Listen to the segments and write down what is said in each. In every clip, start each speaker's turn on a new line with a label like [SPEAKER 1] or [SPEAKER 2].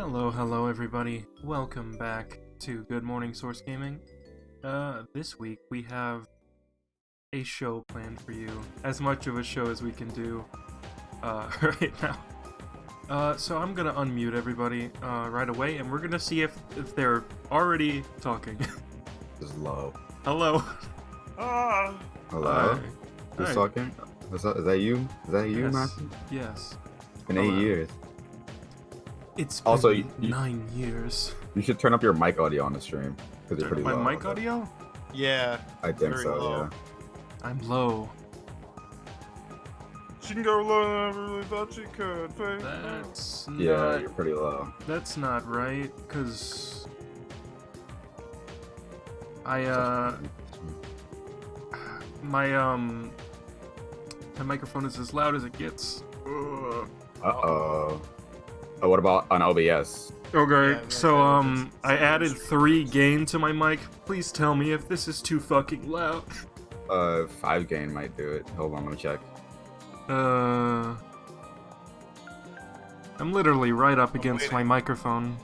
[SPEAKER 1] Hello everybody. Welcome back to Good Morning Source Gaming. This week we have a show planned for you. As much of a show as we can do right now. So I'm gonna unmute everybody right away, and we're gonna see if they're already talking.
[SPEAKER 2] This is low.
[SPEAKER 1] Hello.
[SPEAKER 2] Hello? Who's
[SPEAKER 1] Hi.
[SPEAKER 2] talking? Is that you? Is that you,
[SPEAKER 1] Yes.
[SPEAKER 2] Matthew?
[SPEAKER 1] Yes.
[SPEAKER 2] It's been
[SPEAKER 1] Hello.
[SPEAKER 2] 8 years.
[SPEAKER 1] It's been
[SPEAKER 2] Also,
[SPEAKER 1] 9 years.
[SPEAKER 2] You should turn up your mic audio on the stream. Because you're pretty
[SPEAKER 1] My
[SPEAKER 2] low.
[SPEAKER 1] mic audio?
[SPEAKER 3] Yeah.
[SPEAKER 2] I think
[SPEAKER 3] very
[SPEAKER 2] so,
[SPEAKER 3] low.
[SPEAKER 2] yeah.
[SPEAKER 1] I'm low.
[SPEAKER 3] She can go low, I never really thought she could.
[SPEAKER 1] That's
[SPEAKER 2] Yeah,
[SPEAKER 1] not...
[SPEAKER 2] you're pretty low.
[SPEAKER 1] That's not right, because my microphone is as loud as it gets.
[SPEAKER 2] Uh-oh. Oh, what about on OBS?
[SPEAKER 1] Okay,
[SPEAKER 3] Yeah,
[SPEAKER 1] so
[SPEAKER 3] that's
[SPEAKER 1] I added 3 gain to my mic. Please tell me if this is too fucking loud.
[SPEAKER 2] 5 gain might do it. Hold on, let me check.
[SPEAKER 1] I'm literally right up against my microphone.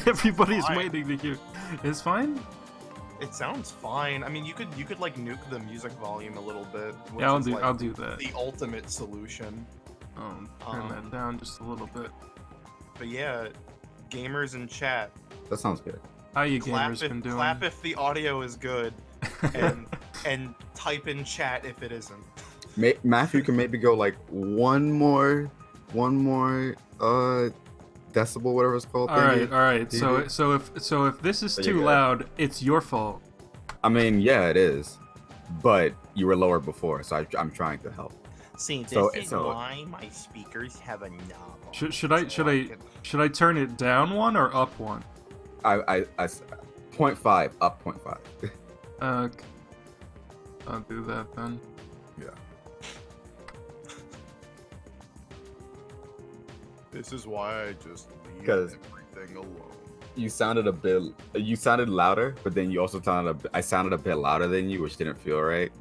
[SPEAKER 1] Everybody's
[SPEAKER 3] Fine.
[SPEAKER 1] waiting to hear. It's fine?
[SPEAKER 3] It sounds fine. I mean, you could like nuke the music volume a little bit. Which
[SPEAKER 1] Yeah,
[SPEAKER 3] is, like,
[SPEAKER 1] I'll do that.
[SPEAKER 3] the ultimate solution.
[SPEAKER 1] Turn that down just a little bit.
[SPEAKER 3] But yeah, gamers in chat,
[SPEAKER 2] That sounds good.
[SPEAKER 1] How you
[SPEAKER 3] clap
[SPEAKER 1] gamers
[SPEAKER 3] if,
[SPEAKER 1] been doing?
[SPEAKER 3] clap if the audio is good, and type in chat if it isn't.
[SPEAKER 2] Matthew can maybe go like one more decibel, whatever it's called.
[SPEAKER 1] All right.
[SPEAKER 2] thingy.
[SPEAKER 1] So if this is
[SPEAKER 2] There you
[SPEAKER 1] too
[SPEAKER 2] go.
[SPEAKER 1] loud, it's your fault.
[SPEAKER 2] I mean, yeah, it is. But you were lower before, so I'm trying to help.
[SPEAKER 3] See, this
[SPEAKER 2] So-
[SPEAKER 3] is
[SPEAKER 2] so-
[SPEAKER 3] why my speakers have a knob.
[SPEAKER 1] Should I turn it down one or up one?
[SPEAKER 2] I 0.5 up 0.5.
[SPEAKER 1] I'll do that then.
[SPEAKER 2] Yeah.
[SPEAKER 3] This is why I just leave
[SPEAKER 2] 'Cause-
[SPEAKER 3] everything alone.
[SPEAKER 2] You sounded louder, but then you also I sounded a bit louder than you, which didn't feel right.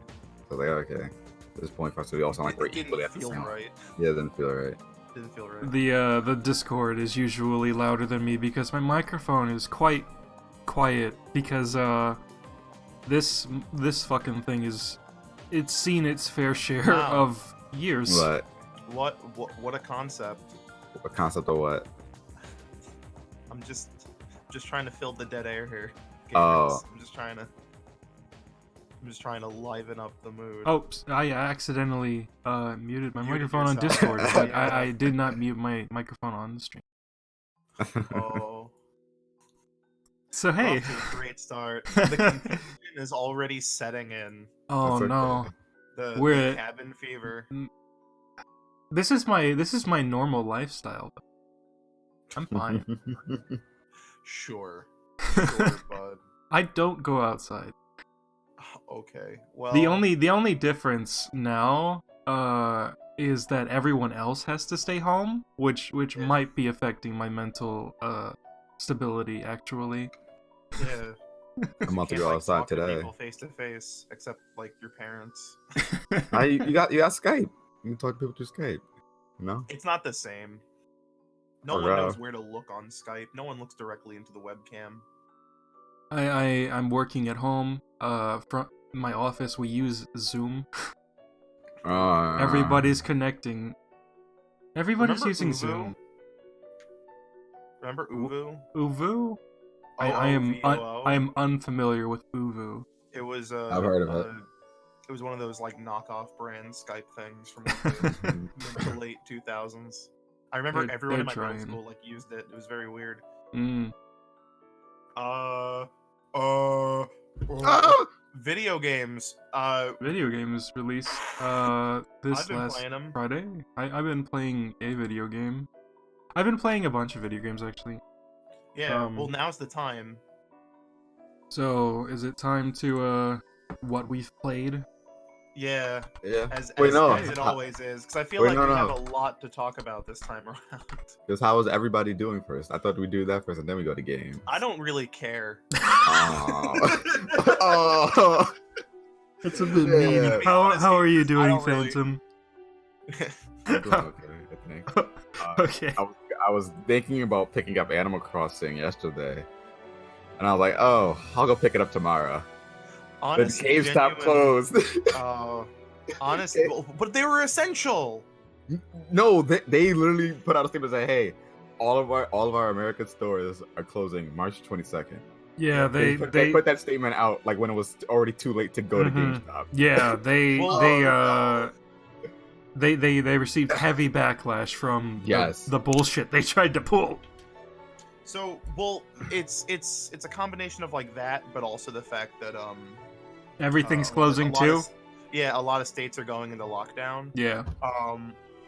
[SPEAKER 2] So like, okay, this is 0.5, so we all sound like we're
[SPEAKER 3] It
[SPEAKER 2] equally
[SPEAKER 3] didn't
[SPEAKER 2] at the
[SPEAKER 3] feel
[SPEAKER 2] same.
[SPEAKER 3] right.
[SPEAKER 2] Yeah, it didn't feel right.
[SPEAKER 3] Didn't feel right.
[SPEAKER 1] The Discord is usually louder than me because my microphone is quite quiet because this fucking thing it's seen its fair share
[SPEAKER 3] Wow.
[SPEAKER 1] of years.
[SPEAKER 2] But
[SPEAKER 3] What a concept.
[SPEAKER 2] a concept of what?
[SPEAKER 3] I'm just trying to fill the dead air here.
[SPEAKER 2] Oh.
[SPEAKER 3] I'm just trying to liven up the mood.
[SPEAKER 1] Oops, I accidentally muted my
[SPEAKER 3] Muted
[SPEAKER 1] microphone on
[SPEAKER 3] yourself.
[SPEAKER 1] Discord, but
[SPEAKER 3] Yeah.
[SPEAKER 1] I did not mute my microphone on the stream.
[SPEAKER 3] Oh.
[SPEAKER 1] So hey.
[SPEAKER 3] Off to a great start. The confusion is already setting in.
[SPEAKER 1] Oh
[SPEAKER 2] That's
[SPEAKER 1] no.
[SPEAKER 3] The
[SPEAKER 1] We're-
[SPEAKER 3] cabin fever.
[SPEAKER 1] This is my normal lifestyle. I'm fine.
[SPEAKER 3] Sure, bud.
[SPEAKER 1] I don't go outside.
[SPEAKER 3] Okay. Well,
[SPEAKER 1] The only difference now is that everyone else has to stay home, which
[SPEAKER 3] Yeah.
[SPEAKER 1] might be affecting my mental stability actually.
[SPEAKER 3] yeah.
[SPEAKER 2] I'm about to
[SPEAKER 3] Can't,
[SPEAKER 2] go
[SPEAKER 3] like,
[SPEAKER 2] outside
[SPEAKER 3] talk to
[SPEAKER 2] today.
[SPEAKER 3] people face to face, except like your parents.
[SPEAKER 2] You got Skype. You can talk to people through Skype. You know?
[SPEAKER 3] It's not the same. No
[SPEAKER 2] Oh,
[SPEAKER 3] one
[SPEAKER 2] wow.
[SPEAKER 3] knows where to look on Skype. No one looks directly into the webcam.
[SPEAKER 1] I'm working at home. From my office, we use Zoom. Everybody's connecting. Everybody's
[SPEAKER 3] Remember
[SPEAKER 1] using
[SPEAKER 3] Uvu?
[SPEAKER 1] Zoom.
[SPEAKER 3] Remember Uvu?
[SPEAKER 1] Uvu? I
[SPEAKER 3] OOVOO?
[SPEAKER 1] am unfamiliar with Uvu.
[SPEAKER 3] It was
[SPEAKER 2] I've heard of it.
[SPEAKER 3] It was one of those like knockoff brand Skype things from like, the mid to late 2000s. I remember
[SPEAKER 1] They're-
[SPEAKER 3] everyone in my
[SPEAKER 1] they're
[SPEAKER 3] middle
[SPEAKER 1] trying.
[SPEAKER 3] school like used it. It was very weird.
[SPEAKER 1] Mm.
[SPEAKER 3] Video games.
[SPEAKER 1] Video games released this
[SPEAKER 3] I've been
[SPEAKER 1] last
[SPEAKER 3] playing them.
[SPEAKER 1] Friday. I've been playing a video game. I've been playing a bunch of video games actually.
[SPEAKER 3] Yeah.
[SPEAKER 1] um,
[SPEAKER 3] Well, now's the time.
[SPEAKER 1] So is it time to what we've played?
[SPEAKER 3] Yeah.
[SPEAKER 2] Yeah.
[SPEAKER 3] As
[SPEAKER 2] Wait, no.
[SPEAKER 3] as it always is, because I feel
[SPEAKER 2] Wait,
[SPEAKER 3] like
[SPEAKER 2] no,
[SPEAKER 3] we
[SPEAKER 2] no.
[SPEAKER 3] have a lot to talk about this time around.
[SPEAKER 2] Because how was everybody doing first? I thought we'd do that first and then we go to game.
[SPEAKER 3] I don't really care.
[SPEAKER 2] Oh. Oh.
[SPEAKER 1] It's a bit
[SPEAKER 2] Yeah.
[SPEAKER 1] mean.
[SPEAKER 2] To
[SPEAKER 3] be
[SPEAKER 1] How
[SPEAKER 3] honest,
[SPEAKER 1] are you doing,
[SPEAKER 3] don't really-
[SPEAKER 1] Phantom?
[SPEAKER 2] I'm doing okay, I think.
[SPEAKER 1] Okay.
[SPEAKER 2] I was thinking about picking up Animal Crossing yesterday, and I was like, oh, I'll go pick it up tomorrow.
[SPEAKER 3] Honest,
[SPEAKER 2] The GameStop
[SPEAKER 3] genuine,
[SPEAKER 2] closed.
[SPEAKER 3] honest, but they were essential.
[SPEAKER 2] No, they literally put out a statement and say, hey, all of our American stores are closing March 22nd.
[SPEAKER 1] Yeah,
[SPEAKER 2] They put that statement out like when it was already too late to go to GameStop.
[SPEAKER 1] Yeah,
[SPEAKER 3] Well,
[SPEAKER 1] they received heavy backlash from the bullshit they tried to pull.
[SPEAKER 3] So, well, it's a combination of like that, but also the fact that
[SPEAKER 1] Everything's closing too.
[SPEAKER 3] A lot of states are going into lockdown.
[SPEAKER 1] Yeah.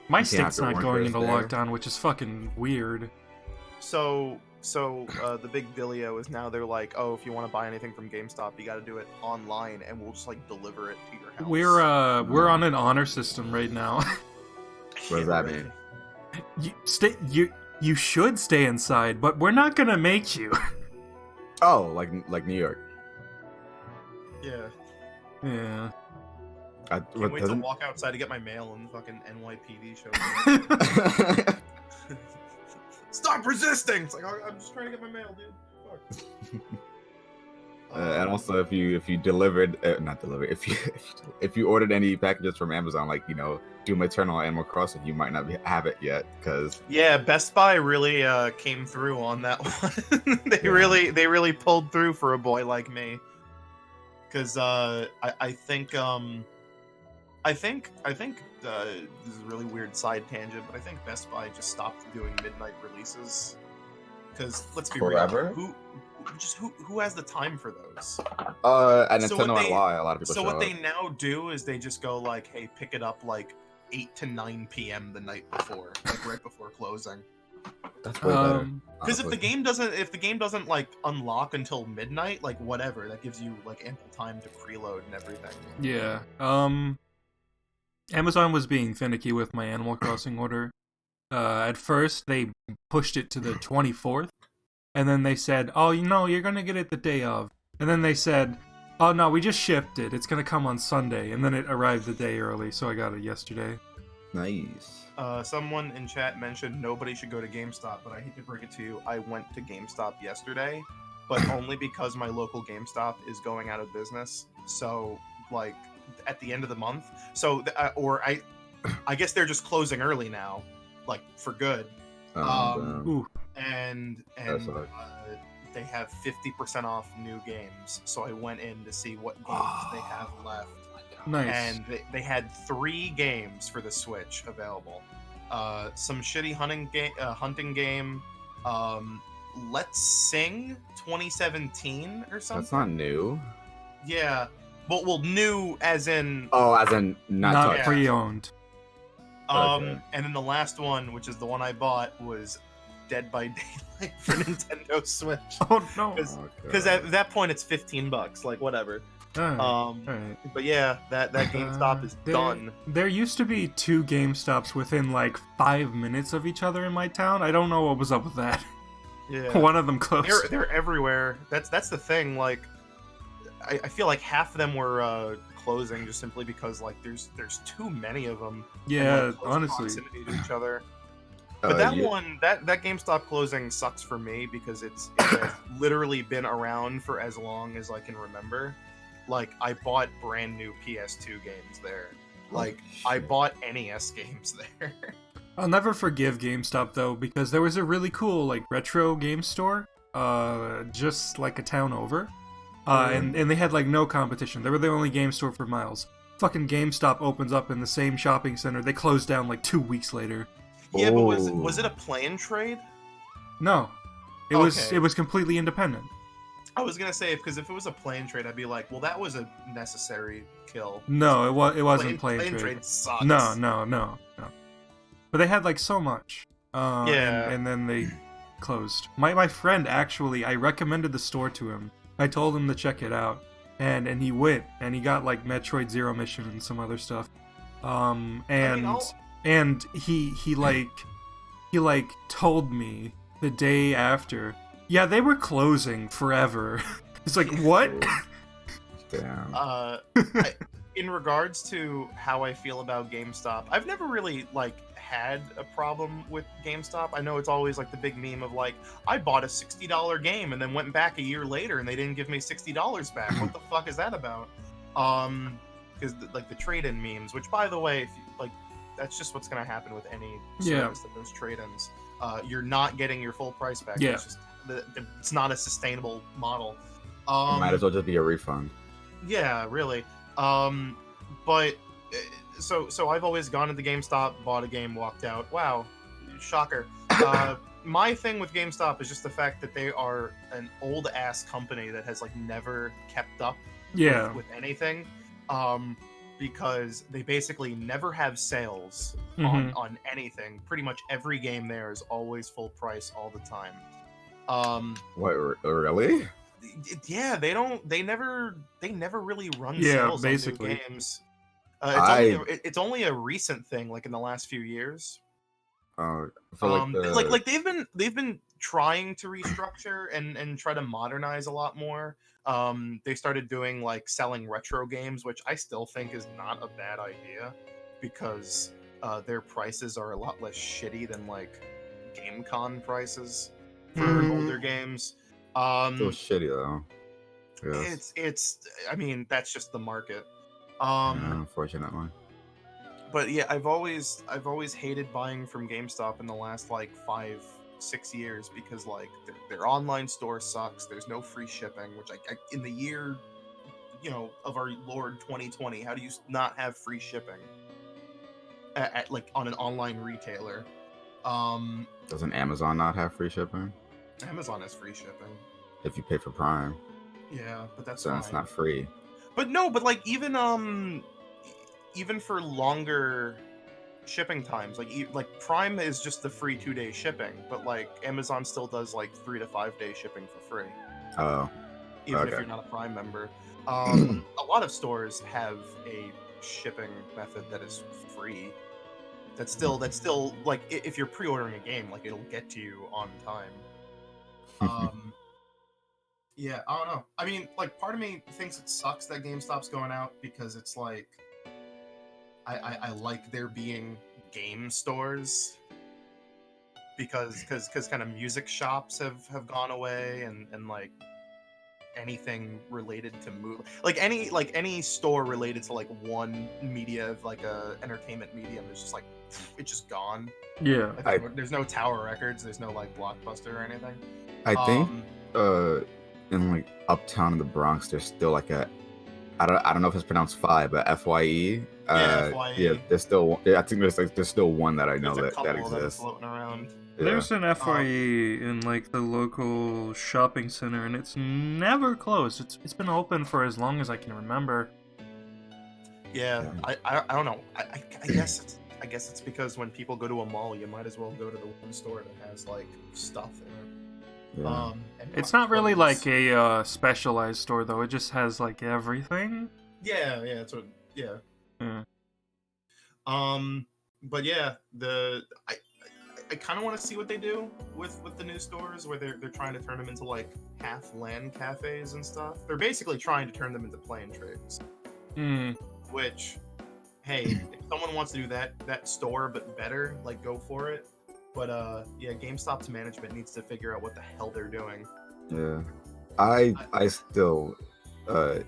[SPEAKER 1] My
[SPEAKER 2] You can't
[SPEAKER 1] state's
[SPEAKER 2] have
[SPEAKER 1] not
[SPEAKER 2] your
[SPEAKER 1] going into
[SPEAKER 2] workers
[SPEAKER 1] lockdown, which is fucking weird.
[SPEAKER 3] So the big dealio is now they're like, oh, if you want to buy anything from GameStop, you got to do it online, and we'll just like deliver it to your house.
[SPEAKER 1] We're on an honor system right now.
[SPEAKER 2] What does that mean?
[SPEAKER 1] You should stay inside, but we're not gonna make you.
[SPEAKER 2] Oh, like New York.
[SPEAKER 3] Yeah.
[SPEAKER 1] Yeah.
[SPEAKER 3] Can't wait to walk outside to get my mail and fucking NYPD shows up. Stop resisting! It's like, I'm just trying to get my mail, dude. Fuck.
[SPEAKER 2] And also, if you delivered, not delivered, if you ordered any packages from Amazon, like Doom Eternal, Animal Crossing, you might not have it yet because
[SPEAKER 3] Best Buy really came through on that one. They really pulled through for a boy like me. Because I think this is a really weird side tangent, but I think Best Buy just stopped doing midnight releases. Because let's be real, who has the time for those?
[SPEAKER 2] At Nintendo and Y, a lot of people.
[SPEAKER 3] So what they now do is they just go like, hey, pick it up like 8 to 9 p.m. the night before, like right before closing.
[SPEAKER 2] That's way better.
[SPEAKER 3] Because if the game doesn't like unlock until midnight, like whatever, that gives you like ample time to preload and everything.
[SPEAKER 1] Yeah. Amazon was being finicky with my Animal Crossing order. At first, they pushed it to the 24th, and then they said, "Oh, you're gonna get it the day of." And then they said, "Oh no, we just shipped it. It's gonna come on Sunday." And then it arrived the day early, so I got it yesterday.
[SPEAKER 2] Nice.
[SPEAKER 3] Someone in chat mentioned nobody should go to GameStop, but I hate to break it to you, I went to GameStop yesterday, but only because my local GameStop is going out of business. So, like, at the end of the month, I guess they're just closing early now, like for good. And they have 50% off new games. So I went in to see what games they have left.
[SPEAKER 1] Nice.
[SPEAKER 3] And they had 3 games for the Switch available. Some shitty hunting game. Let's Sing 2017 or something.
[SPEAKER 2] That's not new.
[SPEAKER 3] Yeah. Well, new as in...
[SPEAKER 2] Oh, as in not
[SPEAKER 1] pre-owned.
[SPEAKER 2] Okay.
[SPEAKER 3] And then the last one, which is the one I bought, was Dead by Daylight for Nintendo Switch.
[SPEAKER 1] Oh no!
[SPEAKER 3] Because at that point it's $15, like whatever.
[SPEAKER 1] Alright.
[SPEAKER 3] But yeah, that GameStop is done.
[SPEAKER 1] There used to be 2 GameStops within like 5 minutes of each other in my town. I don't know what was up with that.
[SPEAKER 3] Yeah,
[SPEAKER 1] one of them closed.
[SPEAKER 3] They're everywhere. That's the thing. Like, I feel like half of them were closing just simply because like there's too many of them.
[SPEAKER 1] Yeah,
[SPEAKER 3] and, like,
[SPEAKER 1] honestly.
[SPEAKER 3] proximity to each other. But that GameStop closing sucks for me because it has literally been around for as long as I can remember. Like, I bought brand new PS2 games there. Like, I bought NES games there.
[SPEAKER 1] I'll never forgive GameStop though, because there was a really cool like retro game store, just like a town over, and they had like no competition. They were the only game store for miles. Fucking GameStop opens up in the same shopping center. They closed down like 2 weeks later.
[SPEAKER 3] Yeah, but was it a play-in trade?
[SPEAKER 1] No, it was completely independent.
[SPEAKER 3] I was gonna say, because if it was a play-in trade, I'd be like, well, that was a necessary kill.
[SPEAKER 1] No, it wasn't play-in trade.
[SPEAKER 3] Play-in trade sucks.
[SPEAKER 1] No. But they had like so much.
[SPEAKER 3] Yeah.
[SPEAKER 1] And then they closed. My friend actually, I recommended the store to him. I told him to check it out, and he went and he got like Metroid Zero Mission and some other stuff. And he told me the day after, yeah, they were closing forever. It's like, what?
[SPEAKER 2] Damn.
[SPEAKER 3] in regards to how I feel about GameStop, I've never really like had a problem with GameStop. I know it's always like the big meme of like, I bought a $60 game and then went back a year later and they didn't give me $60 back. What the fuck is that about? Because like the trade-in memes, which by the way, if you, like, that's just what's gonna happen with any service that does trade-ins. You're not getting your full price back.
[SPEAKER 1] Yeah.
[SPEAKER 3] It's just it's not a sustainable model.
[SPEAKER 2] It might as well just be a refund.
[SPEAKER 3] Yeah, really. But so I've always gone into GameStop, bought a game, walked out. Wow, shocker. My thing with GameStop is just the fact that they are an old ass company that has like never kept up with anything. Because they basically never have sales on anything. Pretty much every game there is always full price all the time.
[SPEAKER 2] What, really?
[SPEAKER 3] Yeah, they never really run sales
[SPEAKER 1] basically.
[SPEAKER 3] on new games. It's only a recent thing, like in the last few years.
[SPEAKER 2] Like
[SPEAKER 3] they've been trying to restructure and try to modernize a lot more. They started doing like selling retro games, which I still think is not a bad idea because their prices are a lot less shitty than like GameCon prices for older games.
[SPEAKER 2] Still shitty though. Yes.
[SPEAKER 3] It's I mean, that's just the market.
[SPEAKER 2] Unfortunately.
[SPEAKER 3] But yeah, I've always hated buying from GameStop in the last like 5-6 years because like their online store sucks. There's no free shipping, which I in the year, of our Lord 2020, how do you not have free shipping at like on an online retailer?
[SPEAKER 2] Doesn't Amazon not have free shipping?
[SPEAKER 3] Amazon has free shipping
[SPEAKER 2] if you pay for Prime.
[SPEAKER 3] Yeah, but that's
[SPEAKER 2] so
[SPEAKER 3] fine.
[SPEAKER 2] It's not free.
[SPEAKER 3] But no, but like even for longer shipping times, like Prime is just the free 2-day shipping, but like Amazon still does like 3 to 5 day shipping for free.
[SPEAKER 2] Oh,
[SPEAKER 3] even if you're not a Prime member. A lot of stores have a shipping method that is free. That's still like if you're pre-ordering a game, like it'll get to you on time. Yeah, I don't know. I mean, like, part of me thinks it sucks that GameStop's going out because it's like, I like there being game stores because kind of music shops have gone away and like anything related to like any store related to like one media, like a entertainment medium, is just like it's just gone.
[SPEAKER 1] Yeah,
[SPEAKER 3] like, there's no Tower Records, there's no like Blockbuster or anything.
[SPEAKER 2] I think in like uptown in the Bronx, there's still like a I don't know if it's pronounced Phi, but FYE.
[SPEAKER 3] FYE.
[SPEAKER 2] Yeah, there's still. I think there's still one that I know that exists.
[SPEAKER 3] That are floating around.
[SPEAKER 2] Yeah.
[SPEAKER 1] There's an FYE in like the local shopping center, and it's never closed. It's been open for as long as I can remember.
[SPEAKER 3] Yeah. I don't know. I guess it's because when people go to a mall, you might as well go to the one store that has like stuff in it.
[SPEAKER 2] Yeah.
[SPEAKER 1] It's not really like a specialized store though. It just has like everything.
[SPEAKER 3] Yeah, that's what. Yeah. But yeah, I kind of want to see what they do with the new stores where they're trying to turn them into like half LAN cafes and stuff. They're basically trying to turn them into play-in trades. Which, hey, if someone wants to do that store but better, like go for it. But yeah, GameStop's management needs to figure out what the hell they're doing.
[SPEAKER 2] Yeah, I still God,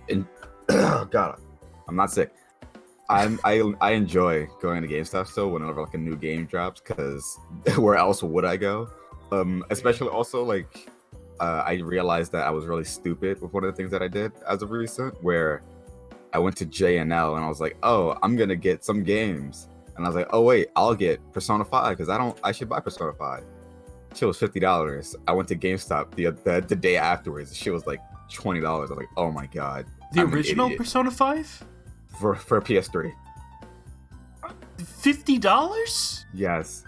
[SPEAKER 2] I'm not sick. I enjoy going to GameStop still whenever like a new game drops, because where else would I go? Especially also like I realized that I was really stupid with one of the things that I did as of recent, where I went to J&L and I was like, oh, I'm gonna get some games, and I was like, oh wait, I'll get Persona 5 because I should buy Persona 5. Shit was $50. I went to GameStop the day afterwards. The shit was like $20. I was like, oh my god.
[SPEAKER 1] The original Persona 5?
[SPEAKER 2] For PS3.
[SPEAKER 1] $50?
[SPEAKER 2] Yes.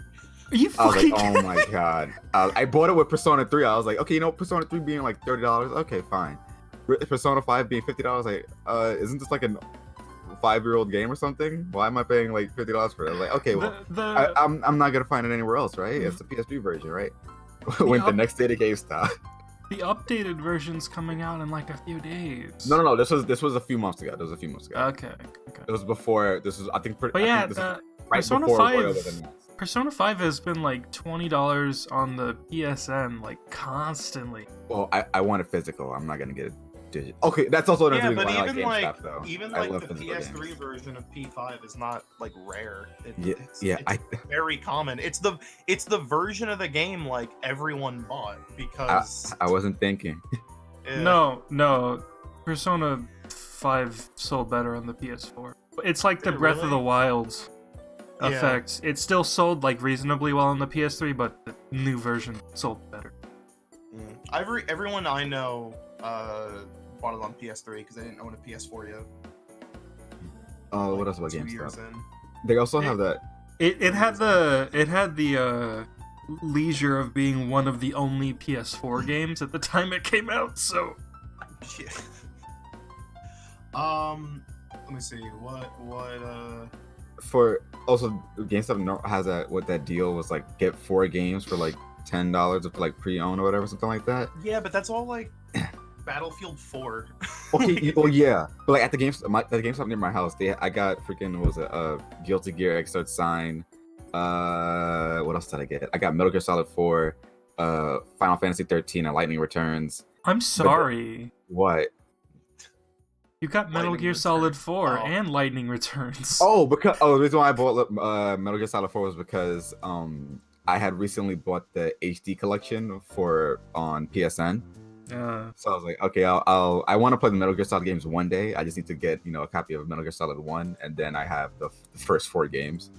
[SPEAKER 1] Are you fucking
[SPEAKER 2] I was like, oh my god. I bought it with Persona 3. I was like, okay, Persona 3 being like $30. Okay, fine. Persona 5 being $50. Like, isn't this like a 5-year-old game or something? Why am I paying like $50 for it? I was like, okay, well, I'm not gonna find it anywhere else, right? It's the PS3 version, right? Went the next day to GameStop.
[SPEAKER 1] The updated version's coming out in like a few days.
[SPEAKER 2] No. This was a few months ago.
[SPEAKER 1] Okay.
[SPEAKER 2] It was before. This was I think.
[SPEAKER 1] But
[SPEAKER 2] I
[SPEAKER 1] yeah,
[SPEAKER 2] think this was right
[SPEAKER 1] Persona
[SPEAKER 2] before
[SPEAKER 1] 5
[SPEAKER 2] Royal was announced.
[SPEAKER 1] Persona 5 has been like $20 on the PSN like constantly.
[SPEAKER 2] Well, I want it physical. I'm not gonna get it digital. Okay, that's also another
[SPEAKER 3] Yeah,
[SPEAKER 2] reason
[SPEAKER 3] but
[SPEAKER 2] why I
[SPEAKER 3] even
[SPEAKER 2] like
[SPEAKER 3] like
[SPEAKER 2] GameStop though.
[SPEAKER 3] even
[SPEAKER 2] I
[SPEAKER 3] like
[SPEAKER 2] love
[SPEAKER 3] the
[SPEAKER 2] physical
[SPEAKER 3] PS3
[SPEAKER 2] games.
[SPEAKER 3] version of P5 is not like rare. It's very common. It's the version of the game like everyone bought because
[SPEAKER 2] I wasn't thinking.
[SPEAKER 1] No. Persona 5 sold better on the PS4. It's like the
[SPEAKER 3] Did it
[SPEAKER 1] Breath of the
[SPEAKER 3] really?
[SPEAKER 1] Wild's
[SPEAKER 3] Yeah.
[SPEAKER 1] effect. It still sold like reasonably well on the PS3, but the new version sold better.
[SPEAKER 3] Everyone I know bought it on PS3 because they didn't own a PS4 yet.
[SPEAKER 2] Oh, what else about
[SPEAKER 3] 2 years
[SPEAKER 2] GameStop?
[SPEAKER 3] in.
[SPEAKER 2] They also have that.
[SPEAKER 1] It had the leisure of being one of the only PS4 games at the time it came out. So
[SPEAKER 3] Yeah. Let me see. What
[SPEAKER 2] For also GameStop has that deal was like get 4 games for like $10 if like pre-owned or whatever, something like that.
[SPEAKER 3] Yeah, but that's all like Battlefield 4.
[SPEAKER 2] Okay, well yeah, but like at the GameStop near my house, I got freaking what was it Guilty Gear Xrd Sign. What else did I get? I got Metal Gear Solid 4, Final Fantasy 13, and Lightning Returns.
[SPEAKER 1] I'm sorry.
[SPEAKER 2] What?
[SPEAKER 1] You got Metal
[SPEAKER 3] Lightning
[SPEAKER 1] Gear Solid
[SPEAKER 3] Returns.
[SPEAKER 1] 4
[SPEAKER 3] Oh.
[SPEAKER 1] and Lightning Returns.
[SPEAKER 2] The reason why I bought Metal Gear Solid 4 was because I had recently bought the HD collection on PSN. So I was like, okay, I want to play the Metal Gear Solid games one day. I just need to get a copy of Metal Gear Solid 1, and then I have the first 4 games.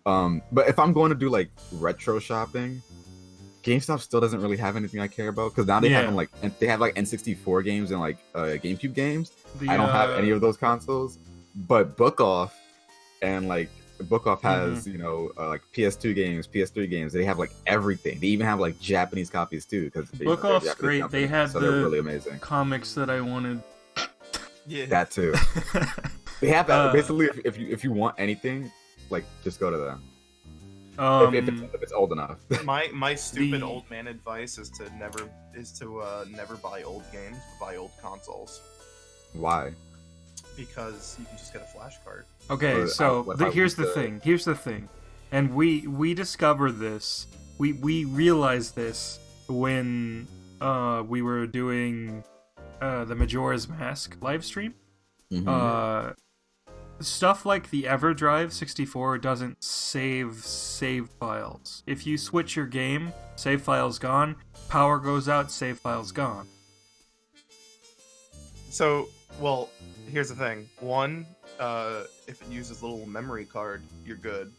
[SPEAKER 2] But if I'm going to do like retro shopping, GameStop still doesn't really have anything I care about because now they have they have like N64 games and like GameCube games. I don't have any of those consoles, but Book Off and like Book Off has like PS2 games, PS3 games. They have like everything. They even have like Japanese copies too because
[SPEAKER 1] Book Off's great. They had
[SPEAKER 2] so
[SPEAKER 1] the
[SPEAKER 2] they're really amazing.
[SPEAKER 1] comics that I wanted.
[SPEAKER 3] Yeah.
[SPEAKER 2] That too. They have basically if you want anything, like just go to them. If it's old enough.
[SPEAKER 3] My stupid old man advice is to never buy old games, but buy old consoles.
[SPEAKER 2] Why?
[SPEAKER 3] Because you can just get a flash card.
[SPEAKER 1] Okay,
[SPEAKER 2] Or,
[SPEAKER 1] so
[SPEAKER 2] what if I
[SPEAKER 1] here's
[SPEAKER 2] want
[SPEAKER 1] the thing, and we discovered this. We realized this when we were doing the Majora's Mask live stream.
[SPEAKER 2] Mm-hmm.
[SPEAKER 1] Stuff like the EverDrive 64 doesn't save files. If you switch your game, save files gone, power goes out, save files gone.
[SPEAKER 3] So, well, here's the thing. One, if it uses a little memory card, you're good.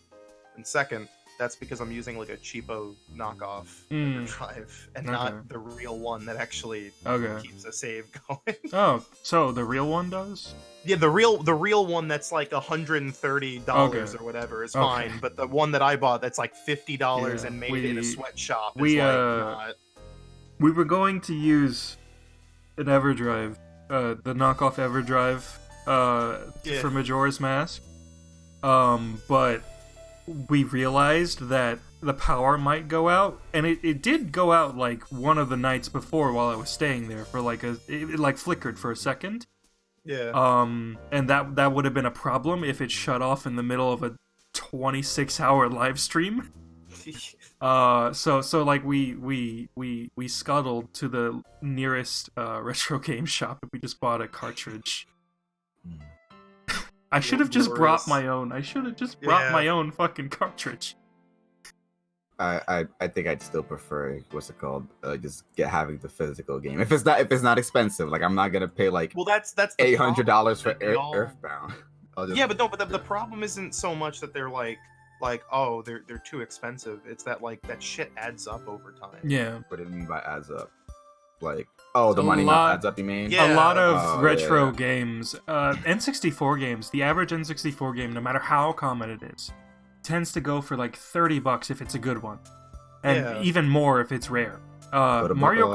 [SPEAKER 3] And second, that's because I'm using like a cheapo knockoff drive and not the real one that actually keeps a save going.
[SPEAKER 1] Oh, so the real one does?
[SPEAKER 3] Yeah, the real one that's like $130 or whatever is fine, but the one that I bought that's like $50 and made in a sweatshop is not.
[SPEAKER 1] We were going to use an EverDrive, the knockoff EverDrive for Majora's Mask, but we realized that the power might go out, and it did go out like one of the nights before while I was staying there for like it like flickered for a second.
[SPEAKER 3] Yeah.
[SPEAKER 1] And that would have been a problem if it shut off in the middle of a 26-hour live stream. So like we scuttled to the nearest retro game shop and we just bought a cartridge. I should have just brought my own. I should have just brought my own fucking cartridge.
[SPEAKER 2] I think I'd still prefer what's it called? Just having the physical game. If it's not expensive, like I'm not gonna pay like
[SPEAKER 3] that's the
[SPEAKER 2] $800 for Earthbound.
[SPEAKER 3] But the problem isn't so much that they're like oh they're too expensive. It's that like that shit adds up over time.
[SPEAKER 1] Yeah.
[SPEAKER 2] What do you mean by adds up? Like the money not adds up. You mean?
[SPEAKER 3] Yeah.
[SPEAKER 1] A lot of retro games, N64 games. The average N64 game, no matter how common it is, tends to go for like $30 if it's a good one, and even more if it's rare. Mario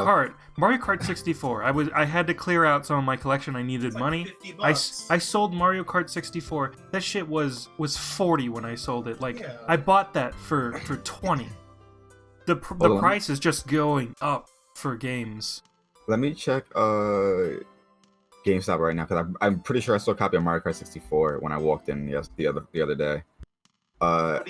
[SPEAKER 1] Kart 64. I had to clear out some of my collection. I needed money. I sold Mario Kart 64. That shit was $40 when I sold it. Like I bought that for $20. The price is just going up for games.
[SPEAKER 2] Let me check GameStop right now because I'm pretty sure I saw a copy of Mario Kart 64 when I walked in the other day.
[SPEAKER 3] But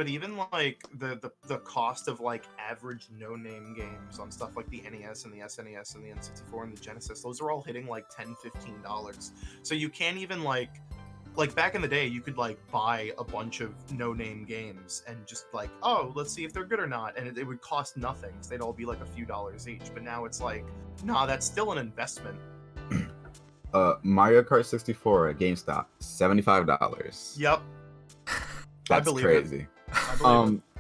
[SPEAKER 3] even like the cost of like average no-name games on stuff like the NES and the SNES and the N64 and the Genesis, those are all hitting like $10-15. So you can't even like back in the day, you could like buy a bunch of no-name games and just like, oh, let's see if they're good or not, and it would cost nothing. So they'd all be like a few dollars each. But now it's like, nah, that's still an investment.
[SPEAKER 2] Mario Kart 64 at GameStop, $75.
[SPEAKER 3] Yep.
[SPEAKER 2] That's crazy.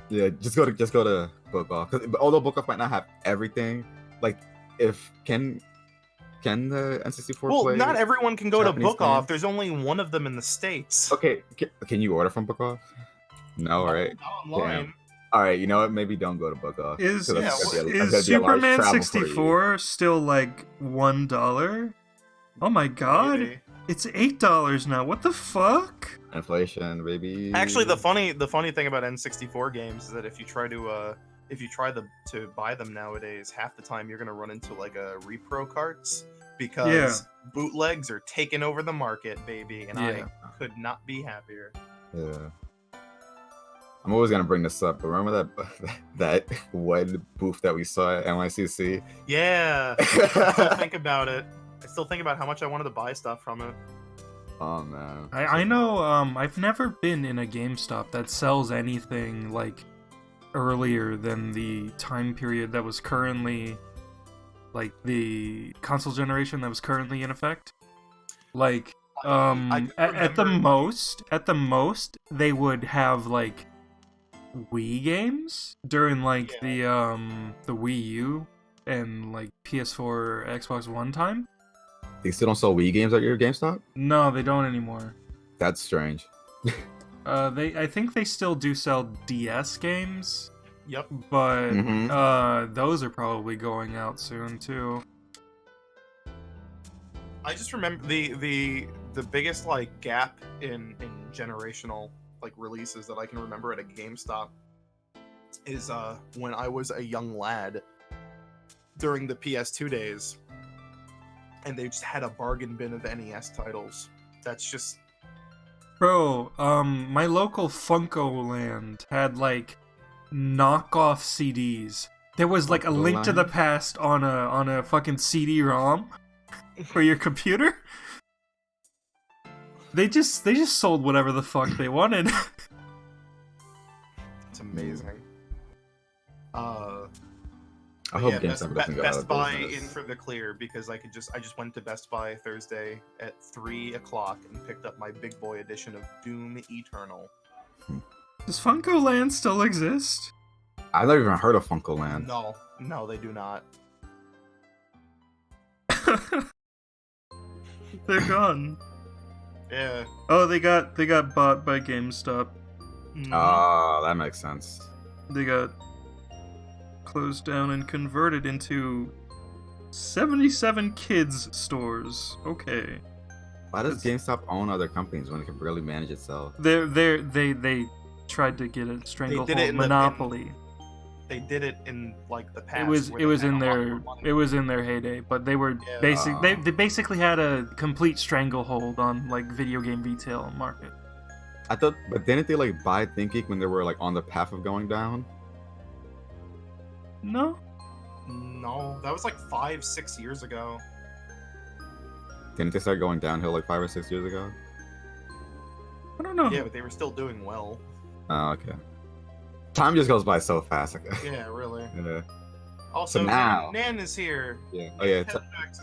[SPEAKER 2] Yeah, just go to Book Off. Although Book Off might not have everything, like if can the N64
[SPEAKER 3] well,
[SPEAKER 2] play?
[SPEAKER 3] Not everyone can go
[SPEAKER 2] Japanese
[SPEAKER 3] to Book Off.
[SPEAKER 2] games?
[SPEAKER 3] There's only one of them in the States.
[SPEAKER 2] Okay, can you order from Book Off? No, right?
[SPEAKER 3] Not online.
[SPEAKER 2] Damn. All right, you know what? Maybe don't go to Book Off.
[SPEAKER 1] Is
[SPEAKER 2] Superman
[SPEAKER 1] Superman 64 still like $1? Oh my god,
[SPEAKER 3] Maybe.
[SPEAKER 1] it's $8 now. What the fuck?
[SPEAKER 2] Inflation, baby.
[SPEAKER 3] Actually, the funny thing about N64 games is that if you try to buy them nowadays, half the time you're gonna run into like a repro carts because bootlegs are taking over the market, baby, and I could not be happier.
[SPEAKER 2] Yeah. I'm always gonna bring this up, but remember that one booth that we saw at NYCC?
[SPEAKER 3] Yeah, I still think about it. I still think about how much I wanted to buy stuff from it.
[SPEAKER 2] Oh man.
[SPEAKER 1] I know. I've never been in a GameStop that sells anything like earlier than the time period that was currently, like the console generation that was currently in effect. Like, at the most, they would have like Wii games during like the Wii U and like PS4, Xbox One time.
[SPEAKER 2] They still don't sell Wii games at your GameStop?
[SPEAKER 1] No, they don't anymore.
[SPEAKER 2] That's strange.
[SPEAKER 1] I think they still do sell DS games.
[SPEAKER 3] Yep.
[SPEAKER 1] But those are probably going out soon too.
[SPEAKER 3] I just remember the biggest like gap in generational like releases that I can remember at a GameStop is when I was a young lad during the PS2 days, and they just had a bargain bin of NES titles. That's just...
[SPEAKER 1] Bro, my local Funko Land had like knockoff CDs. There was like a Link to the Past on a fucking CD-ROM for your computer. They just sold whatever the fuck they wanted.
[SPEAKER 3] It's amazing.
[SPEAKER 2] I hope
[SPEAKER 3] yeah,
[SPEAKER 2] GameStop doesn't go out
[SPEAKER 3] Best
[SPEAKER 2] of
[SPEAKER 3] Buy
[SPEAKER 2] business.
[SPEAKER 3] in for the clear, because I just went to Best Buy Thursday at 3 o'clock and picked up my big boy edition of Doom Eternal.
[SPEAKER 1] Does Funko Land still exist?
[SPEAKER 2] I've never even heard of Funko Land.
[SPEAKER 3] No, they do not.
[SPEAKER 1] They're gone.
[SPEAKER 3] Yeah.
[SPEAKER 1] Oh, they got bought by GameStop.
[SPEAKER 2] Oh, that makes sense.
[SPEAKER 1] They got closed down and converted into 77 kids stores. Okay.
[SPEAKER 2] Why does GameStop own other companies when it can barely manage itself?
[SPEAKER 1] They tried to get a stranglehold monopoly.
[SPEAKER 3] They did it in like the past.
[SPEAKER 1] It was in their heyday, but they were they basically had a complete stranglehold on like video game retail market.
[SPEAKER 2] I thought, but didn't they like buy ThinkGeek when they were like on the path of going down?
[SPEAKER 1] No,
[SPEAKER 3] that was like 5-6 years ago.
[SPEAKER 2] Didn't they start going downhill like 5 or 6 years ago?
[SPEAKER 1] I don't know.
[SPEAKER 3] Yeah, but they were still doing well.
[SPEAKER 2] Oh, okay. Time just goes by so fast.
[SPEAKER 3] Yeah, really.
[SPEAKER 2] Yeah.
[SPEAKER 3] Also,
[SPEAKER 2] So now-
[SPEAKER 3] Nan is here.
[SPEAKER 2] Yeah. Oh yeah.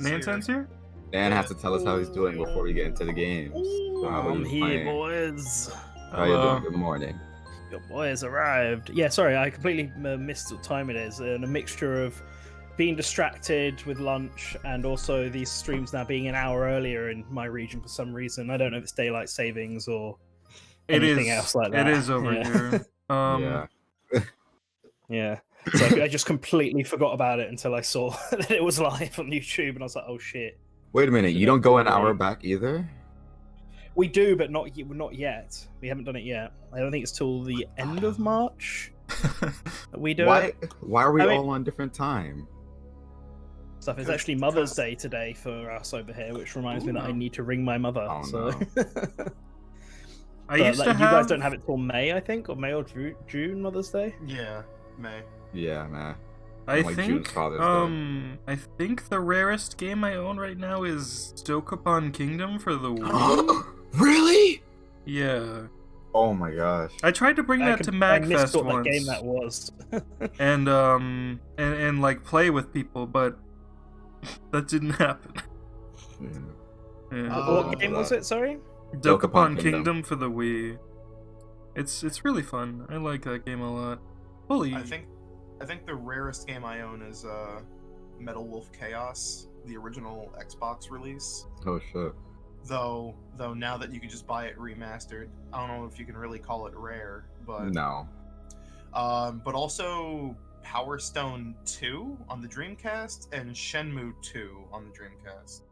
[SPEAKER 1] Nansen's here?
[SPEAKER 2] Dan has to tell us how he's doing before we get into the games.
[SPEAKER 4] I'm here, boys.
[SPEAKER 2] How you doing? Good morning.
[SPEAKER 4] Your boy has arrived. Yeah, sorry, I completely missed what time it is. And a mixture of being distracted with lunch and also these streams now being an hour earlier in my region for some reason. I don't know if it's daylight savings or anything else like that.
[SPEAKER 1] It is over here.
[SPEAKER 2] Yeah.
[SPEAKER 4] Yeah. So I just completely forgot about it until I saw that it was live on YouTube, and I was like, "Oh shit!"
[SPEAKER 2] Wait a minute. You don't go an hour back either?
[SPEAKER 4] We do, but not yet. We haven't done it yet. I don't think it's till the end of March that we do it.
[SPEAKER 2] Why are we all on different time?
[SPEAKER 4] stuff. It's
[SPEAKER 3] Cause-
[SPEAKER 4] actually Mother's
[SPEAKER 3] cause-
[SPEAKER 4] Day today for us over here, which reminds me that I
[SPEAKER 1] Ooh.
[SPEAKER 4] need to ring my mother.
[SPEAKER 2] Oh,
[SPEAKER 4] so.
[SPEAKER 1] I
[SPEAKER 4] But,
[SPEAKER 1] used
[SPEAKER 4] like,
[SPEAKER 1] to
[SPEAKER 4] you
[SPEAKER 1] have.
[SPEAKER 4] guys don't have it till May, I think, or May or June Mother's Day.
[SPEAKER 3] Yeah, May.
[SPEAKER 2] Yeah, man.
[SPEAKER 1] I
[SPEAKER 2] like June's
[SPEAKER 1] think.
[SPEAKER 2] Father's Day.
[SPEAKER 1] I think the rarest game I own right now is Dokapon Kingdom for the Wii.
[SPEAKER 2] Really?
[SPEAKER 1] Yeah.
[SPEAKER 2] Oh my gosh.
[SPEAKER 1] I tried to bring that to
[SPEAKER 4] I missed
[SPEAKER 1] Magfest
[SPEAKER 4] what
[SPEAKER 1] once.
[SPEAKER 4] that game that was.
[SPEAKER 1] and like play with people, but that didn't happen.
[SPEAKER 2] Yeah.
[SPEAKER 1] Yeah.
[SPEAKER 4] What game was it? Sorry.
[SPEAKER 1] Dokapon Kingdom for the Wii. It's really fun. I like that game a lot. Holy.
[SPEAKER 3] I think the rarest game I own is Metal Wolf Chaos, the original Xbox release.
[SPEAKER 2] Oh shit.
[SPEAKER 3] Though now that you can just buy it remastered, I don't know if you can really call it rare, but
[SPEAKER 2] No.
[SPEAKER 3] but also Power Stone 2 on the Dreamcast and Shenmue 2 on the Dreamcast.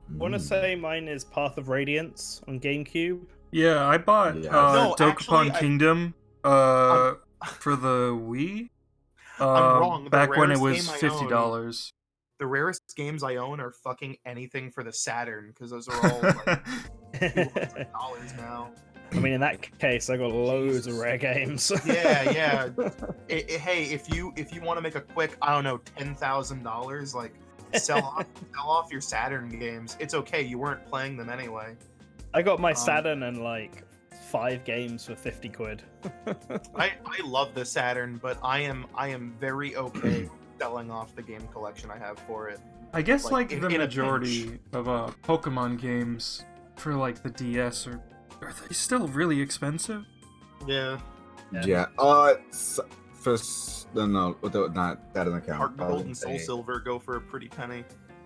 [SPEAKER 4] I want to say mine is Path of Radiance on GameCube.
[SPEAKER 1] Yeah, I bought
[SPEAKER 2] Yeah.
[SPEAKER 3] No,
[SPEAKER 1] Dokapon
[SPEAKER 3] actually,
[SPEAKER 1] Kingdom for the Wii.
[SPEAKER 3] I'm wrong. The
[SPEAKER 1] Back when it
[SPEAKER 3] rarest
[SPEAKER 1] was
[SPEAKER 3] game I own-
[SPEAKER 1] $50.
[SPEAKER 3] The rarest games I own are fucking anything for the Saturn, because those are all like $200 now.
[SPEAKER 4] I mean, in that case, I got loads of
[SPEAKER 3] Jesus.
[SPEAKER 4] rare games.
[SPEAKER 3] Yeah. Hey, if you want to make a quick, I don't know, $10,000, like sell off your Saturn games. It's okay. You weren't playing them anyway.
[SPEAKER 4] I got my Saturn and like 5 games for 50 quid.
[SPEAKER 3] I love the Saturn, but I am very okay selling off the game collection I have for it.
[SPEAKER 1] I guess
[SPEAKER 3] Like,
[SPEAKER 1] like
[SPEAKER 3] in
[SPEAKER 1] the
[SPEAKER 3] a
[SPEAKER 1] majority of Pokemon games for like the DS are they still really expensive?
[SPEAKER 3] Yeah.
[SPEAKER 2] Yeah. No, not that doesn't count.
[SPEAKER 3] Heart
[SPEAKER 2] I was
[SPEAKER 3] Gold
[SPEAKER 2] gonna
[SPEAKER 3] and Soul
[SPEAKER 2] say-
[SPEAKER 3] Silver go for a pretty penny.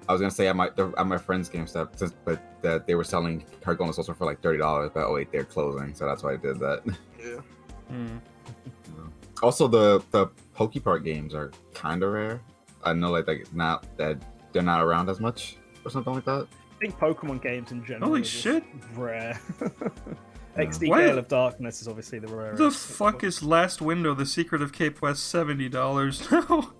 [SPEAKER 2] I was gonna say at my friend's GameStop, but that they were selling Heart Gold and Soul Silver for like $30, but oh wait, they're closing, so that's why I did that.
[SPEAKER 3] Yeah.
[SPEAKER 1] Hmm.
[SPEAKER 2] Also, the PokePark games are kind of rare. I know, like not that they're not around as much or something like that.
[SPEAKER 4] I think Pokemon games in general
[SPEAKER 1] Holy
[SPEAKER 4] are just
[SPEAKER 1] shit.
[SPEAKER 4] rare.
[SPEAKER 2] Yeah.
[SPEAKER 4] XD
[SPEAKER 1] Why-
[SPEAKER 4] Gale of Darkness is obviously the rarest.
[SPEAKER 1] The fuck is Last Window, The Secret of Cape West, $70 now?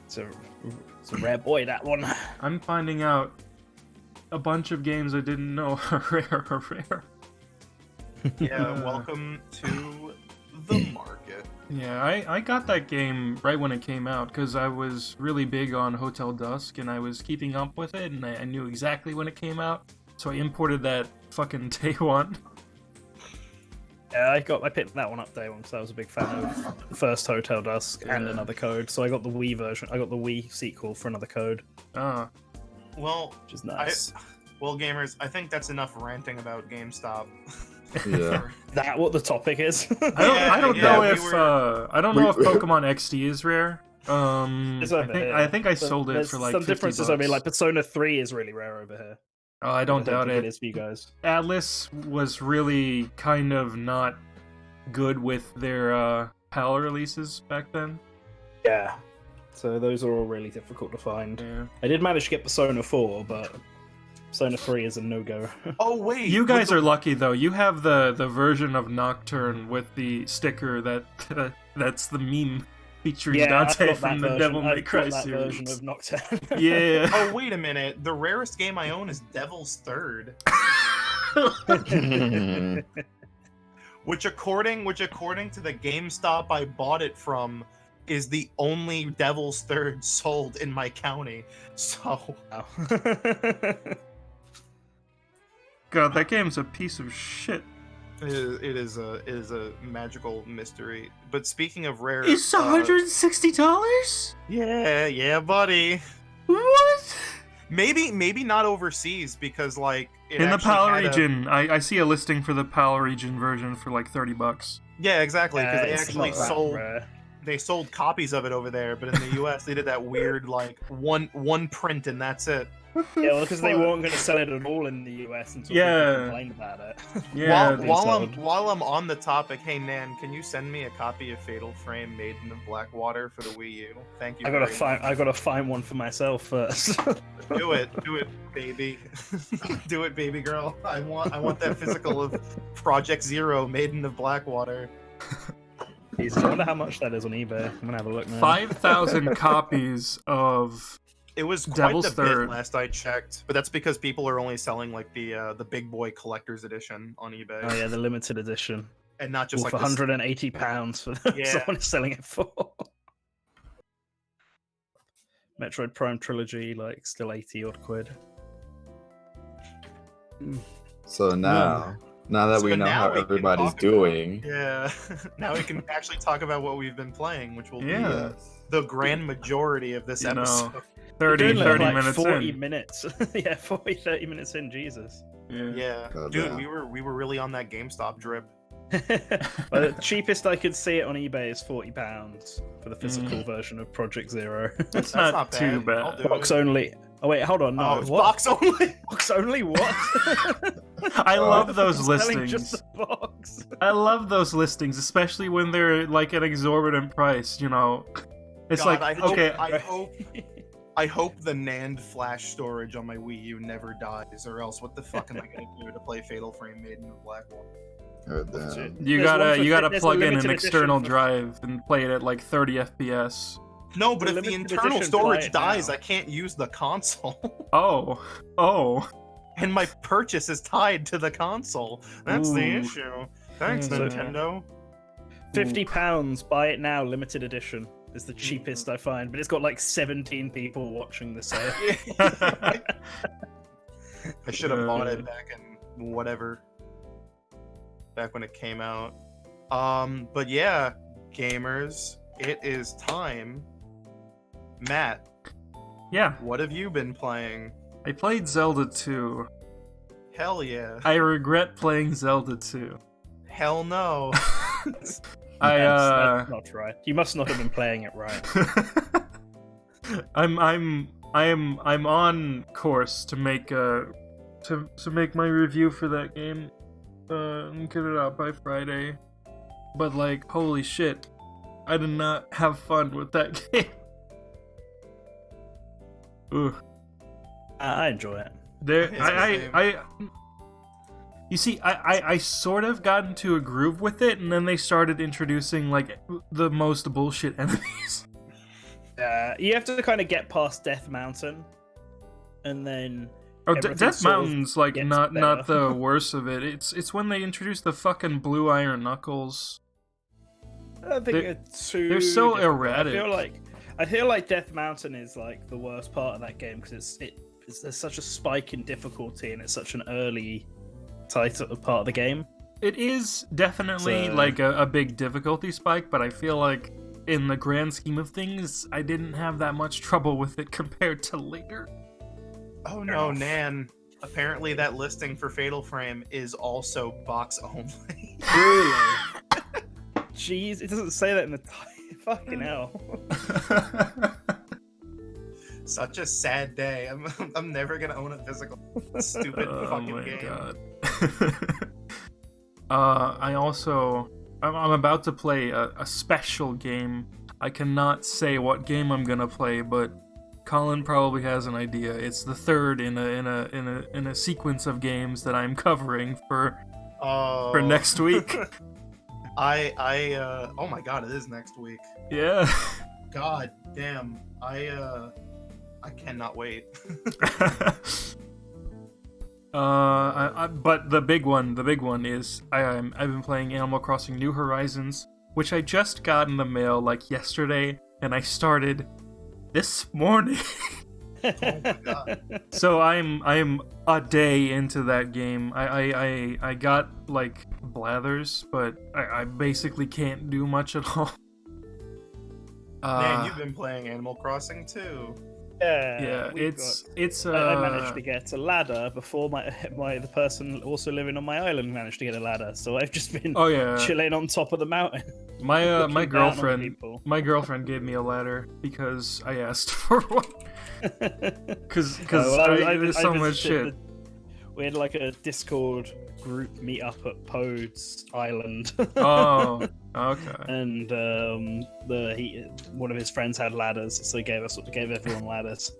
[SPEAKER 4] It's a rare boy, that one.
[SPEAKER 1] I'm finding out a bunch of games I didn't know are rare.
[SPEAKER 3] Yeah, welcome to the market.
[SPEAKER 1] Yeah, I got that game right when it came out because I was really big on Hotel Dusk and I was keeping up with it and I knew exactly when it came out. So I imported that fucking day one.
[SPEAKER 4] Yeah, I picked that one up day one because I was a big fan of the first Hotel Dusk and
[SPEAKER 1] Yeah.
[SPEAKER 4] Another Code. So I got the Wii version. I got the Wii sequel for Another Code,
[SPEAKER 1] Ah,
[SPEAKER 3] Well,
[SPEAKER 4] which is nice.
[SPEAKER 3] well, gamers, I think that's enough ranting about GameStop.
[SPEAKER 2] Yeah.
[SPEAKER 4] That what the topic is?
[SPEAKER 1] I don't
[SPEAKER 3] Yeah,
[SPEAKER 1] know
[SPEAKER 3] we
[SPEAKER 1] if
[SPEAKER 3] were-
[SPEAKER 1] I don't know if Pokemon XD is rare.
[SPEAKER 4] It's over here.
[SPEAKER 1] I think I
[SPEAKER 4] But
[SPEAKER 1] sold it
[SPEAKER 4] there's
[SPEAKER 1] for like
[SPEAKER 4] some
[SPEAKER 1] $50.
[SPEAKER 4] differences. I mean, like Persona 3 is really rare over here.
[SPEAKER 1] Oh, I don't doubt
[SPEAKER 4] think
[SPEAKER 1] it.
[SPEAKER 4] It is for you guys.
[SPEAKER 1] Atlas was really kind of not good with their PAL releases back then.
[SPEAKER 4] Yeah. So those are all really difficult to find.
[SPEAKER 1] Yeah.
[SPEAKER 4] I did manage to get Persona 4, but Persona 3 is a no-go.
[SPEAKER 3] Oh wait,
[SPEAKER 1] You
[SPEAKER 3] with
[SPEAKER 1] guys
[SPEAKER 3] the-
[SPEAKER 1] are lucky though. You have the version of Nocturne with the sticker that's the meme featuring
[SPEAKER 4] yeah, I've
[SPEAKER 1] Dante
[SPEAKER 4] got
[SPEAKER 1] from
[SPEAKER 4] that
[SPEAKER 1] the
[SPEAKER 4] version.
[SPEAKER 1] Devil May
[SPEAKER 4] I've
[SPEAKER 1] Cry
[SPEAKER 4] got that
[SPEAKER 1] series.
[SPEAKER 4] version of Nocturne.
[SPEAKER 1] Yeah.
[SPEAKER 3] Oh wait a minute, the rarest game I own is Devil's Third, which according to the GameStop I bought it from, is the only Devil's Third sold in my county. So
[SPEAKER 4] Wow.
[SPEAKER 1] God, that game's a piece of shit.
[SPEAKER 3] it is a magical mystery. But speaking of rare,
[SPEAKER 1] It's $160?
[SPEAKER 3] yeah, buddy.
[SPEAKER 1] What?
[SPEAKER 3] Maybe not overseas because like it
[SPEAKER 1] In the
[SPEAKER 3] actually
[SPEAKER 1] PAL
[SPEAKER 3] had a-
[SPEAKER 1] region, I see a listing for the PAL region version for like $30.
[SPEAKER 3] Yeah, exactly. Because they
[SPEAKER 4] it's
[SPEAKER 3] actually
[SPEAKER 4] not that
[SPEAKER 3] sold
[SPEAKER 4] rare.
[SPEAKER 3] they sold copies of it over there, but in the U.S. they did that weird like one print and that's it.
[SPEAKER 4] Yeah, well, because they weren't going to sell it at all in the US until
[SPEAKER 1] Yeah.
[SPEAKER 4] people complained about it.
[SPEAKER 1] Yeah,
[SPEAKER 3] While I'm on the topic, hey Nan, can you send me a copy of Fatal Frame Maiden of Blackwater for the Wii U? Thank you.
[SPEAKER 4] I gotta
[SPEAKER 3] very
[SPEAKER 4] find. I gotta find one for myself first.
[SPEAKER 3] much. Do it, baby, do it, baby girl. I want that physical of Project Zero Maiden of Blackwater.
[SPEAKER 4] Jesus, I wonder how much that is on eBay. I'm gonna have a look now.
[SPEAKER 1] 5,000 copies of
[SPEAKER 3] It was quite
[SPEAKER 1] Devil's
[SPEAKER 3] the
[SPEAKER 1] Third.
[SPEAKER 3] bit last I checked, but that's because people are only selling like the big boy collector's edition on eBay,
[SPEAKER 4] Oh yeah, the limited edition.
[SPEAKER 3] and not just
[SPEAKER 4] Or
[SPEAKER 3] like
[SPEAKER 4] for
[SPEAKER 3] the
[SPEAKER 4] £180 for
[SPEAKER 3] Yeah.
[SPEAKER 4] someone is selling it for. Metroid Prime Trilogy, like still 80 odd quid.
[SPEAKER 2] So now that
[SPEAKER 3] So
[SPEAKER 2] we know
[SPEAKER 3] now
[SPEAKER 2] how
[SPEAKER 3] we can
[SPEAKER 2] everybody's
[SPEAKER 3] talk about-
[SPEAKER 2] doing,
[SPEAKER 3] Yeah. Now we can actually talk about what we've been playing, which will
[SPEAKER 1] Yeah.
[SPEAKER 3] be the grand majority of this
[SPEAKER 1] You know,
[SPEAKER 3] episode.
[SPEAKER 1] 30
[SPEAKER 4] Doing,
[SPEAKER 1] 30
[SPEAKER 4] like,
[SPEAKER 1] minutes
[SPEAKER 4] 40
[SPEAKER 1] in.
[SPEAKER 4] minutes. Yeah, 30 minutes in, Jesus.
[SPEAKER 3] Yeah,
[SPEAKER 2] God
[SPEAKER 3] dude,
[SPEAKER 2] damn.
[SPEAKER 3] we were really on that GameStop drip.
[SPEAKER 4] Well, the cheapest I could see it on eBay is £40 for the physical version of Project Zero.
[SPEAKER 1] That's
[SPEAKER 3] That's
[SPEAKER 1] not too
[SPEAKER 3] bad. I'll
[SPEAKER 1] bad.
[SPEAKER 3] do
[SPEAKER 4] Box
[SPEAKER 3] it.
[SPEAKER 4] only. Oh wait, hold on. No,
[SPEAKER 3] Oh, it's
[SPEAKER 4] what?
[SPEAKER 3] box only.
[SPEAKER 4] Box only? What?
[SPEAKER 1] I love those
[SPEAKER 4] Selling
[SPEAKER 1] listings.
[SPEAKER 4] just the box.
[SPEAKER 1] I love those listings, especially when they're like an exorbitant price, you know. It's
[SPEAKER 3] God,
[SPEAKER 1] like,
[SPEAKER 3] I hope,
[SPEAKER 1] okay,
[SPEAKER 3] I hope the NAND flash storage on my Wii U never dies, or else what the fuck am I gonna do to play Fatal Frame Maiden of Black One?
[SPEAKER 2] God damn.
[SPEAKER 1] you
[SPEAKER 4] There's one
[SPEAKER 1] gotta
[SPEAKER 4] for-
[SPEAKER 1] you gotta
[SPEAKER 4] there's a
[SPEAKER 1] plug in
[SPEAKER 4] limited
[SPEAKER 1] an
[SPEAKER 4] edition
[SPEAKER 1] external
[SPEAKER 4] for-
[SPEAKER 1] drive and play it at like 30 FPS.
[SPEAKER 3] No, but
[SPEAKER 4] The
[SPEAKER 3] if the
[SPEAKER 4] limited
[SPEAKER 3] internal
[SPEAKER 4] edition
[SPEAKER 3] storage
[SPEAKER 4] Flight
[SPEAKER 3] dies,
[SPEAKER 4] now.
[SPEAKER 3] I can't use the console.
[SPEAKER 1] Oh,
[SPEAKER 3] And my purchase is tied to the console. That's the
[SPEAKER 1] Ooh.
[SPEAKER 3] issue. Thanks,
[SPEAKER 1] Yeah.
[SPEAKER 3] Nintendo.
[SPEAKER 4] £50, buy it now, limited edition. Is the cheapest I find, but it's got like 17 people watching the sale.
[SPEAKER 3] I should have bought it back in whatever. Back when it came out. But yeah, gamers, it is time. Matt,
[SPEAKER 1] yeah.
[SPEAKER 3] what have you been playing?
[SPEAKER 1] I played Zelda 2.
[SPEAKER 3] Hell yeah.
[SPEAKER 1] I regret playing Zelda 2.
[SPEAKER 3] Hell no.
[SPEAKER 4] That's not right. You must not have been playing it right.
[SPEAKER 1] I'm on course to make to make my review for that game and get it out by Friday. But like, holy shit, I did not have fun with that game. Ugh.
[SPEAKER 4] I enjoy it.
[SPEAKER 1] There,
[SPEAKER 3] It's
[SPEAKER 1] you see, I sort of got into a groove with it, and then they started introducing like the most bullshit enemies.
[SPEAKER 4] You have to kind of get past Death Mountain, and then
[SPEAKER 1] Oh,
[SPEAKER 4] everything
[SPEAKER 1] Death
[SPEAKER 4] sort of
[SPEAKER 1] Mountain's like
[SPEAKER 4] gets
[SPEAKER 1] not
[SPEAKER 4] better.
[SPEAKER 1] the worst of it. It's when they introduce the fucking blue iron knuckles.
[SPEAKER 4] I don't think
[SPEAKER 1] They're-
[SPEAKER 4] it's too.
[SPEAKER 1] they're so
[SPEAKER 4] difficult.
[SPEAKER 1] erratic.
[SPEAKER 4] I feel like Death Mountain is like the worst part of that game because there's such a spike in difficulty and it's such an early title part of the game.
[SPEAKER 1] It is definitely
[SPEAKER 4] So-
[SPEAKER 1] like a big difficulty spike, but I feel like in the grand scheme of things, I didn't have that much trouble with it compared to later.
[SPEAKER 3] Oh no, Nan. Apparently that listing for Fatal Frame is also box only.
[SPEAKER 4] Really? Jeez, it doesn't say that in the title. Fucking hell.
[SPEAKER 3] Such a sad day. I'm never gonna own a physical stupid
[SPEAKER 1] Oh
[SPEAKER 3] fucking
[SPEAKER 1] my
[SPEAKER 3] game.
[SPEAKER 1] god. I'm about to play a special game. I cannot say what game I'm gonna play, but Colin probably has an idea. It's the third in a sequence of games that I'm covering for
[SPEAKER 3] Oh.
[SPEAKER 1] next week.
[SPEAKER 3] Oh my god, it is next week.
[SPEAKER 1] Yeah.
[SPEAKER 3] God damn. I cannot wait.
[SPEAKER 1] But the big one is I've been playing Animal Crossing New Horizons, which I just got in the mail like yesterday, and I started this morning.
[SPEAKER 3] Oh my god.
[SPEAKER 1] So I'm a day into that game. I got like blathers, but I basically can't do much at all.
[SPEAKER 3] Man, you've been playing Animal Crossing too.
[SPEAKER 1] Yeah,
[SPEAKER 4] we've
[SPEAKER 1] it's
[SPEAKER 4] I managed to get a ladder before the person also living on my island managed to get a ladder. So I've just been
[SPEAKER 1] oh yeah,
[SPEAKER 4] chilling on top of the mountain.
[SPEAKER 1] my
[SPEAKER 4] looking down on people.
[SPEAKER 1] girlfriend gave me a ladder because I asked for one. Because there's so much shit.
[SPEAKER 4] We had like a Discord group meet up at Pode's Island.
[SPEAKER 1] Oh, okay.
[SPEAKER 4] And one of his friends had ladders, so he gave everyone ladders.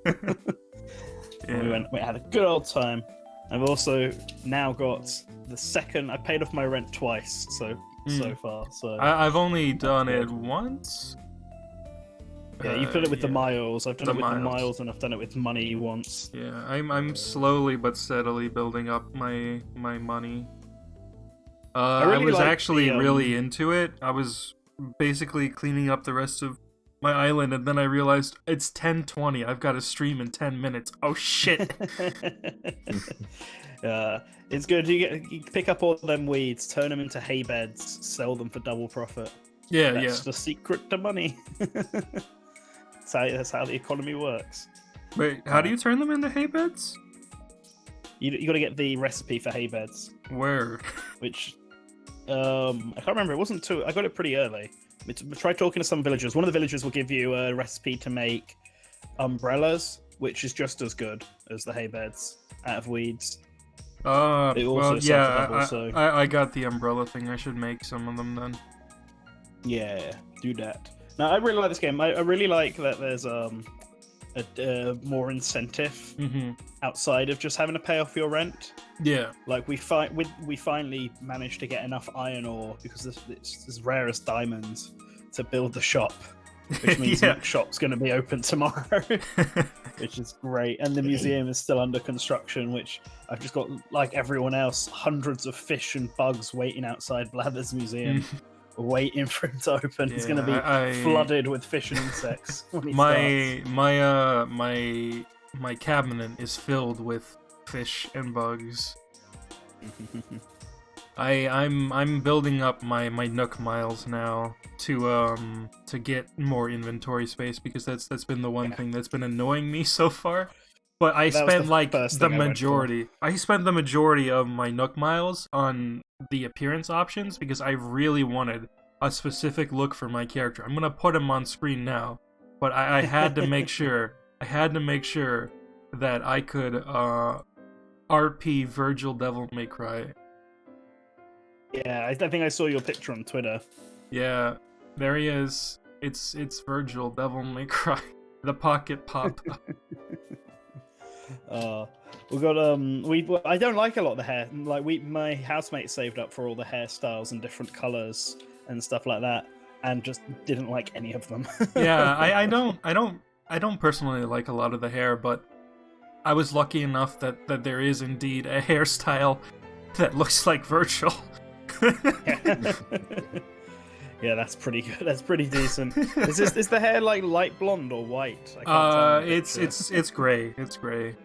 [SPEAKER 4] And we had a good old time. I've also now got the second. I paid off my rent twice, so so far. So
[SPEAKER 1] I've only done it once.
[SPEAKER 4] yeah, you've done it with the
[SPEAKER 1] yeah.
[SPEAKER 4] miles. I've done
[SPEAKER 1] The
[SPEAKER 4] it with the
[SPEAKER 1] miles.
[SPEAKER 4] miles, and I've done it with money once.
[SPEAKER 1] Yeah, I'm slowly but steadily building up my money. I
[SPEAKER 4] really
[SPEAKER 1] was
[SPEAKER 4] like
[SPEAKER 1] actually
[SPEAKER 4] the,
[SPEAKER 1] really into it. I was basically cleaning up the rest of my island, and then I realized it's 10:20. I've got to stream in 10 minutes. Oh shit!
[SPEAKER 4] It's good. You pick up all them weeds, turn them into hay beds, sell them for double profit.
[SPEAKER 1] Yeah,
[SPEAKER 4] That's the secret to money. That's how the economy works.
[SPEAKER 1] Wait, how do you turn them into hay beds?
[SPEAKER 4] You got to get the recipe for hay beds,
[SPEAKER 1] Where?
[SPEAKER 4] which I can't remember. It wasn't too. I got it pretty early. Try talking to some villagers. One of the villagers will give you a recipe to make umbrellas, which is just as good as the hay beds out of weeds. It also
[SPEAKER 1] well,
[SPEAKER 4] sells
[SPEAKER 1] yeah,
[SPEAKER 4] for double, so
[SPEAKER 1] I got the umbrella thing. I should make some of them then.
[SPEAKER 4] yeah, do that. Now I really like this game. I really like that there's a more incentive outside of just having to pay off your rent.
[SPEAKER 1] Yeah.
[SPEAKER 4] Like we finally managed to get enough iron ore because it's as rare as diamonds to build the shop, which means
[SPEAKER 1] Yeah.
[SPEAKER 4] the shop's going to be open tomorrow, which is great. And the museum is still under construction, which I've just got, like everyone else, hundreds of fish and bugs waiting outside Blather's museum. Waiting for him to open. It's going to be flooded with fish and insects when he starts.
[SPEAKER 1] My cabinet is filled with fish and bugs. I'm building up my Nook miles now to get more inventory space because that's been the one thing that's been annoying me so far. But I spent like the majority. I spent the majority of my Nook miles on the appearance options because I really wanted a specific look for my character. I'm gonna put him on screen now, but I had to make sure. I had to make sure that I could RP Virgil Devil May Cry.
[SPEAKER 4] Yeah, I think I saw your picture on Twitter.
[SPEAKER 1] Yeah, there he is. It's Virgil Devil May Cry. The pocket pop.
[SPEAKER 4] We got I don't like a lot of the hair. Like my housemate saved up for all the hairstyles and different colors and stuff like that, and just didn't like any of them.
[SPEAKER 1] Yeah, I don't personally like a lot of the hair, but I was lucky enough that there is indeed a hairstyle that looks like Virgil.
[SPEAKER 4] Yeah, that's pretty good. That's pretty decent. Is the hair like light blonde or white? I can't tell.
[SPEAKER 1] It's gray. It's gray.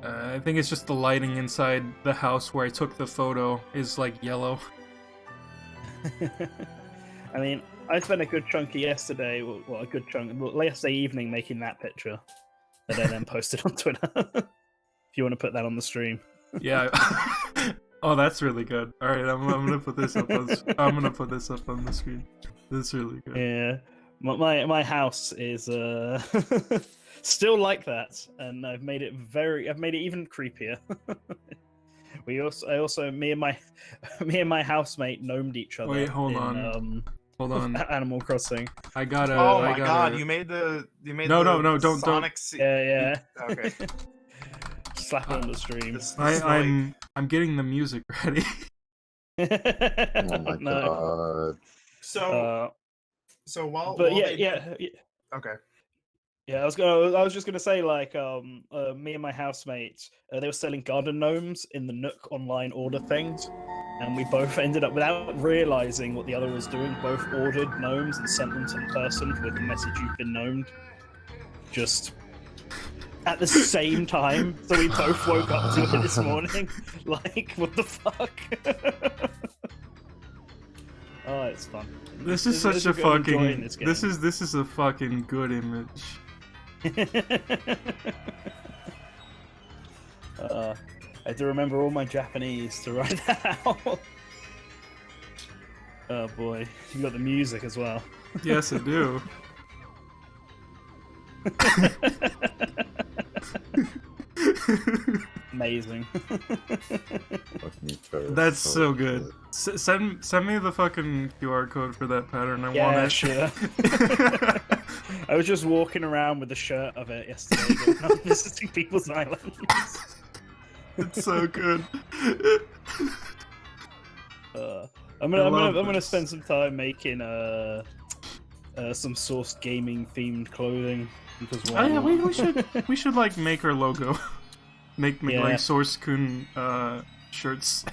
[SPEAKER 1] I think it's just the lighting inside the house where I took the photo is like yellow.
[SPEAKER 4] I mean, I spent a good chunk of yesterday, well, a good chunk, yesterday evening making that picture that I then posted on Twitter. If you want to put that on the stream.
[SPEAKER 1] Yeah. Oh, that's really good. All right, I'm gonna put this up. I'm gonna put this up on the screen. This is really good.
[SPEAKER 4] Yeah, my house is still like that, and I've made it even creepier. Me and my housemate gnomed each other.
[SPEAKER 1] Wait, hold on.
[SPEAKER 4] Animal Crossing.
[SPEAKER 1] I gotta.
[SPEAKER 3] Oh my god! You made the
[SPEAKER 1] No, don't.
[SPEAKER 3] Sonic.
[SPEAKER 4] Yeah.
[SPEAKER 3] Okay.
[SPEAKER 4] Slap it on the stream.
[SPEAKER 1] I'm getting the music ready.
[SPEAKER 2] Oh my god.
[SPEAKER 3] So while
[SPEAKER 4] yeah.
[SPEAKER 3] Okay.
[SPEAKER 4] Yeah, I was just gonna say, like, me and my housemates, they were selling garden gnomes in the Nook online order things, and we both ended up, without realizing what the other was doing, both ordered gnomes and sent them to the person with the message, "You've been gnomed," just at the same time. So we both woke up to it this morning, like, what the fuck? Oh, it's fun.
[SPEAKER 1] This is such a fucking. This is a fucking good image.
[SPEAKER 4] I had to remember all my Japanese to write that out. Oh boy, you got the music as well.
[SPEAKER 1] Yes, I do.
[SPEAKER 4] Amazing.
[SPEAKER 1] That's so good. Send me the fucking QR code for that pattern. I want it.
[SPEAKER 4] Sure. I was just walking around with a shirt of it yesterday, visiting people's islands.
[SPEAKER 1] It's so good.
[SPEAKER 4] I'm
[SPEAKER 1] I love
[SPEAKER 4] gonna
[SPEAKER 1] this.
[SPEAKER 4] spend some time making some Source gaming themed clothing because
[SPEAKER 1] Oh
[SPEAKER 4] why
[SPEAKER 1] yeah,
[SPEAKER 4] not?
[SPEAKER 1] we should like make our logo, make
[SPEAKER 4] Yeah.
[SPEAKER 1] like Source Kun shirts.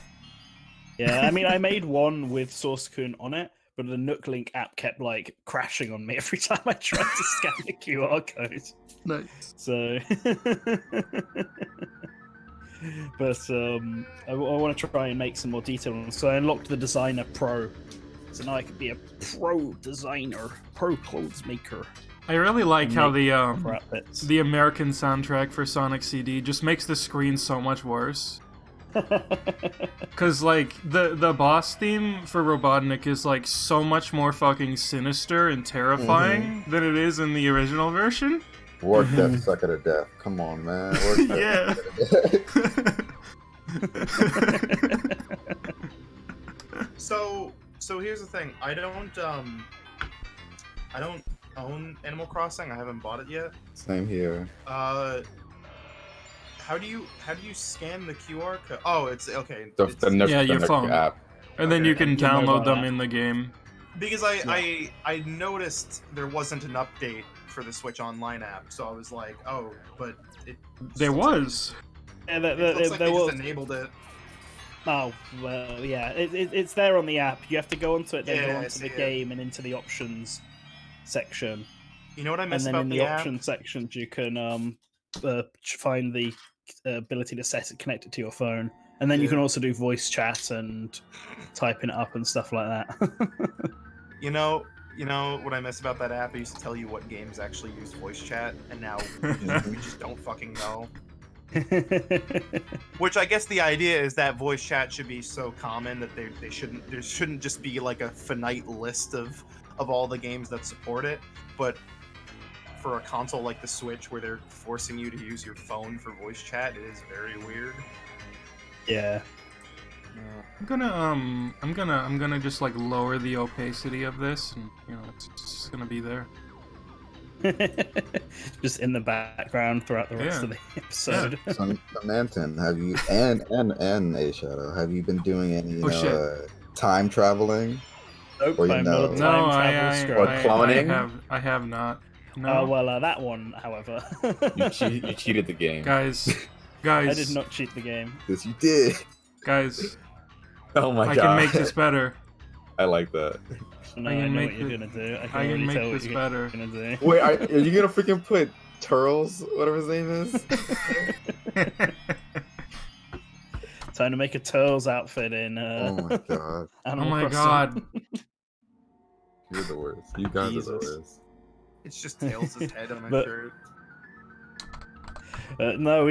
[SPEAKER 4] Yeah, I mean, I made one with Source Kun on it, but the NookLink app kept like crashing on me every time I tried to scan the QR code.
[SPEAKER 1] Nice.
[SPEAKER 4] So, but I want to try and make some more detail on. So I unlocked the Designer Pro, so now I could be a pro designer, pro clothes maker.
[SPEAKER 1] I really like how
[SPEAKER 4] Make
[SPEAKER 1] the
[SPEAKER 4] for outfits.
[SPEAKER 1] the American soundtrack for Sonic CD just makes the screen so much worse. Cause like the boss theme for Robotnik is like so much more fucking sinister and terrifying than it is in the original version.
[SPEAKER 2] Work death, suck it to death. Come on, man. Work death,
[SPEAKER 1] Yeah.
[SPEAKER 3] So here's the thing. I don't own Animal Crossing. I haven't bought it yet.
[SPEAKER 2] Same here.
[SPEAKER 3] How do you scan the QR code? Oh, it's okay.
[SPEAKER 2] The
[SPEAKER 3] It's-
[SPEAKER 2] Nook,
[SPEAKER 1] Yeah,
[SPEAKER 2] the
[SPEAKER 1] your
[SPEAKER 2] Nook
[SPEAKER 1] phone.
[SPEAKER 2] app.
[SPEAKER 1] And then
[SPEAKER 3] Okay,
[SPEAKER 1] you can
[SPEAKER 4] and your
[SPEAKER 1] download
[SPEAKER 4] mobile
[SPEAKER 1] them
[SPEAKER 4] app.
[SPEAKER 1] in the game.
[SPEAKER 3] because I noticed there wasn't an update for the Switch Online app, so I was like, oh, but it.
[SPEAKER 1] There
[SPEAKER 3] looks like-
[SPEAKER 1] was.
[SPEAKER 4] Yeah,
[SPEAKER 3] It looks like
[SPEAKER 4] there
[SPEAKER 3] they
[SPEAKER 4] was.
[SPEAKER 3] just enabled it.
[SPEAKER 4] Oh, well, yeah, it's there on the app. You have to go onto it, then
[SPEAKER 3] Yeah,
[SPEAKER 4] go
[SPEAKER 3] I
[SPEAKER 4] onto
[SPEAKER 3] see
[SPEAKER 4] the
[SPEAKER 3] it.
[SPEAKER 4] game and into the options section.
[SPEAKER 3] You know what I
[SPEAKER 4] And
[SPEAKER 3] miss
[SPEAKER 4] then
[SPEAKER 3] about
[SPEAKER 4] in
[SPEAKER 3] the
[SPEAKER 4] the
[SPEAKER 3] app?
[SPEAKER 4] options sections, you can find the ability to set it, connect it to your phone. And then you
[SPEAKER 3] Yeah.
[SPEAKER 4] can also do voice chat and typing it up and stuff like that.
[SPEAKER 3] You know what I miss about that app? I used to tell you what games actually use voice chat, and now we just don't fucking know. Which I guess the idea is that voice chat should be so common that there shouldn't just be like a finite list of all the games that support it. But for a console like the Switch, where they're forcing you to use your phone for voice chat, it is very weird.
[SPEAKER 4] Yeah.
[SPEAKER 1] I'm gonna just like lower the opacity of this, and it's just gonna be there.
[SPEAKER 4] Just in the background throughout the rest
[SPEAKER 1] Yeah.
[SPEAKER 4] of the episode.
[SPEAKER 2] So, Manton, have you and A Shadow, have you been doing any
[SPEAKER 1] shit.
[SPEAKER 2] time traveling?
[SPEAKER 4] Nope,
[SPEAKER 2] Or you
[SPEAKER 4] I'm
[SPEAKER 2] know.
[SPEAKER 4] not a
[SPEAKER 1] No,
[SPEAKER 4] time
[SPEAKER 1] I
[SPEAKER 4] travel
[SPEAKER 2] Or
[SPEAKER 4] scrub.
[SPEAKER 2] cloning?
[SPEAKER 1] I have not. No,
[SPEAKER 4] Well, that one, however.
[SPEAKER 2] You cheated the game.
[SPEAKER 1] guys,
[SPEAKER 4] I did not cheat the game.
[SPEAKER 2] Yes, you did.
[SPEAKER 1] guys,
[SPEAKER 2] Oh my
[SPEAKER 1] I
[SPEAKER 2] god.
[SPEAKER 1] can make this better.
[SPEAKER 2] I like that.
[SPEAKER 4] No,
[SPEAKER 1] I
[SPEAKER 4] I
[SPEAKER 1] can
[SPEAKER 4] know
[SPEAKER 1] make
[SPEAKER 4] what you're
[SPEAKER 1] it-
[SPEAKER 4] gonna do. I
[SPEAKER 1] I
[SPEAKER 4] can
[SPEAKER 1] can
[SPEAKER 4] already
[SPEAKER 1] make
[SPEAKER 4] tell what
[SPEAKER 1] this
[SPEAKER 4] you're
[SPEAKER 1] better.
[SPEAKER 4] gonna do.
[SPEAKER 2] Wait, are you gonna freaking put Turles, whatever his name is?
[SPEAKER 4] Time to make a Turles outfit in.
[SPEAKER 2] Oh my god.
[SPEAKER 1] Oh
[SPEAKER 4] Animal
[SPEAKER 1] my
[SPEAKER 4] Crossing.
[SPEAKER 1] god.
[SPEAKER 2] You're the worst. You guys are
[SPEAKER 4] Jesus.
[SPEAKER 2] the worst.
[SPEAKER 3] It's just Tails' head on a
[SPEAKER 4] But-
[SPEAKER 3] shirt.
[SPEAKER 4] No,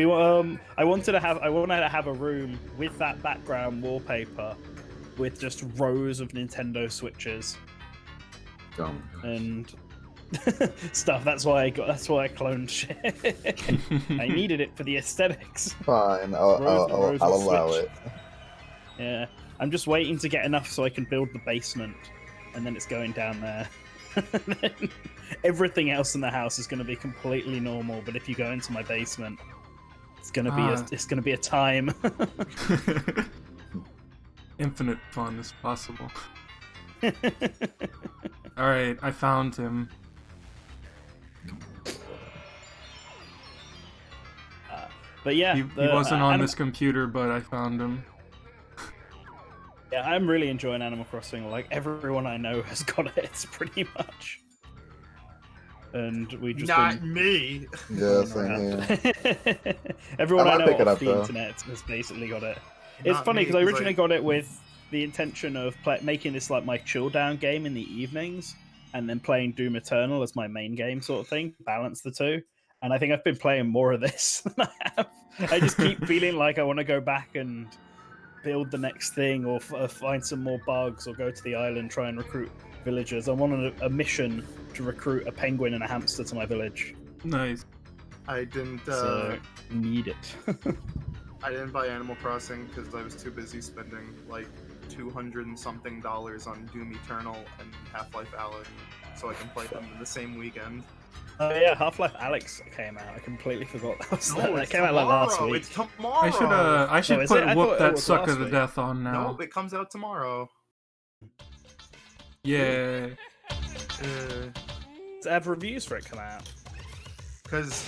[SPEAKER 4] I wanted to have a room with that background wallpaper, with just rows of Nintendo Switches
[SPEAKER 2] Dumb.
[SPEAKER 4] and stuff. That's why I cloned shit. I needed it for the aesthetics.
[SPEAKER 2] Fine,
[SPEAKER 4] Rows and rows
[SPEAKER 2] I'll
[SPEAKER 4] of
[SPEAKER 2] allow
[SPEAKER 4] Switch.
[SPEAKER 2] it.
[SPEAKER 4] Yeah, I'm just waiting to get enough so I can build the basement, and then it's going down there. Then everything else in the house is going to be completely normal, but if you go into my basement, it's going to be a time.
[SPEAKER 1] Infinite fun is possible. Alright, I found him.
[SPEAKER 4] But yeah,
[SPEAKER 1] He wasn't on this computer, but I found him.
[SPEAKER 4] Yeah, I'm really enjoying Animal Crossing. Like everyone I know has got it, pretty much. And we just
[SPEAKER 3] Not
[SPEAKER 4] been
[SPEAKER 3] me.
[SPEAKER 2] Yeah,
[SPEAKER 4] going
[SPEAKER 2] same
[SPEAKER 4] around.
[SPEAKER 2] here.
[SPEAKER 4] Everyone
[SPEAKER 2] I
[SPEAKER 4] I
[SPEAKER 2] might
[SPEAKER 4] know
[SPEAKER 2] pick it
[SPEAKER 4] off
[SPEAKER 2] up,
[SPEAKER 4] the
[SPEAKER 2] though.
[SPEAKER 4] internet has basically got it. It's
[SPEAKER 3] Not
[SPEAKER 4] funny
[SPEAKER 3] me,
[SPEAKER 4] because I
[SPEAKER 3] 'cause
[SPEAKER 4] originally got it with the intention of making this like my chill down game in the evenings, and then playing Doom Eternal as my main game, sort of thing, balance the two. And I think I've been playing more of this than I have. I just keep feeling like I want to go back and build the next thing, or find some more bugs, or go to the island, try and recruit villagers. I'm on a mission to recruit a penguin and a hamster to my village.
[SPEAKER 1] Nice.
[SPEAKER 3] I didn't.
[SPEAKER 4] So need it.
[SPEAKER 3] I didn't buy Animal Crossing because I was too busy spending like $200 and something on Doom Eternal and Half-Life Alyx. so I can play them in the same weekend.
[SPEAKER 4] Oh yeah, Half-Life Alyx came out. I completely forgot that came out like last week.
[SPEAKER 3] It's tomorrow.
[SPEAKER 1] I should
[SPEAKER 4] is it? I thought
[SPEAKER 1] whoop
[SPEAKER 4] it
[SPEAKER 1] that
[SPEAKER 4] was
[SPEAKER 1] sucker
[SPEAKER 4] last
[SPEAKER 1] to
[SPEAKER 4] week.
[SPEAKER 1] death on now.
[SPEAKER 3] No, it comes out tomorrow.
[SPEAKER 1] Yeah.
[SPEAKER 4] To have reviews for it come out.
[SPEAKER 3] Because,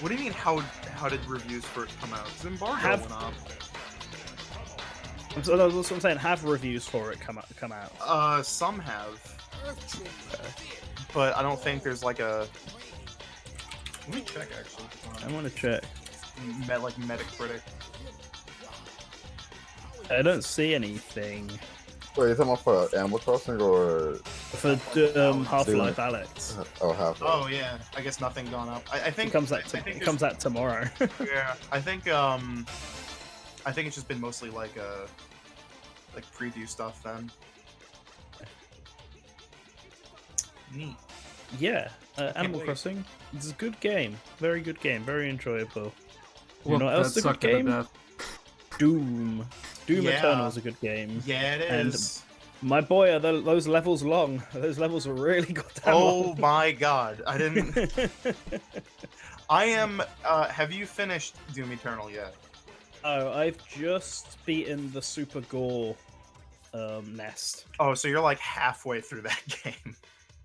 [SPEAKER 3] what do you mean? How did reviews for it come out? It's embargo went up.
[SPEAKER 4] So that's what I'm saying. Have reviews for it come out?
[SPEAKER 3] Some have. But I don't think there's like a. Let me check actually.
[SPEAKER 4] I want to check.
[SPEAKER 3] Like Metacritic.
[SPEAKER 4] I don't see anything.
[SPEAKER 2] Wait, you talking about for Animal Crossing or
[SPEAKER 4] For Half-Life Alyx.
[SPEAKER 2] oh Half-Life?
[SPEAKER 3] Oh yeah, I guess nothing gone up. I think
[SPEAKER 4] It comes out.
[SPEAKER 3] it
[SPEAKER 4] Comes out tomorrow.
[SPEAKER 3] Yeah, I think it's just been mostly like preview stuff then. Neat.
[SPEAKER 4] Yeah, Animal
[SPEAKER 3] wait.
[SPEAKER 4] Crossing. It's a good game. Very good game. Very enjoyable. You
[SPEAKER 1] Whoop
[SPEAKER 4] know what
[SPEAKER 1] that
[SPEAKER 4] else is a good
[SPEAKER 1] sucker to
[SPEAKER 4] game?
[SPEAKER 1] death.
[SPEAKER 4] Doom. Doom
[SPEAKER 3] Yeah.
[SPEAKER 4] Eternal is a good game.
[SPEAKER 3] Yeah, it
[SPEAKER 4] And
[SPEAKER 3] is.
[SPEAKER 4] My boy, are those levels long? Those levels are really goddamn
[SPEAKER 3] Oh
[SPEAKER 4] long.
[SPEAKER 3] my god, I didn't. I am. Have you finished Doom Eternal yet?
[SPEAKER 4] Oh, I've just beaten the Super Gore nest.
[SPEAKER 3] Oh, so you're like halfway through that game.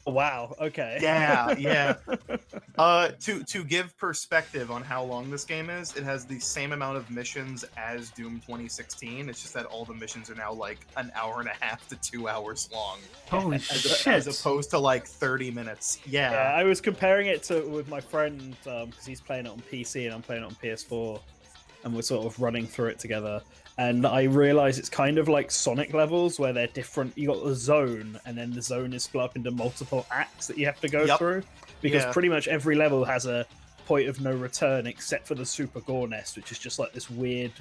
[SPEAKER 4] Wow. Okay.
[SPEAKER 3] Yeah, yeah. To give perspective on how long this game is, it has the same amount of missions as Doom 2016. It's just that all the missions are now like an hour and a half to 2 hours long,
[SPEAKER 1] Holy shit.
[SPEAKER 3] as opposed to like 30 minutes.
[SPEAKER 4] Yeah,
[SPEAKER 3] Yeah.
[SPEAKER 4] I was comparing it to with my friend because he's playing it on PC and I'm playing it on PS4, and we're sort of running through it together. And I realize it's kind of like Sonic levels where they're different. You got the zone, and then the zone is split up into multiple acts that you have to go through. Because
[SPEAKER 3] Yeah.
[SPEAKER 4] pretty much every level has a point of no return, except for the Super Gore Nest, which is just like this weird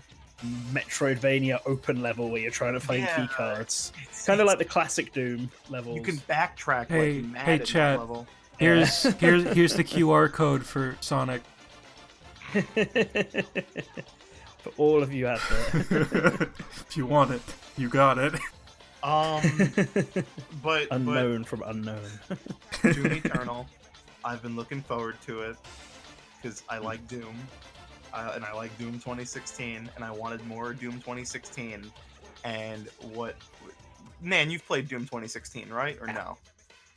[SPEAKER 4] Metroidvania open level where you're trying to find key cards. Kind of like the classic Doom levels.
[SPEAKER 3] You can backtrack
[SPEAKER 1] Hey,
[SPEAKER 3] like mad
[SPEAKER 1] hey,
[SPEAKER 3] in that
[SPEAKER 1] chat.
[SPEAKER 3] level.
[SPEAKER 1] Here's here's the QR code for Sonic.
[SPEAKER 4] For all of you out there.
[SPEAKER 1] If you want it, you got it.
[SPEAKER 3] But
[SPEAKER 4] Unknown from unknown.
[SPEAKER 3] Doom Eternal, I've been looking forward to it because I like Doom, and I like Doom 2016, and I wanted more Doom 2016. And Nan, you've played Doom 2016, right? Or no?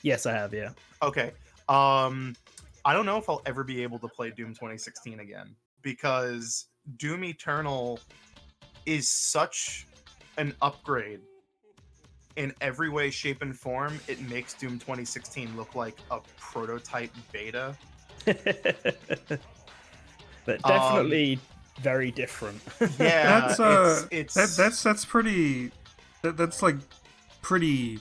[SPEAKER 4] Yes, I have, yeah.
[SPEAKER 3] Okay. I don't know if I'll ever be able to play Doom 2016 again because Doom Eternal is such an upgrade in every way, shape, and form. It makes Doom 2016 look like a prototype beta.
[SPEAKER 4] But definitely very different.
[SPEAKER 3] Yeah,
[SPEAKER 1] That's pretty. That's like pretty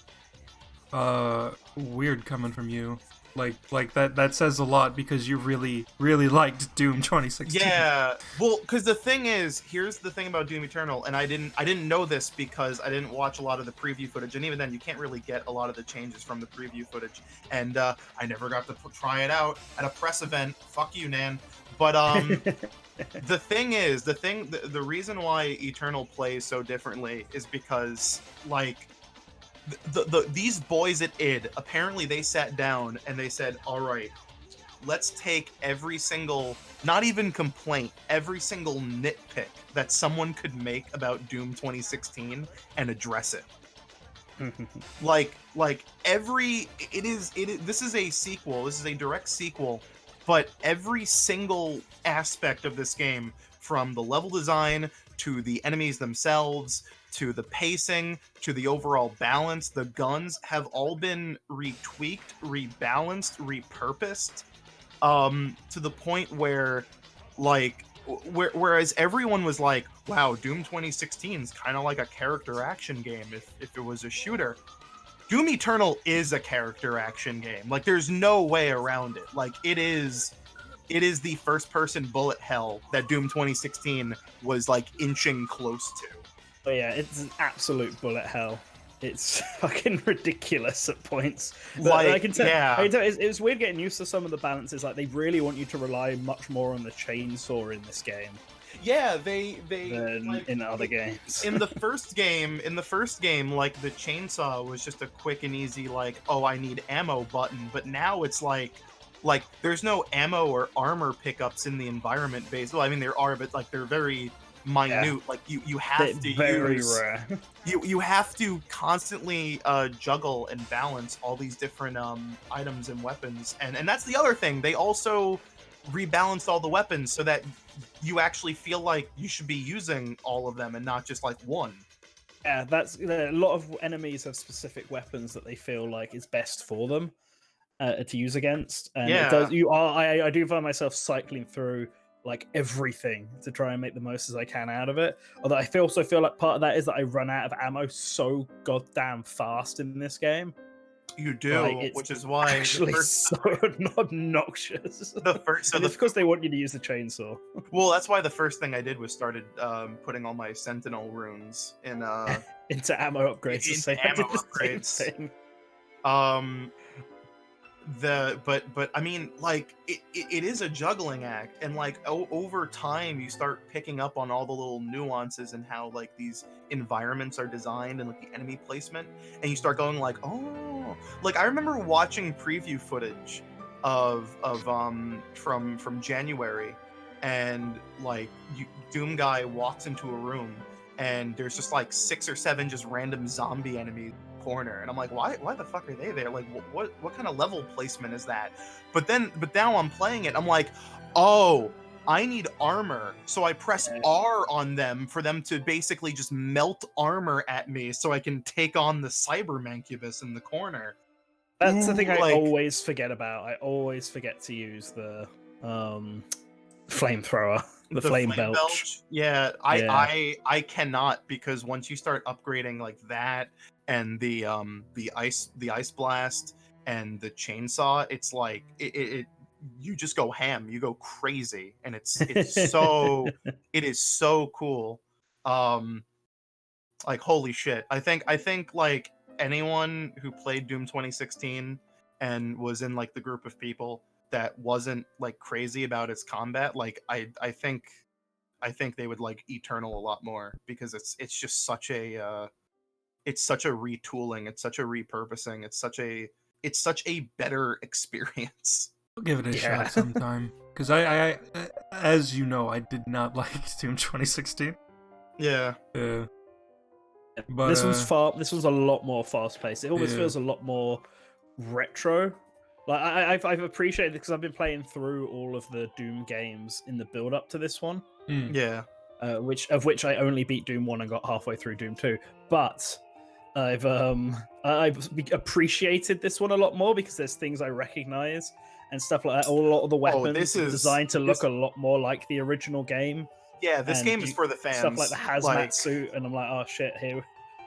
[SPEAKER 1] weird coming from you. Like that says a lot because you really liked Doom 2016.
[SPEAKER 3] Yeah, well, because the thing is, here's the thing about Doom Eternal, and I didn't know this because I didn't watch a lot of the preview footage, and even then, you can't really get a lot of the changes from the preview footage, and I never got to try it out at a press event. Fuck you, Nan. But the thing is, the reason why Eternal plays so differently is because like. These boys at id, apparently they sat down and they said, all right, let's take every single, not even complaint, every single nitpick that someone could make about Doom 2016 and address it. This is a sequel, this is a direct sequel, but every single aspect of this game, from the level design to the enemies themselves, to the pacing, to the overall balance, the guns have all been retweaked, rebalanced, repurposed, to the point where, like, whereas everyone was like, wow, Doom 2016 is kind of like a character action game if it was a shooter. Doom Eternal is a character action game. Like, there's no way around it. Like, it is the first-person bullet hell that Doom 2016 was, like, inching close to.
[SPEAKER 4] Oh yeah, it's an absolute bullet hell. It's fucking ridiculous at points. But
[SPEAKER 3] Like,
[SPEAKER 4] I can tell,
[SPEAKER 3] yeah.
[SPEAKER 4] it's weird getting used to some of the balances. Like, they really want you to rely much more on the chainsaw in this game.
[SPEAKER 3] Yeah, they
[SPEAKER 4] than
[SPEAKER 3] like,
[SPEAKER 4] in other games.
[SPEAKER 3] in the first game, like the chainsaw was just a quick and easy like, oh, I need ammo button, but now it's like there's no ammo or armor pickups in the environment base. Well, I mean there are, but like they're very minute.
[SPEAKER 4] Yeah.
[SPEAKER 3] Like you
[SPEAKER 4] They're
[SPEAKER 3] have to
[SPEAKER 4] very
[SPEAKER 3] use
[SPEAKER 4] rare.
[SPEAKER 3] you have to constantly juggle and balance all these different items and weapons, and that's the other thing. They also rebalanced all the weapons so that you actually feel like you should be using all of them and not just like one.
[SPEAKER 4] Yeah, that's a lot of enemies have specific weapons that they feel like is best for them to use against, and it does.
[SPEAKER 3] Yeah.
[SPEAKER 4] I do find myself cycling through like everything to try and make the most as I can out of it. Although I also feel like part of that is that I run out of ammo so goddamn fast in this game.
[SPEAKER 3] You do,
[SPEAKER 4] Like,
[SPEAKER 3] which is why
[SPEAKER 4] Actually, so obnoxious.
[SPEAKER 3] the first, so
[SPEAKER 4] And it's because they want you to use the chainsaw.
[SPEAKER 3] well, that's why the first thing I did was started putting all my sentinel runes in
[SPEAKER 4] Into ammo upgrades. To
[SPEAKER 3] into
[SPEAKER 4] say I
[SPEAKER 3] ammo
[SPEAKER 4] did the same
[SPEAKER 3] upgrades.
[SPEAKER 4] thing.
[SPEAKER 3] But I mean, like it is a juggling act, and like over time you start picking up on all the little nuances and how like these environments are designed and like the enemy placement, and you start going like, oh, like I remember watching preview footage of from January, and like Doom guy walks into a room and there's just like 6 or 7 just random zombie enemies corner, and I'm like, why the fuck are they there? Like what kind of level placement is that? But now I'm playing it, I'm like, oh, I need armor, so I press R on them for them to basically just melt armor at me so I can take on the cyber mancubus in the corner.
[SPEAKER 4] That's the thing I
[SPEAKER 3] like-
[SPEAKER 4] always forget about. I always forget to use the flamethrower, the flame belch.
[SPEAKER 3] Yeah,
[SPEAKER 4] Yeah.
[SPEAKER 3] I cannot, because once you start upgrading like that and the ice blast and the chainsaw, it's like it you just go ham, you go crazy, and it's so it is so cool. Like holy shit. I think like anyone who played Doom 2016 and was in like the group of people that wasn't like crazy about its combat, like I think they would like Eternal a lot more, because it's just such a it's such a retooling, it's such a repurposing, it's such a better experience.
[SPEAKER 1] I'll give it a
[SPEAKER 4] Yeah.
[SPEAKER 1] shot sometime, because I, as you know, I did not like Doom 2016.
[SPEAKER 3] Yeah.
[SPEAKER 1] But
[SPEAKER 4] This one's a lot more fast paced. It almost
[SPEAKER 1] Yeah.
[SPEAKER 4] feels a lot more retro. Like I've appreciated it because I've been playing through all of the Doom games in the build up to this one.
[SPEAKER 3] Yeah.
[SPEAKER 4] Which I only beat Doom 1 and got halfway through Doom 2. But I've appreciated this one a lot more because there's things I recognize and stuff like that. A lot of the weapons
[SPEAKER 3] this
[SPEAKER 4] are
[SPEAKER 3] is-
[SPEAKER 4] designed to
[SPEAKER 3] this-
[SPEAKER 4] look a lot more like the original game.
[SPEAKER 3] Yeah, this
[SPEAKER 4] And
[SPEAKER 3] game is for the fans.
[SPEAKER 4] Stuff like the hazmat suit, and I'm like, oh shit, here.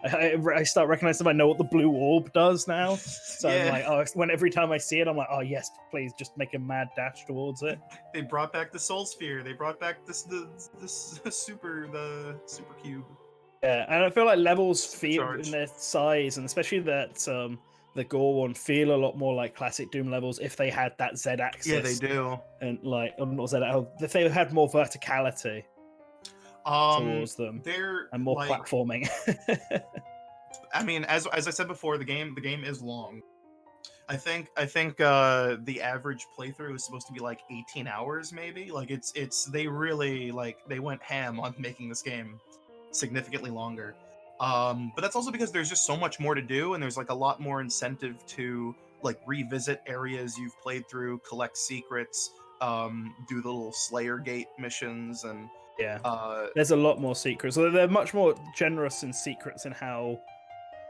[SPEAKER 4] I start recognizing I know what the blue orb does now. So I'm
[SPEAKER 3] Yeah.
[SPEAKER 4] like, oh, every time I see it, I'm like, oh yes, please just make a mad dash towards it.
[SPEAKER 3] They brought back the Soul Sphere. They brought back the super cube.
[SPEAKER 4] Yeah, and I feel like levels feel
[SPEAKER 3] Charge.
[SPEAKER 4] in their size, and especially that the Gore one feel a lot more like classic Doom levels if they had that Z axis.
[SPEAKER 3] Yeah, they do.
[SPEAKER 4] And like, not Z, if they had more verticality towards them
[SPEAKER 3] They're
[SPEAKER 4] and more
[SPEAKER 3] like,
[SPEAKER 4] platforming.
[SPEAKER 3] I mean, as I said before, the game is long. I think the average playthrough is supposed to be like 18 hours, maybe. Like it's they really like they went ham on making this game significantly longer. But that's also because there's just so much more to do, and there's like a lot more incentive to like revisit areas you've played through, collect secrets, do the little Slayer Gate missions, and
[SPEAKER 4] Yeah, there's a lot more secrets. So they're much more generous in secrets in how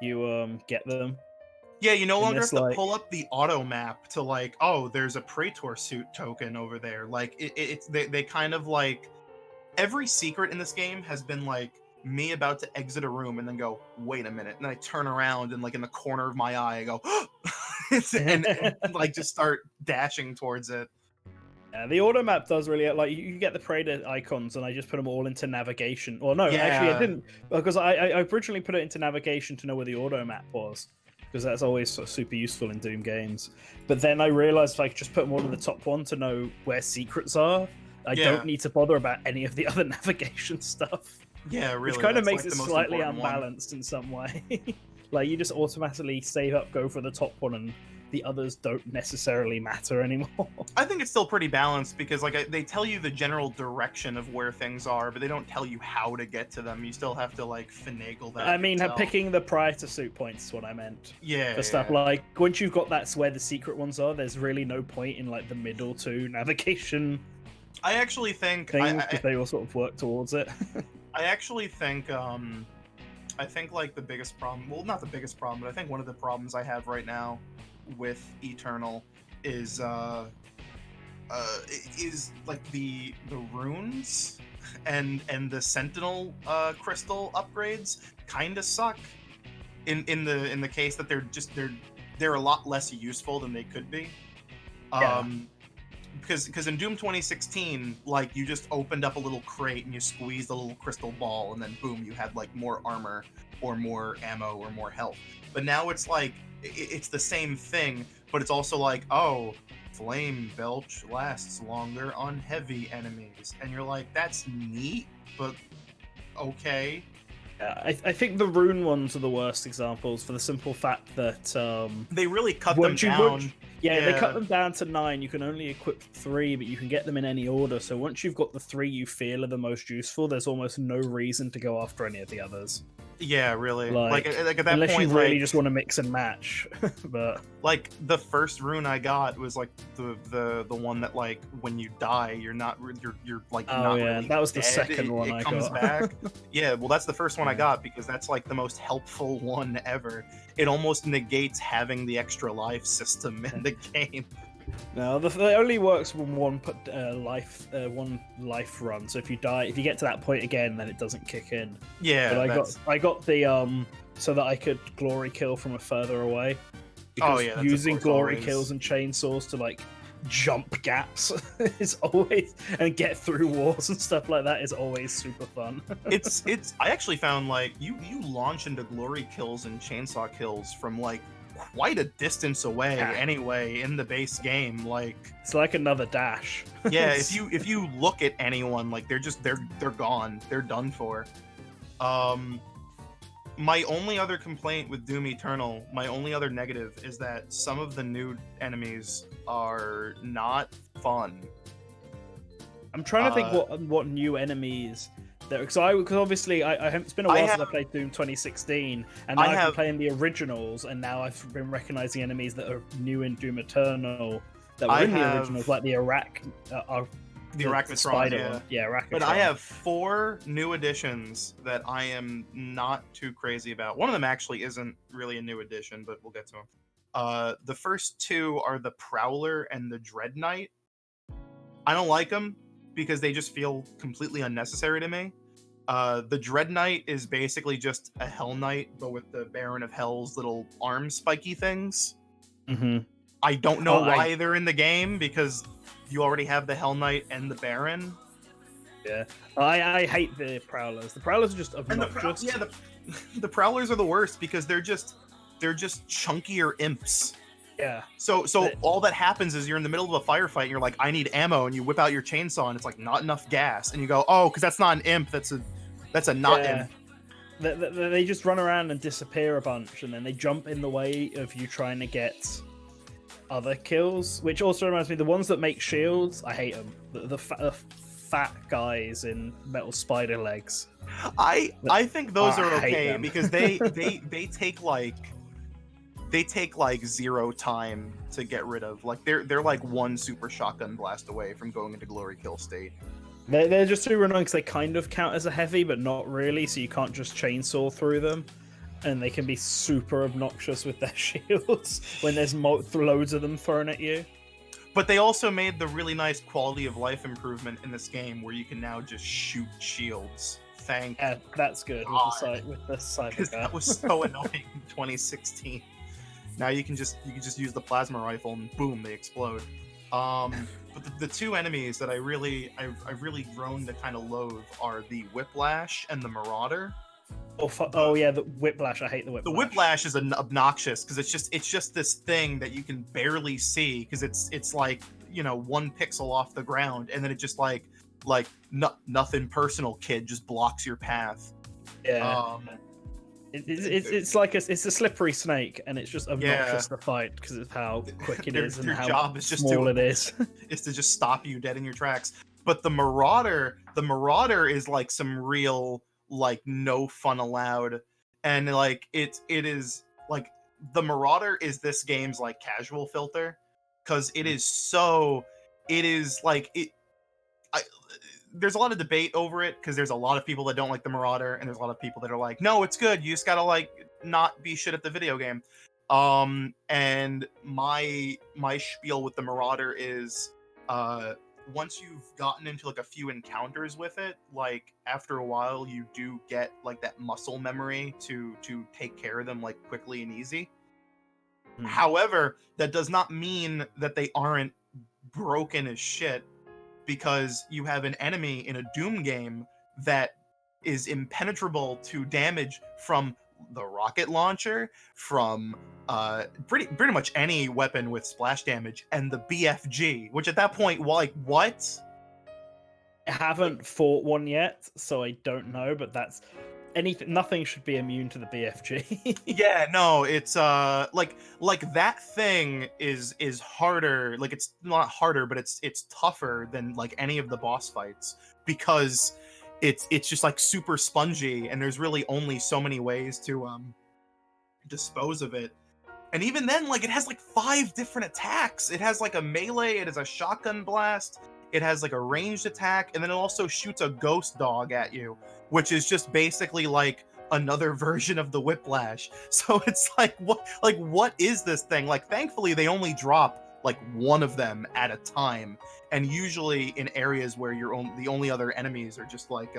[SPEAKER 4] you get them.
[SPEAKER 3] yeah, you no
[SPEAKER 4] And
[SPEAKER 3] longer have
[SPEAKER 4] this,
[SPEAKER 3] to
[SPEAKER 4] like-
[SPEAKER 3] pull up the auto map to like, oh, there's a Praetor suit token over there. Like they kind of like every secret in this game has been like me about to exit a room and then go, wait a minute, and then I turn around and like in the corner of my eye I go, and like just start dashing towards it.
[SPEAKER 4] Yeah, the auto map does really like you get the Praetor icons, and I just put them all into navigation. Or no, actually I
[SPEAKER 3] Yeah.
[SPEAKER 4] didn't, because I originally put it into navigation to know where the auto map was, because that's always sort of super useful in Doom games. But then I realized if I could just put them all in the top one to know where secrets are, I
[SPEAKER 3] Yeah.
[SPEAKER 4] don't need to bother about any of the other navigation stuff.
[SPEAKER 3] Yeah, really.
[SPEAKER 4] Which kind of
[SPEAKER 3] that's,
[SPEAKER 4] makes
[SPEAKER 3] like,
[SPEAKER 4] it
[SPEAKER 3] the most
[SPEAKER 4] slightly
[SPEAKER 3] important one.
[SPEAKER 4] unbalanced in some way. Like, you just automatically save up, go for the top one, and the others don't necessarily matter anymore.
[SPEAKER 3] I think it's still pretty balanced because like they tell you the general direction of where things are, but they don't tell you how to get to them. You still have to like finagle that.
[SPEAKER 4] I mean,
[SPEAKER 3] yourself.
[SPEAKER 4] picking the prior to suit points is what I meant.
[SPEAKER 3] Yeah,
[SPEAKER 4] For stuff
[SPEAKER 3] yeah.
[SPEAKER 4] like, once you've got that's where the secret ones are, there's really no point in like the middle two navigation
[SPEAKER 3] I actually think
[SPEAKER 4] things because they all sort of work towards it.
[SPEAKER 3] I actually think I think like the biggest problem, well, not the biggest problem, but I think one of the problems I have right now with Eternal is like the runes and the Sentinel crystal upgrades kind of suck in the case that they're a lot less useful than they could be.
[SPEAKER 4] Yeah.
[SPEAKER 3] Because in Doom 2016, like, you just opened up a little crate and you squeezed a little crystal ball, and then boom, you had like more armor or more ammo or more health. But now it's like it's the same thing, but it's also like, oh, flame belch lasts longer on heavy enemies, and you're like, that's neat, but okay.
[SPEAKER 4] I think the rune ones are the worst examples for the simple fact that
[SPEAKER 3] They really cut them
[SPEAKER 4] once you
[SPEAKER 3] down.
[SPEAKER 4] they cut them down to 9. You can only equip 3, but you can get them in any order. So once you've got the 3 you feel are the most useful, there's almost no reason to go after any of the others.
[SPEAKER 3] Yeah, really.
[SPEAKER 4] Like
[SPEAKER 3] Like at that
[SPEAKER 4] unless
[SPEAKER 3] point,
[SPEAKER 4] you really
[SPEAKER 3] like,
[SPEAKER 4] just want to mix and match. But
[SPEAKER 3] like the first rune I got was like the one that like when you die you're like
[SPEAKER 4] oh
[SPEAKER 3] not
[SPEAKER 4] yeah,
[SPEAKER 3] really
[SPEAKER 4] that was the
[SPEAKER 3] dead.
[SPEAKER 4] second one
[SPEAKER 3] It
[SPEAKER 4] I
[SPEAKER 3] comes
[SPEAKER 4] got.
[SPEAKER 3] back. Yeah, well that's the first one I got because that's like the most helpful one ever. It almost negates having the extra life system in the game.
[SPEAKER 4] No, it only works when one life run. So if you die, if you get to that point again, then it doesn't kick in.
[SPEAKER 3] Yeah,
[SPEAKER 4] But I got the so that I could glory kill from a further away.
[SPEAKER 3] Oh,
[SPEAKER 4] Because
[SPEAKER 3] yeah, that's of
[SPEAKER 4] using
[SPEAKER 3] course
[SPEAKER 4] glory
[SPEAKER 3] always-
[SPEAKER 4] kills and chainsaws to like jump gaps is always and get through walls and stuff like that is always super fun.
[SPEAKER 3] it's I actually found like you launch into glory kills and chainsaw kills from like quite a distance away
[SPEAKER 4] Yeah.
[SPEAKER 3] anyway in the base game. Like
[SPEAKER 4] It's like another dash.
[SPEAKER 3] yeah, if you look at anyone, like they're gone, they're done for. My only other complaint with Doom Eternal, my only other negative is that some of the new enemies are not fun.
[SPEAKER 4] I'm trying to think what new enemies there, because obviously I haven't, it's been a while since I played Doom 2016, and now I've been playing the originals, and now I've been recognizing enemies that are new in Doom Eternal that were in the originals, like the
[SPEAKER 3] The Arachnotron,
[SPEAKER 4] spider
[SPEAKER 3] yeah.
[SPEAKER 4] one. Yeah, Arachnotron.
[SPEAKER 3] But I have 4 new additions that I am not too crazy about. One of them actually isn't really a new addition, but we'll get to them. The first 2 are the Prowler and the Dread Knight. I don't like them because they just feel completely unnecessary to me. The Dread Knight is basically just a Hell Knight, but with the Baron of Hell's little arm spiky things.
[SPEAKER 4] Mm-hmm.
[SPEAKER 3] I don't know why they're in the game because you already have the Hell Knight and the Baron.
[SPEAKER 4] Yeah, I hate the Prowlers. The Prowlers are just obnoxious.
[SPEAKER 3] The Prowlers are the worst because they're just chunkier imps.
[SPEAKER 4] Yeah.
[SPEAKER 3] So all that happens is you're in the middle of a firefight and you're like, I need ammo, and you whip out your chainsaw and it's like not enough gas, and you go, oh, because that's not an imp, that's a not imp.
[SPEAKER 4] They just run around and disappear a bunch, and then they jump in the way of you trying to get other kills. Which also reminds me, the ones that make shields, I hate them. The fat guys in metal spider legs.
[SPEAKER 3] I think those are okay
[SPEAKER 4] them.
[SPEAKER 3] because they take like 0 time to get rid of. Like they're like 1 super shotgun blast away from going into glory kill state.
[SPEAKER 4] They're just super annoying because they kind of count as a heavy, but not really. So you can't just chainsaw through them, and they can be super obnoxious with their shields when there's loads of them thrown at you.
[SPEAKER 3] But they also made the really nice quality of life improvement in this game where you can now just shoot shields.
[SPEAKER 4] Yeah, that's good with the cyber
[SPEAKER 3] because
[SPEAKER 4] guy.
[SPEAKER 3] that was so annoying in 2016. Now you can just use the plasma rifle and boom, they explode. But the 2 enemies that I've really grown to kind of loathe are the Whiplash and the Marauder.
[SPEAKER 4] Oh yeah, the Whiplash. I hate the Whiplash.
[SPEAKER 3] The Whiplash is obnoxious because it's just this thing that you can barely see because it's like 1 pixel off the ground, and then it just like like nothing personal, kid, just blocks your path.
[SPEAKER 4] Yeah. It's like it's a slippery snake, and it's just obnoxious to fight because of how quick it is and
[SPEAKER 3] their
[SPEAKER 4] how
[SPEAKER 3] job is just
[SPEAKER 4] small it is.
[SPEAKER 3] is to just stop you dead in your tracks. But the Marauder is like some real like no fun allowed, and like it is like the Marauder is this game's like casual filter, because it is like it. There's a lot of debate over it because there's a lot of people that don't like the Marauder, and there's a lot of people that are like, no, it's good. You just gotta like not be shit at the video game. And my spiel with the Marauder is, once you've gotten into like a few encounters with it, like after a while you do get like that muscle memory to take care of them like quickly and easy. However, that does not mean that they aren't broken as shit, because you have an enemy in a Doom game that is impenetrable to damage from the rocket launcher, from pretty much any weapon with splash damage, and the BFG, which at that point, like, what?
[SPEAKER 4] I haven't fought one yet, so I don't know, but that's nothing should be immune to the BFG.
[SPEAKER 3] Yeah, no, it's like that thing is harder, like it's not harder, but it's tougher than like any of the boss fights, because it's just like super spongy, and there's really only so many ways to dispose of it. And even then, like, it has like 5 different attacks. It has like a melee, it has a shotgun blast, it has like a ranged attack, and then it also shoots a ghost dog at you, which is just basically like another version of the whiplash. So it's like, what is this thing? Like, thankfully they only drop like one of them at a time, and usually in areas where the only other enemies are just like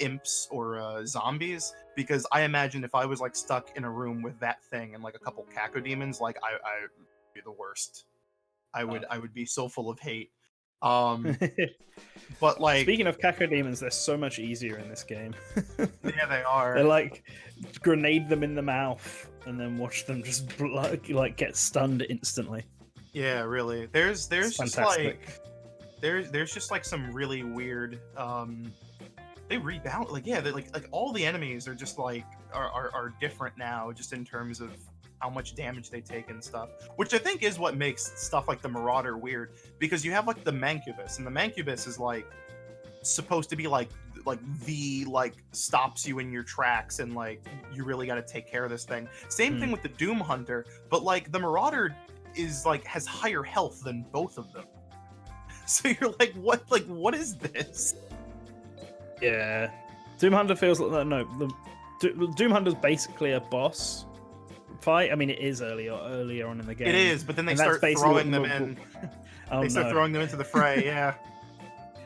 [SPEAKER 3] imps or zombies, because I imagine if I was like stuck in a room with that thing and like a couple cacodemons, like I would be the worst. I would be so full of hate. But like,
[SPEAKER 4] speaking of cacodemons, they're so much easier in this game.
[SPEAKER 3] Yeah, they are.
[SPEAKER 4] They're like, grenade them in the mouth and then watch them just like get stunned instantly.
[SPEAKER 3] Yeah, really. There's just
[SPEAKER 4] fantastic.
[SPEAKER 3] like there's just like some really weird they rebound, like, yeah, like all the enemies are just like are different now, just in terms of how much damage they take and stuff, which I think is what makes stuff like the Marauder weird, because you have like the Mancubus, and the Mancubus is like supposed to be like the stops you in your tracks, and like you really got to take care of this thing. Same thing with the Doom Hunter, but like the Marauder is like has higher health than both of them. So you're like, what is this?
[SPEAKER 4] Yeah, Doom Hunter feels like that. No, the Doom Hunter's basically a boss fight. I mean, it is earlier on in the game.
[SPEAKER 3] It is, but then they
[SPEAKER 4] and
[SPEAKER 3] start throwing them in. They start throwing them into the fray. Yeah.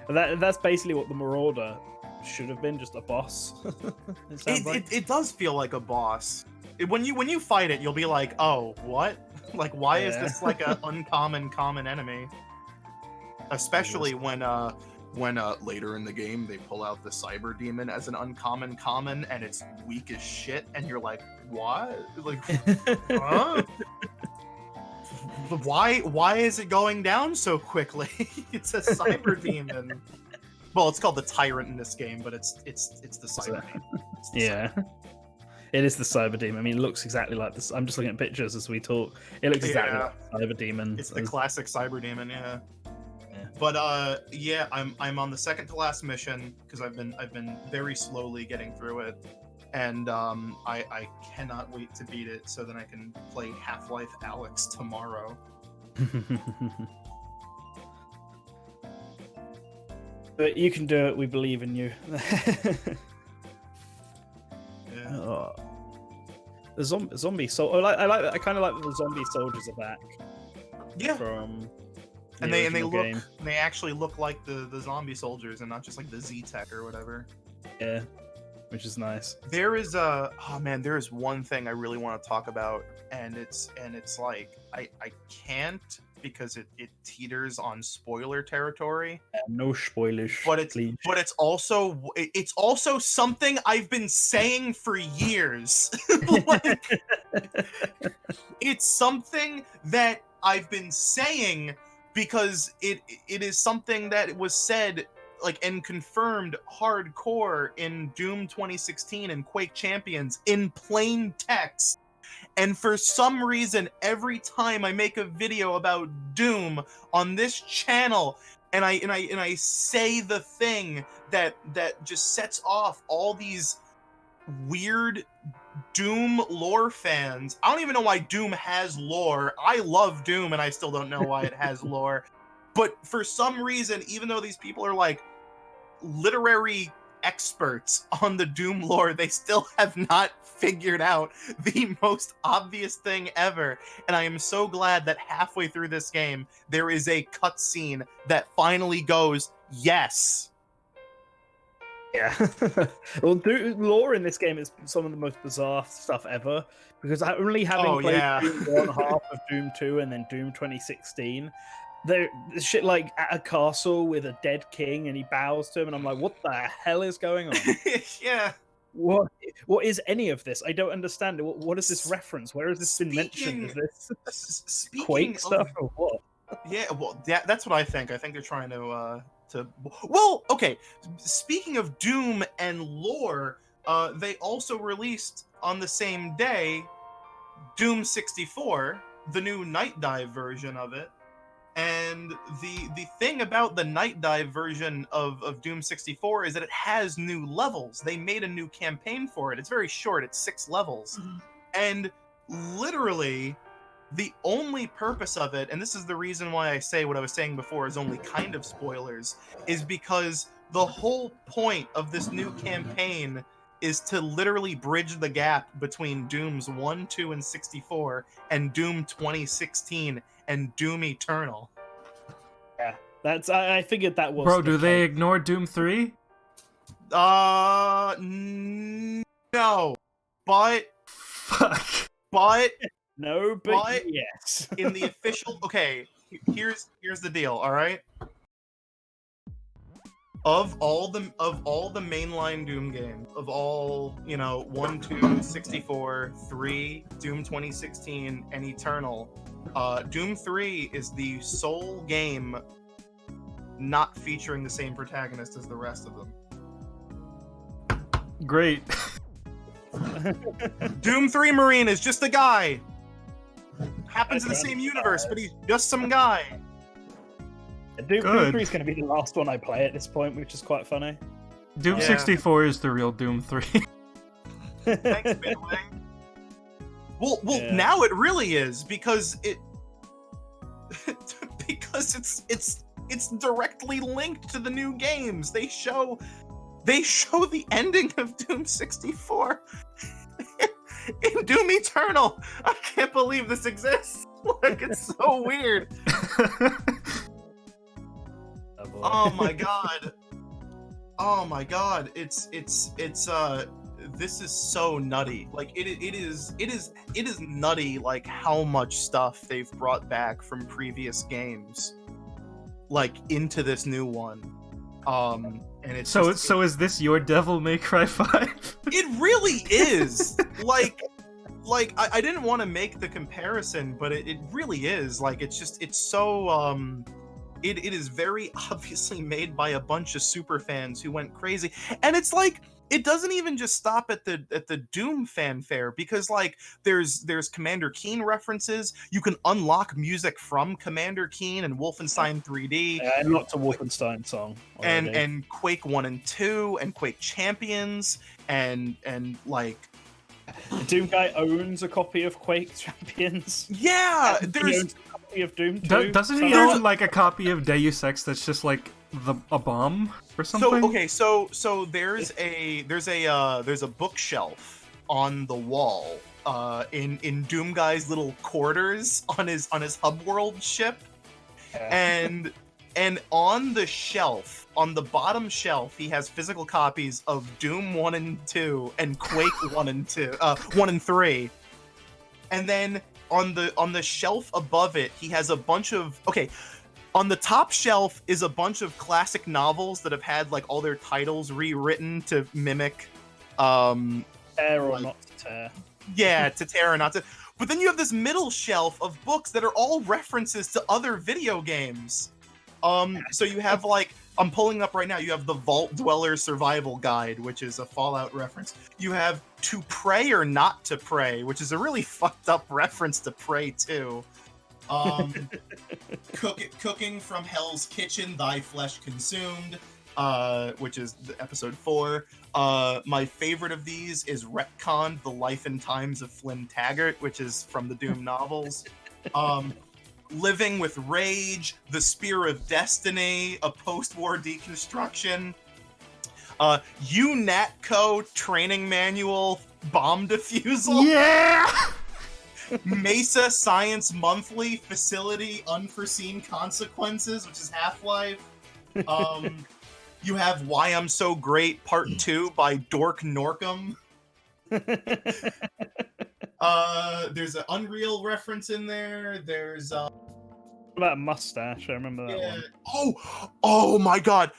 [SPEAKER 4] That's basically what the Marauder should have been, just a boss.
[SPEAKER 3] It does feel like a boss. When you fight it, you'll be like, oh, what? Like, why is this like an uncommon common enemy? Especially when later in the game they pull out the Cyber Demon as an uncommon common, and it's weak as shit, and you're like, what? Like, huh? Why is it going down so quickly? It's a Cyber Demon. Well, it's called the Tyrant in this game, but it's the Cyber Demon.
[SPEAKER 4] Yeah. It is the Cyber Demon. I mean, it looks exactly like this. I'm just looking at pictures as we talk. It looks exactly like the Cyber Demon.
[SPEAKER 3] It's the classic Cyber Demon, yeah. But yeah, I'm on the second to last mission, because I've been very slowly getting through it, and I cannot wait to beat it so that I can play Half-Life Alyx tomorrow.
[SPEAKER 4] But you can do it. We believe in you.
[SPEAKER 3] Yeah.
[SPEAKER 4] Oh. The zombie soul. I kind of like that the zombie soldiers are back.
[SPEAKER 3] Yeah.
[SPEAKER 4] From
[SPEAKER 3] and they actually look like the zombie soldiers, and not just like the Z-Tech or whatever.
[SPEAKER 4] Yeah, which is nice.
[SPEAKER 3] There is there is one thing I really want to talk about, and it's like I can't, because it teeters on spoiler territory.
[SPEAKER 4] No spoilers.
[SPEAKER 3] But it's also something I've been saying for years. Like, it's something that I've been saying because it is something that was said like and confirmed hardcore in Doom 2016 and Quake Champions in plain text. And for some reason, every time I make a video about Doom on this channel, and I say the thing that just sets off all these weird Doom lore fans. I don't even know why Doom has lore. I love Doom, and I still don't know why it has lore. But for some reason, even though these people are like literary experts on the Doom lore, they still have not figured out the most obvious thing ever. And I am so glad that halfway through this game, there is a cutscene that finally goes, yes.
[SPEAKER 4] Yeah. Well, lore in this game is some of the most bizarre stuff ever, because only having played Doom 1, half of Doom 2, and then Doom 2016, there's shit like at a castle with a dead king and he bows to him, and I'm like, what the hell is going on?
[SPEAKER 3] Yeah.
[SPEAKER 4] What is any of this? I don't understand. What is this reference? Where has this been mentioned? Is this Quake stuff or what?
[SPEAKER 3] Yeah, well, that's what I think. I think they're trying to. Well, okay. Speaking of Doom and lore, they also released on the same day Doom 64, the new Night Dive version of it. And the thing about the Night Dive version of Doom 64 is that it has new levels. They made a new campaign for it. It's very short. It's 6 levels. And literally, the only purpose of it, and this is the reason why I say what I was saying before is only kind of spoilers, is because the whole point of this new campaign is to literally bridge the gap between Dooms 1, 2, and 64 and Doom 2016 and Doom Eternal.
[SPEAKER 4] Yeah, I figured that was.
[SPEAKER 1] Bro, do they ignore Doom 3?
[SPEAKER 3] No. But
[SPEAKER 1] Fuck.
[SPEAKER 4] No, but yes.
[SPEAKER 3] In the official, okay, here's the deal, all right? Of all the mainline Doom games, of all, 1, 2, 64, 3, Doom 2016, and Eternal, Doom 3 is the sole game not featuring the same protagonist as the rest of them.
[SPEAKER 1] Great.
[SPEAKER 3] Doom 3 Marine is just a guy. Happens in the same universe, but he's just some guy.
[SPEAKER 4] Doom 3 is going to be the last one I play at this point, which is quite funny.
[SPEAKER 1] Doom 64 is the real Doom 3.
[SPEAKER 3] Thanks, Midway. Well, now it really is, because it's directly linked to the new games. They show the ending of Doom 64 in Doom Eternal. I can't believe this exists. Like, it's so weird. Oh my god. Oh my god. It's this is so nutty. Like it is nutty, like how much stuff they've brought back from previous games like into this new one. And it's
[SPEAKER 1] so is this your Devil May Cry 5?
[SPEAKER 3] It really is. like I didn't want to make the comparison, but it really is. Like it's so it is very obviously made by a bunch of super fans who went crazy. And it's like it doesn't even just stop at the Doom fanfare, because like there's Commander Keen references. You can unlock music from Commander Keen and Wolfenstein 3D.
[SPEAKER 4] Yeah, and lots of Wolfenstein song.
[SPEAKER 3] And Quake 1 and 2 and Quake Champions and like
[SPEAKER 4] the Doom guy owns a copy of Quake Champions.
[SPEAKER 3] Yeah, there's
[SPEAKER 4] of Doom 2.
[SPEAKER 1] Doesn't he own like a copy of Deus Ex that's just like a bomb or something?
[SPEAKER 3] So there's a bookshelf on the wall in Doom Guy's little quarters on his hub world ship. And on the shelf, on the bottom shelf, he has physical copies of Doom 1 and 2 and Quake 1 and 3. And then on the shelf above it, he has a bunch of on the top shelf is a bunch of classic novels that have had like all their titles rewritten to mimic
[SPEAKER 4] tear or not to tear.
[SPEAKER 3] Yeah, to tear or not to. But then you have this middle shelf of books that are all references to other video games. So you have like, I'm pulling up right now, you have the Vault Dweller Survival Guide, which is a Fallout reference. You have To Pray or Not to Pray, which is a really fucked up reference to Prey too. Cooking from Hell's Kitchen, Thy Flesh Consumed, which is episode 4. My favorite of these is Retconned, The Life and Times of Flynn Taggart, which is from the Doom novels. Living with Rage, The Spear of Destiny, A Post-War Deconstruction, UNATCO Training Manual, Bomb Defusal.
[SPEAKER 1] Yeah!
[SPEAKER 3] Mesa Science Monthly, Facility Unforeseen Consequences, which is Half-Life. You have Why I'm So Great, Part 2 by Dork Norcom. There's an Unreal reference in there. There's
[SPEAKER 4] What about Mustache? I remember that one.
[SPEAKER 3] Oh my god.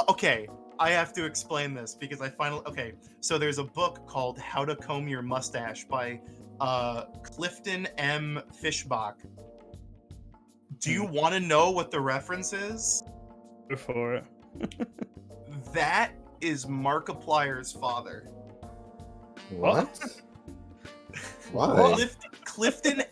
[SPEAKER 3] Okay, I have to explain this because so there's a book called How to Comb Your Mustache by Clifton M. Fishbach. Do you want to know what the reference is?
[SPEAKER 4] Go for it.
[SPEAKER 3] That is Markiplier's father.
[SPEAKER 2] What? Why?
[SPEAKER 3] Clifton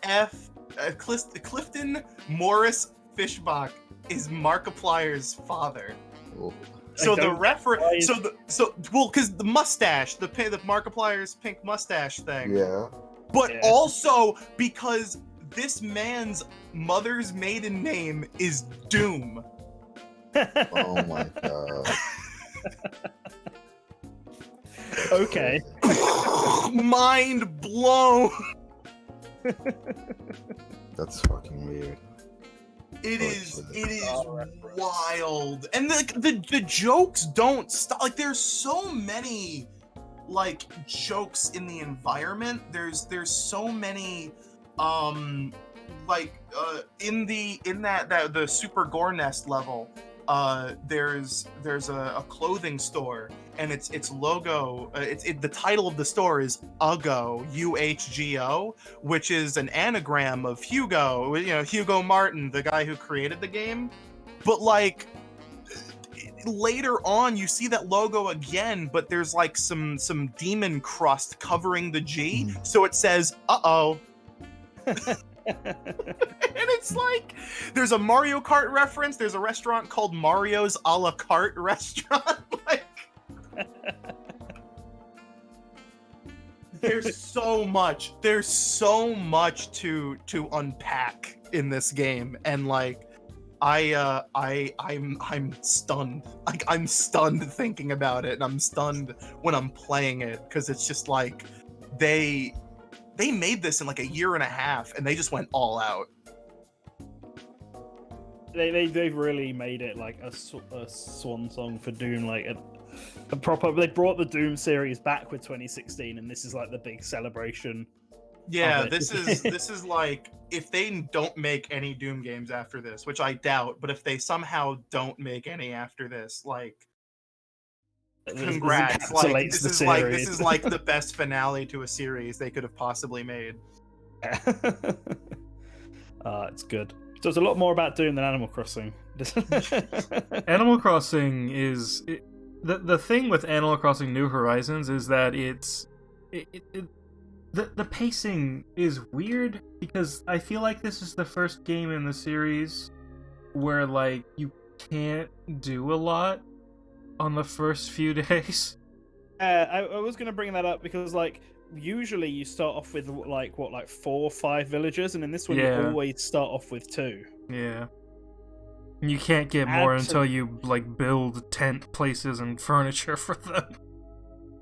[SPEAKER 3] Morris Fishbach is Markiplier's father.
[SPEAKER 2] Oh.
[SPEAKER 3] So the reference, because the mustache, the Markiplier's pink mustache thing.
[SPEAKER 2] Yeah.
[SPEAKER 3] But also because this man's mother's maiden name is Doom.
[SPEAKER 2] Oh my god.
[SPEAKER 4] Okay.
[SPEAKER 3] Mind blown.
[SPEAKER 2] That's fucking weird.
[SPEAKER 3] It is wild. And the jokes don't stop. Like, there's so many like jokes in the environment. There's so many in the Super Gore Nest level. There's a clothing store, and its logo, the title of the store is Ugo, UHGO, which is an anagram of Hugo, Hugo Martin, the guy who created the game. But like later on, you see that logo again, but there's like some demon crust covering the G, so it says "uh-oh." And it's like, there's a Mario Kart reference. There's a restaurant called Mario's a la carte restaurant. Like, there's so much to unpack in this game, and like, I'm stunned. Like, I'm stunned thinking about it, and I'm stunned when I'm playing it, because it's just like they made this in like a year and a half, and they just went all out.
[SPEAKER 4] They've really made it like a swan song for Doom, like a proper. They brought the Doom series back with 2016, and this is like the big celebration.
[SPEAKER 3] Yeah, this is like, if they don't make any Doom games after this, which I doubt, but if they somehow don't make any after this, like, congrats. Like, this is like the best finale to a series they could have possibly made.
[SPEAKER 4] It's good. So it's a lot more about Doom than Animal Crossing.
[SPEAKER 1] Animal Crossing is the thing with Animal Crossing New Horizons is that the pacing is weird, because I feel like this is the first game in the series where like you can't do a lot on the first few days.
[SPEAKER 4] I was going to bring that up because like usually you start off with like 4 or 5 villagers, and in this one you always start off with 2.
[SPEAKER 1] Yeah. You can't get more until you like build tent places and furniture for them.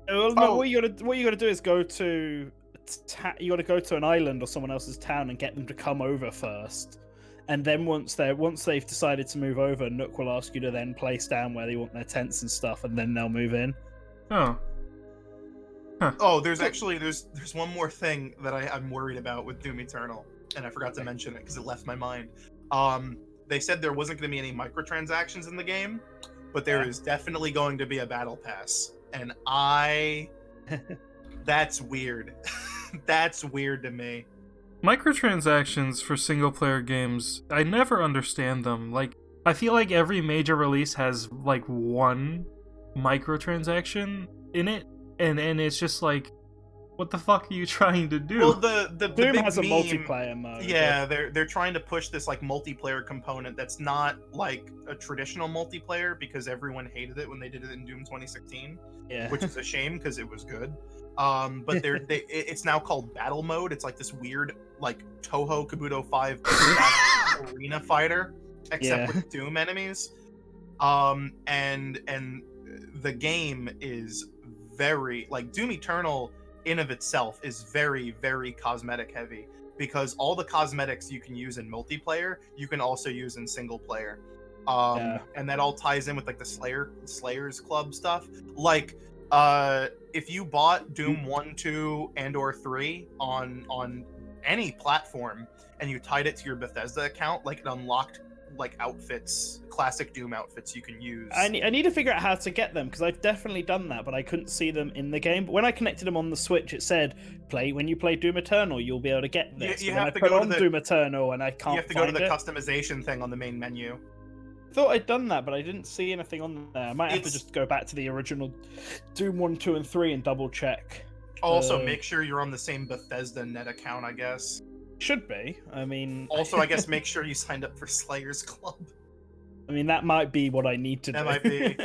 [SPEAKER 4] Well, no, what you gotta do is go to an island or someone else's town and get them to come over first. And then once they've decided to move over, Nook will ask you to then place down where they want their tents and stuff, and then they'll move in.
[SPEAKER 1] Oh. Huh.
[SPEAKER 3] Oh, there's one more thing that I'm worried about with Doom Eternal, and I forgot to mention it because it left my mind. They said there wasn't going to be any microtransactions in the game, but there is definitely going to be a battle pass, and that's weird. That's weird to me.
[SPEAKER 1] Microtransactions for single player games, I never understand them. Like, I feel like every major release has like one microtransaction in it, and it's just like, what the fuck are you trying to do?
[SPEAKER 3] Well, the
[SPEAKER 4] Doom
[SPEAKER 3] big
[SPEAKER 4] has a
[SPEAKER 3] meme,
[SPEAKER 4] multiplayer mode.
[SPEAKER 3] Yeah, they're trying to push this like multiplayer component that's not like a traditional multiplayer because everyone hated it when they did it in Doom 2016,
[SPEAKER 4] Yeah.
[SPEAKER 3] which is a shame because it was good. But it's now called battle mode. It's like this weird like Toho Kabuto 5 battle arena fighter, except with Doom enemies. And the game is very like Doom Eternal in of itself is very, very cosmetic heavy because all the cosmetics you can use in multiplayer you can also use in single player. And that all ties in with like the Slayers Club stuff. Like if you bought Doom 1, 2, and or 3 on any platform and you tied it to your Bethesda account, like it unlocked like outfits, classic Doom outfits you can use.
[SPEAKER 4] I need to figure out how to get them because I've definitely done that, but I couldn't see them in the game. But when I connected them on the Switch, it said, when you play Doom Eternal, you'll be able to get this.
[SPEAKER 3] You
[SPEAKER 4] have
[SPEAKER 3] have
[SPEAKER 4] to
[SPEAKER 3] to
[SPEAKER 4] put
[SPEAKER 3] go
[SPEAKER 4] on
[SPEAKER 3] to the
[SPEAKER 4] Doom Eternal, and I can't.
[SPEAKER 3] You have to go to
[SPEAKER 4] find
[SPEAKER 3] the
[SPEAKER 4] it.
[SPEAKER 3] customization thing on the main menu.
[SPEAKER 4] I thought I'd done that, but I didn't see anything on there. I might have to just go back to the original Doom 1, 2, and 3 and double check.
[SPEAKER 3] Also, make sure you're on the same Bethesda net account, I guess.
[SPEAKER 4] Should be. I mean.
[SPEAKER 3] Also, I guess make sure you signed up for Slayers Club.
[SPEAKER 4] I mean, that might be what I need to do.
[SPEAKER 3] That might be.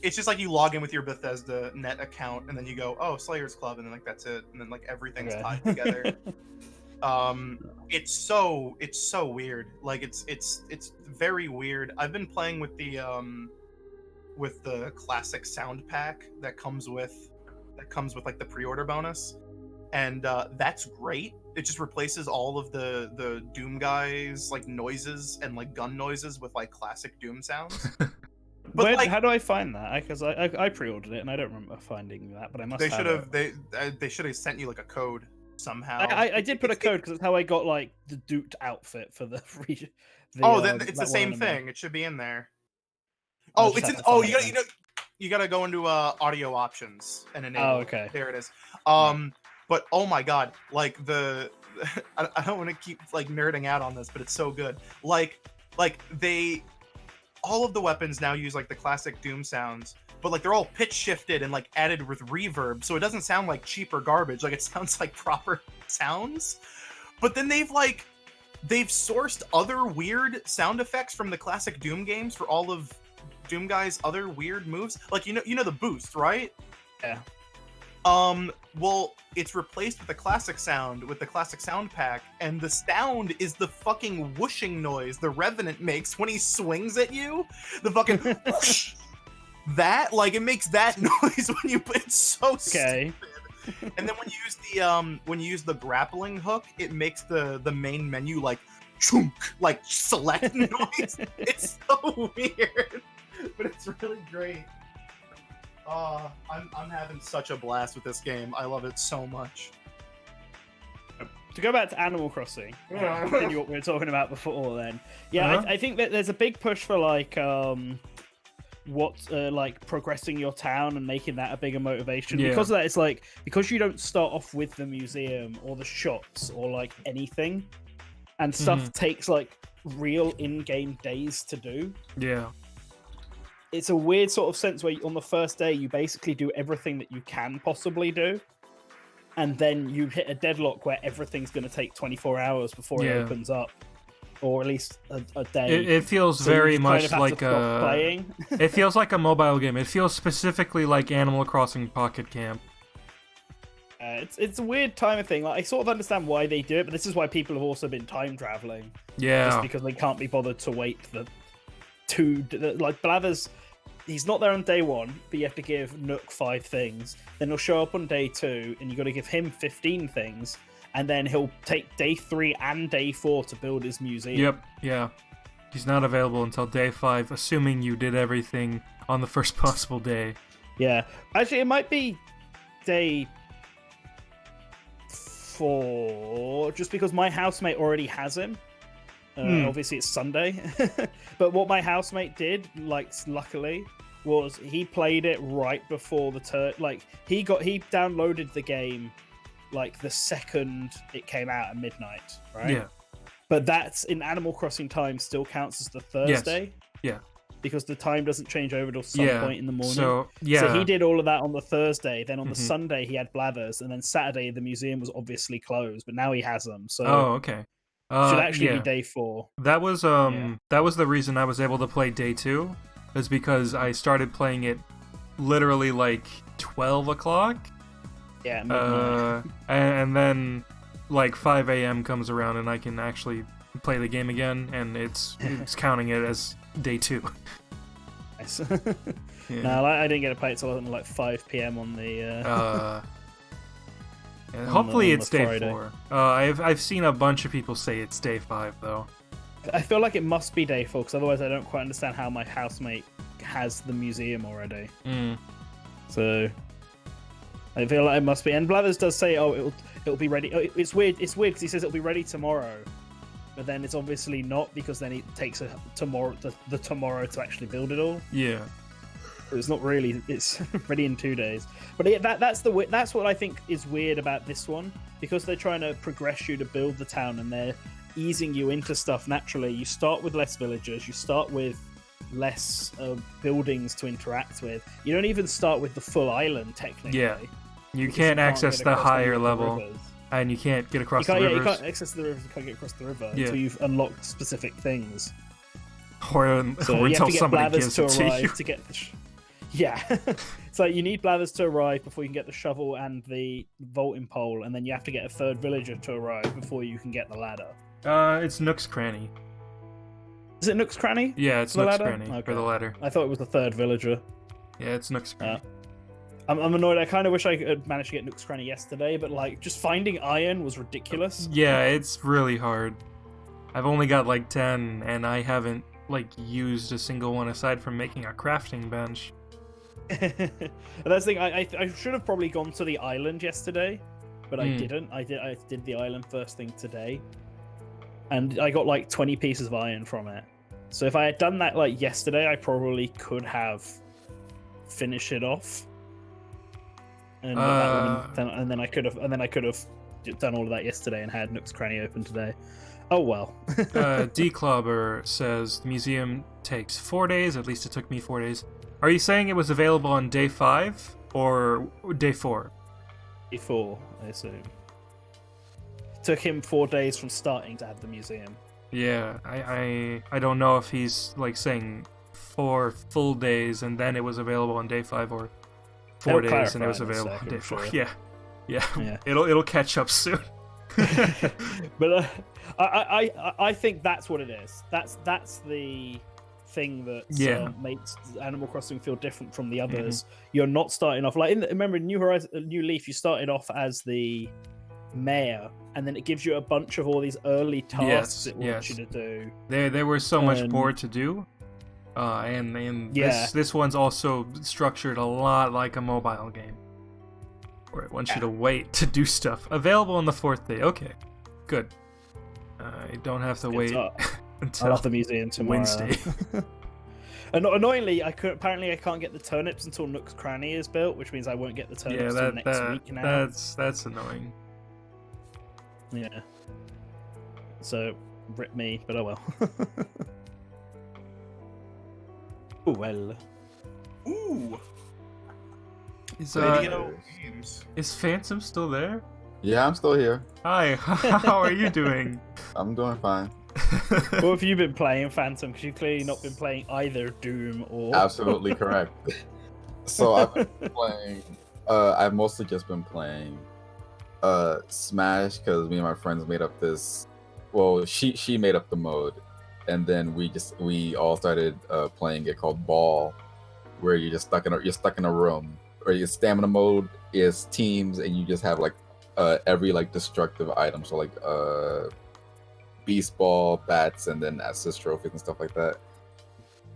[SPEAKER 3] It's just like you log in with your Bethesda net account, and then you go, "Oh, Slayers Club," and then like that's it, and then like everything's tied together. It's so weird. Like it's very weird. I've been playing with the classic sound pack that comes with like the pre-order bonus, and that's great. It just replaces all of the Doom guys like noises and like gun noises with like classic Doom sounds. But
[SPEAKER 4] how do I find that? Because I pre-ordered it and I don't remember finding that, but I must.
[SPEAKER 3] They should have sent you like a code somehow.
[SPEAKER 4] I did put a code because it's how I got like the duped outfit for the.
[SPEAKER 3] Then it's the same thing. It should be in there. Oh, it's in. Oh, you gotta go into audio options and enable.
[SPEAKER 4] Oh, okay.
[SPEAKER 3] There it is. But oh my god, like I don't want to keep like nerding out on this, but it's so good. Like all of the weapons now use like the classic Doom sounds, but like they're all pitch shifted and like added with reverb, so it doesn't sound like cheap or garbage. Like it sounds like proper sounds. But then they've sourced other weird sound effects from the classic Doom games for all of Doom Guy's other weird moves. Like you know the boost, right?
[SPEAKER 4] Yeah.
[SPEAKER 3] Well, it's replaced with the classic sound with the classic sound pack, and the sound is the fucking whooshing noise the Revenant makes when he swings at you. The fucking whoosh. That it makes that noise when you. It's so stupid. And then when you use the grappling hook, it makes the main menu like chunk, like select noise. It's so weird, but it's really great. I'm having such a blast with this game. I love it so much.
[SPEAKER 4] To go back to Animal Crossing, continue what we were talking about before then. Yeah, I think that there's a big push for like progressing your town and making that a bigger motivation.
[SPEAKER 1] Yeah.
[SPEAKER 4] Because of that, it's like because you don't start off with the museum or the shops or like anything, and stuff takes like real in-game days to do.
[SPEAKER 1] Yeah.
[SPEAKER 4] It's a weird sort of sense where on the first day you basically do everything that you can possibly do, and then you hit a deadlock where everything's going to take 24 hours before it opens up, or at least a day.
[SPEAKER 1] It feels very much like a it feels like a mobile game. It feels specifically like Animal Crossing Pocket Camp.
[SPEAKER 4] It's a weird time of thing. Like I sort of understand why they do it, but this is why people have also been time traveling.
[SPEAKER 1] Yeah,
[SPEAKER 4] just because they can't be bothered to wait like Blathers. He's not there on day 1, but you have to give Nook 5 things. Then he'll show up on day 2, and you got to give him 15 things. And then he'll take day 3 and day 4 to build his museum.
[SPEAKER 1] Yep, yeah. He's not available until day 5, assuming you did everything on the first possible day.
[SPEAKER 4] Yeah. Actually, it might be day 4, just because my housemate already has him. Obviously, it's Sunday. But what my housemate did, luckily, was he played it right before the he downloaded the game like the second it came out at midnight, right?
[SPEAKER 1] Yeah.
[SPEAKER 4] But that's in Animal Crossing time still counts as the Thursday.
[SPEAKER 1] Yeah.
[SPEAKER 4] Because the time doesn't change over till some point in the morning.
[SPEAKER 1] So yeah.
[SPEAKER 4] So he did all of that on the Thursday. Then on the
[SPEAKER 1] Mhm.
[SPEAKER 4] Sunday he had Blathers, and then Saturday the museum was obviously closed, but now he has them. So
[SPEAKER 1] Oh, okay.
[SPEAKER 4] should actually
[SPEAKER 1] yeah.
[SPEAKER 4] be day 4.
[SPEAKER 1] That was the reason I was able to play day 2, is because I started playing it literally like 12 o'clock.
[SPEAKER 4] Yeah, midnight.
[SPEAKER 1] And then like 5 a.m. comes around and I can actually play the game again, and it's counting it as day 2.
[SPEAKER 4] Nice.
[SPEAKER 1] Yeah.
[SPEAKER 4] No, I didn't get to play it till like 5 p.m. on the.
[SPEAKER 1] And hopefully
[SPEAKER 4] on
[SPEAKER 1] it's
[SPEAKER 4] the
[SPEAKER 1] day
[SPEAKER 4] Friday.
[SPEAKER 1] 4. I've seen a bunch of people say it's day 5 though.
[SPEAKER 4] I feel like it must be day 4 because otherwise I don't quite understand how my housemate has the museum already.
[SPEAKER 1] Mm.
[SPEAKER 4] So I feel like it must be. And Blathers does say, "Oh, it'll be ready." Oh, it's weird. It's weird because he says it'll be ready tomorrow, but then it's obviously not because then it takes the tomorrow to actually build it all.
[SPEAKER 1] Yeah.
[SPEAKER 4] It's not really. It's ready in 2 days. But yeah, that's what I think is weird about this one, because they're trying to progress you to build the town and they're easing you into stuff naturally. You start with less villagers. You start with less buildings to interact with. You don't even start with the full island technically.
[SPEAKER 1] Yeah. You
[SPEAKER 4] because
[SPEAKER 1] can't access
[SPEAKER 4] get
[SPEAKER 1] the
[SPEAKER 4] across any
[SPEAKER 1] higher
[SPEAKER 4] of the
[SPEAKER 1] level,
[SPEAKER 4] rivers.
[SPEAKER 1] and you can't get across
[SPEAKER 4] You
[SPEAKER 1] the
[SPEAKER 4] can't,
[SPEAKER 1] rivers.
[SPEAKER 4] you can't access the rivers. You can't get across the river
[SPEAKER 1] Yeah.
[SPEAKER 4] until you've unlocked specific things.
[SPEAKER 1] Or
[SPEAKER 4] So you
[SPEAKER 1] until
[SPEAKER 4] have to get
[SPEAKER 1] somebody
[SPEAKER 4] Blathers
[SPEAKER 1] gives
[SPEAKER 4] to
[SPEAKER 1] it to you.
[SPEAKER 4] arrive to get the. Yeah, it's like you need Blathers to arrive before you can get the shovel and the vaulting pole, and then you have to get a third villager to arrive before you can get the ladder.
[SPEAKER 1] It's Nook's Cranny.
[SPEAKER 4] Is it Nook's Cranny?
[SPEAKER 1] Yeah, it's
[SPEAKER 4] For the
[SPEAKER 1] Nook's
[SPEAKER 4] ladder?
[SPEAKER 1] Cranny
[SPEAKER 4] Okay.
[SPEAKER 1] for the ladder.
[SPEAKER 4] I thought it was the third villager.
[SPEAKER 1] Yeah, it's Nook's Cranny.
[SPEAKER 4] I'm annoyed. I kind of wish I could manage to get Nook's Cranny yesterday, but like just finding iron was ridiculous.
[SPEAKER 1] Yeah, it's really hard. I've only got like 10, and I haven't like used a single one aside from making a crafting bench.
[SPEAKER 4] And that's the thing. I should have probably gone to the island yesterday, but I didn't. I did the island first thing today, and I got like 20 pieces of iron from it. So if I had done that like yesterday, I probably could have finished it off. And then I could have done all of that yesterday and had Nook's Cranny open today. Oh well.
[SPEAKER 1] D-Clubber says the museum takes 4 days. At least it took me 4 days. Are you saying it was available on day 5 or day 4?
[SPEAKER 4] Day 4, I assume. It took him 4 days from starting to have the museum.
[SPEAKER 1] Yeah, I don't know if he's like saying 4 full days and then it was available on day 5, or 4
[SPEAKER 4] They'll
[SPEAKER 1] days and it was
[SPEAKER 4] clarify in a
[SPEAKER 1] available on day
[SPEAKER 4] second,
[SPEAKER 1] 4.
[SPEAKER 4] sure.
[SPEAKER 1] Yeah. It'll catch up soon.
[SPEAKER 4] But I think that's what it is. That's the thing that makes Animal Crossing feel different from the others. You're not starting off like remember in New Leaf, you started off as the mayor, and then it gives you a bunch of all these early tasks it wants you to do.
[SPEAKER 1] There was so much more to do. And this one's also structured a lot like a mobile game, where it wants you to wait to do stuff. Available on the 4th day. Okay, good. I don't have to wait until
[SPEAKER 4] I'll have the museum tomorrow.
[SPEAKER 1] Wednesday.
[SPEAKER 4] Annoyingly, I can't get the turnips until Nook's Cranny is built, which means I won't get the turnips until next week now.
[SPEAKER 1] That's annoying.
[SPEAKER 4] Yeah. So, rip me, but oh well. Oh well.
[SPEAKER 3] Ooh.
[SPEAKER 2] Radio
[SPEAKER 3] games.
[SPEAKER 1] Is Phantom still there?
[SPEAKER 2] Yeah, I'm still here.
[SPEAKER 1] Hi, how are you doing?
[SPEAKER 2] I'm doing fine.
[SPEAKER 4] What have you been playing, Phantom? Because you've clearly not been playing either Doom or...
[SPEAKER 2] Absolutely correct. So I've been playing. I've mostly just been playing Smash, because me and my friends made up this. Well, she made up the mode, and then we all started playing it called Ball, where you're stuck in a room. Or your stamina mode is teams, and you just have like every like destructive item, so like beast ball, bats, and then assist trophies and stuff like that.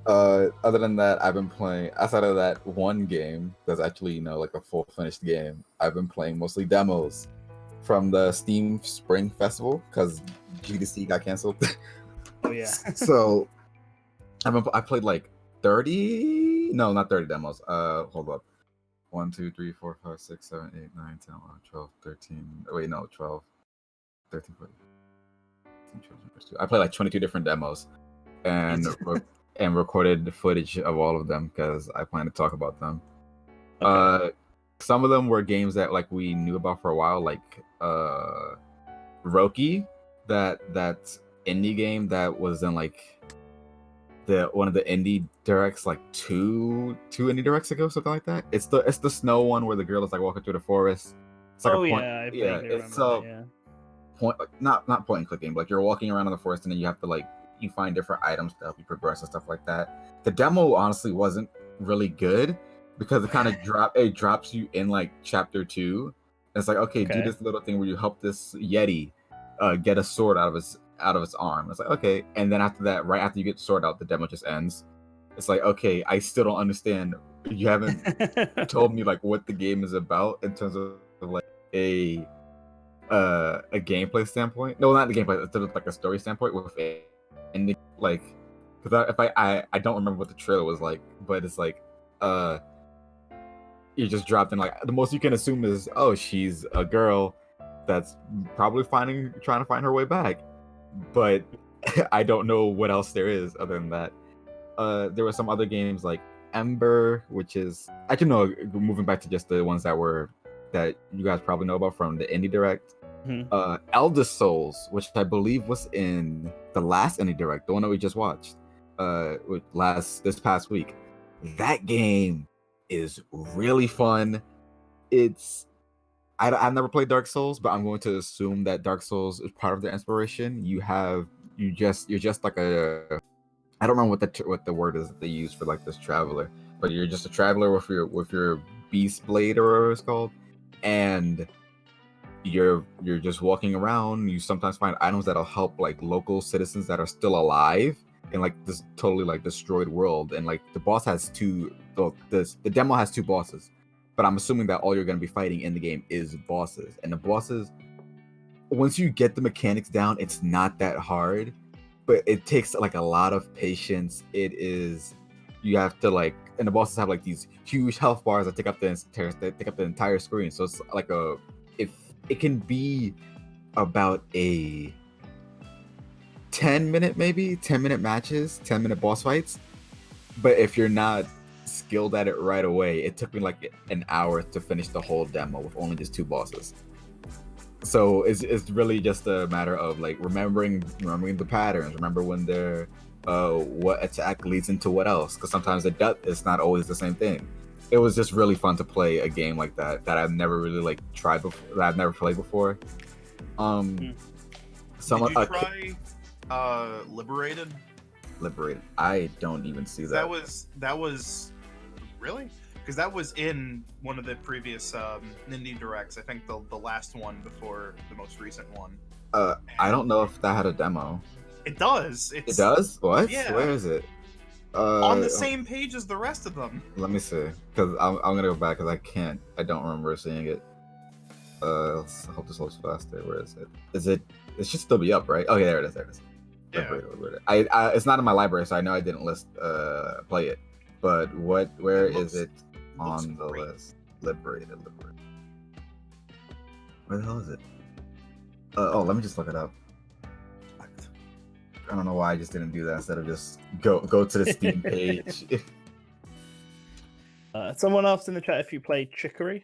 [SPEAKER 2] Other than that, I've been playing, outside of that one game that's actually like a full finished game, I've been playing mostly demos from the Steam Spring Festival, because GDC got canceled.
[SPEAKER 4] Oh yeah.
[SPEAKER 2] So I played like 30, no, not 30 demos. Hold up, 1, 2, 3, 4, 5, 6, 7, 8, 9, 10, 11, 12, 13. Wait, no, 12, 13, 14, 15, 12, I played like 22 different demos and and recorded the footage of all of them because I plan to talk about them.
[SPEAKER 4] Okay.
[SPEAKER 2] Some of them were games that like we knew about for a while, like Roki, that indie game that was in like one of the indie directs like two indie directs ago, something like that. It's the snow one where the girl is like walking through the forest. It's like a point.
[SPEAKER 4] Yeah, I
[SPEAKER 2] Yeah,
[SPEAKER 4] vaguely
[SPEAKER 2] it's
[SPEAKER 4] remember
[SPEAKER 2] a
[SPEAKER 4] that, yeah.
[SPEAKER 2] point, like, not point and click game, but like you're walking around in the forest and then you have to like you find different items to help you progress and stuff like that. The demo honestly wasn't really good because it drops you in like chapter 2. It's like, okay, do this little thing where you help this Yeti get a sword out of its arm. It's like, okay, and then after that, right after you get the sword out, the demo just ends. It's like, okay, I still don't understand. You haven't told me like what the game is about in terms of like a gameplay standpoint. No, not the gameplay. It's like a story standpoint with ending. Like, because I don't remember what the trailer was like, but it's like you just dropped in like the most you can assume is, oh, she's a girl that's probably trying to find her way back, but I don't know what else there is other than that. There were some other games like Ember, which is actually no, moving back to just the ones that you guys probably know about from the indie direct. Elder Souls, which I believe was in the last indie direct, the one that we just watched this past week. That game is really fun. I've never played Dark Souls, but I'm going to assume that Dark Souls is part of the inspiration. You're just like a, I don't remember what the word is that they use for like this traveler, but you're just a traveler with your beast blade or whatever it's called, and you're just walking around. You sometimes find items that'll help like local citizens that are still alive in like this totally like destroyed world. And like the demo has 2 bosses, but I'm assuming that all you're going to be fighting in the game is bosses. And the bosses, once you get the mechanics down, it's not that hard, but it takes like a lot of patience. You have to like, and the bosses have like these huge health bars that take up the entire screen. So it's like it can be about a 10 minute matches, 10-minute boss fights. But if you're not skilled at it right away, it took me like an hour to finish the whole demo with only just 2 bosses. So it's really just a matter of like remembering the patterns, remember when they're what attack leads into what else, because sometimes it's not always the same thing. It was just really fun to play a game like that I've never really like tried before, that I've never played before.
[SPEAKER 3] Did you try Liberated?
[SPEAKER 2] I don't even see that.
[SPEAKER 3] That was really, because that was in one of the previous indie directs. I think the last one before the most recent one.
[SPEAKER 2] I don't know if that had a demo.
[SPEAKER 3] It does.
[SPEAKER 2] It does? What?
[SPEAKER 3] Yeah.
[SPEAKER 2] Where is it?
[SPEAKER 3] On the same page as the rest of them.
[SPEAKER 2] Let me see, because I'm gonna go back because I don't remember seeing it. Let's hope this loads faster. Where is it? It should still be up, right? Okay, there it is.
[SPEAKER 3] Yeah.
[SPEAKER 2] I it's not in my library, so I know I didn't play it. But where is it on the list? Liberated. Where the hell is it? Let me just look it up. I don't know why I just didn't do that instead of just go to the Steam page.
[SPEAKER 4] Someone asked in the chat if you played Chicory.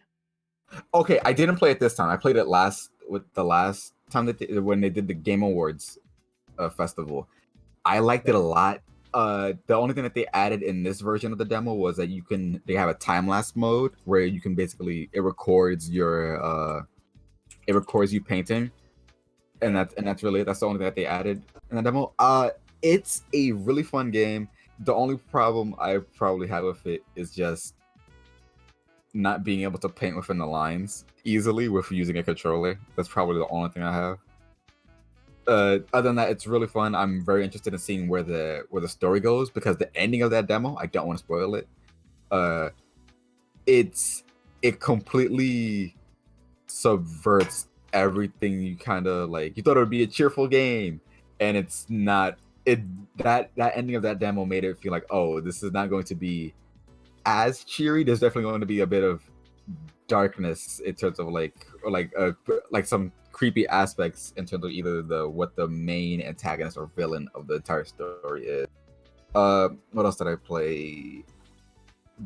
[SPEAKER 2] Okay, I didn't play it this time. I played it last time when they did the Game Awards festival. I liked it a lot. The only thing that they added in this version of the demo was that they have a time lapse mode where you can basically it records you painting. And that's the only thing that they added in the demo. It's a really fun game. The only problem I probably have with it is just not being able to paint within the lines easily with using a controller. That's probably the only thing I have. Other than that, it's really fun. I'm very interested in seeing where the story goes, because the ending of that demo, I don't want to spoil it. It completely subverts everything you kind of like. You thought it would be a cheerful game, and it's not. That ending of that demo made it feel like, oh, this is not going to be as cheery. There's definitely going to be a bit of darkness in terms of like some creepy aspects in terms of either what the main antagonist or villain of the entire story is. What else did I play?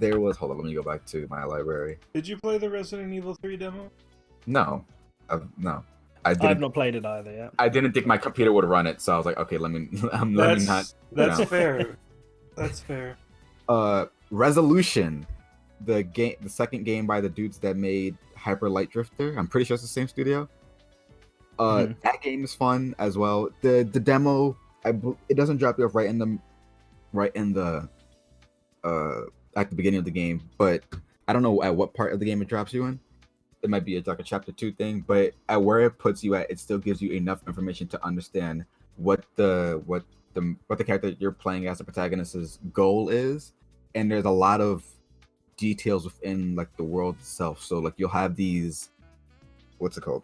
[SPEAKER 2] Hold on, let me go back to my library.
[SPEAKER 1] Did you play the Resident Evil 3 demo?
[SPEAKER 2] No. No.
[SPEAKER 4] I've not played it either yet.
[SPEAKER 2] I didn't think my computer would run it, so I was like, okay, let me not.
[SPEAKER 1] That's fair. That's fair.
[SPEAKER 2] Resolution, the second game by the dudes that made Hyper Light Drifter. I'm pretty sure it's the same studio. That game is fun as well. The demo, it doesn't drop you off right in the at the beginning of the game, but I don't know at what part of the game it drops you in. It might be like a chapter 2 thing, but at where it puts you at, it still gives you enough information to understand what the character you're playing as the protagonist's goal is. And there's a lot of details within like the world itself. So like you'll have these, what's it called?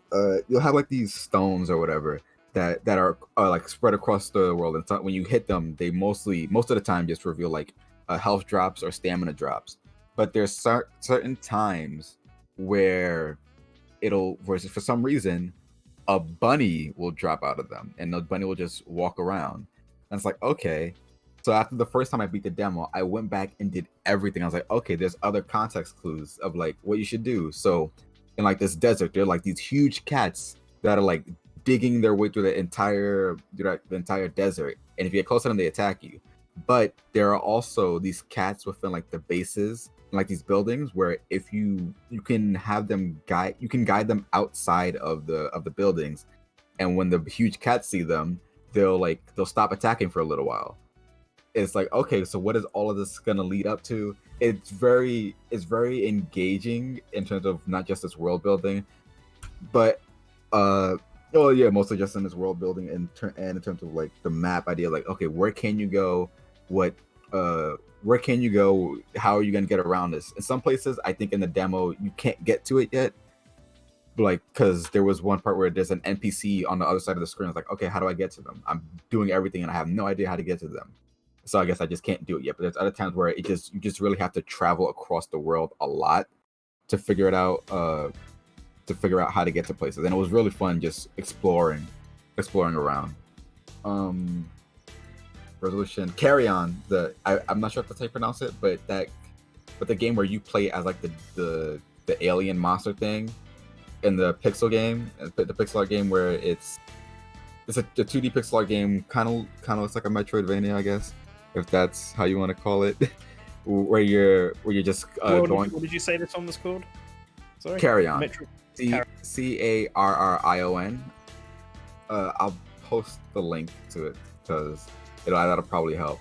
[SPEAKER 2] You'll have like these stones or whatever that are like spread across the world, and so when you hit them, they most of the time just reveal like health drops or stamina drops. But there's certain times where for some reason a bunny will drop out of them, and the bunny will just walk around, and it's like, okay. So after the first time I beat the demo, I went back and did everything. I was like, okay, there's other context clues of like what you should do. So in like this desert, there are like these huge cats that are like digging their way through the entire desert, and if you get close to them, they attack you. But there are also these cats within like the bases, like these buildings, where if you can have them guide them outside of the buildings, and when the huge cats see them, they'll stop attacking for a little while. It's like, okay, so what is all of this gonna lead up to? It's very engaging in terms of not just this world building, but mostly just in this world building and in terms of like the map idea, like, okay, where can you go? Where can you go? How are you gonna get around this? In some places, I think in the demo you can't get to it yet, like because there was one part where there's an NPC on the other side of the screen. It's like, okay, how do I get to them? I'm doing everything and I have no idea how to get to them. So I guess I just can't do it yet. But there's other times where you just really have to travel across the world a lot to figure it out. To figure out how to get to places, and it was really fun just exploring around. Resolution, Carry On. I'm not sure if that's how you pronounce it, but the game where you play as like the alien monster thing in the pixel game, the pixel art game where it's a 2D pixel art game, kind of looks like a Metroidvania, I guess, if that's how you want to call it, where you're just going.
[SPEAKER 4] What did you say this one was called? Sorry.
[SPEAKER 2] Carry On. Carrion. I'll post the link to it because that'll probably help.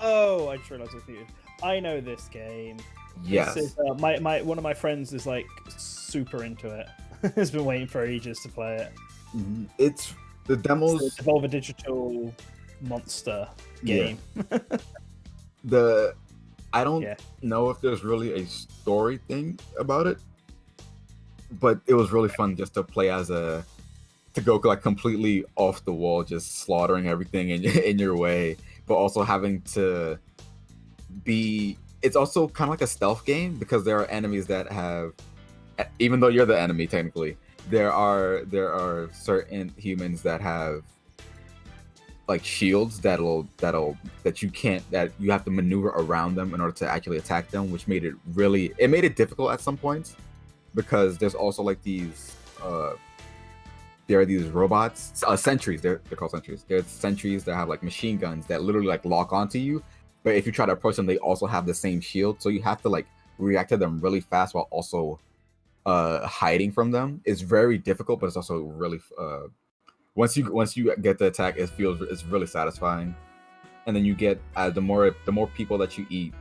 [SPEAKER 4] Oh, I just realized with you. I know this game.
[SPEAKER 2] Yes.
[SPEAKER 4] This is, one of my friends is like super into it. Has been waiting for ages to play it.
[SPEAKER 2] Mm-hmm. It's the demos.
[SPEAKER 4] It's Evolve a Digital monster game.
[SPEAKER 2] Yeah. I don't know if there's really a story thing about it, but it was really fun just to play to go like completely off the wall, just slaughtering everything in your way, but also having to be. It's also kind of like a stealth game because there are enemies that have, even though you're the enemy technically, there are certain humans that have like shields that you have to maneuver around them in order to actually attack them, which made it difficult at some points, because there's also like these there are these robots, sentries. They're called sentries. There's sentries that have like machine guns that literally like lock onto you, but if you try to approach them, they also have the same shield, so you have to like react to them really fast while also hiding from them. It's very difficult, but it's also really once you get the attack, it's really satisfying. And then you get the more people that you eat,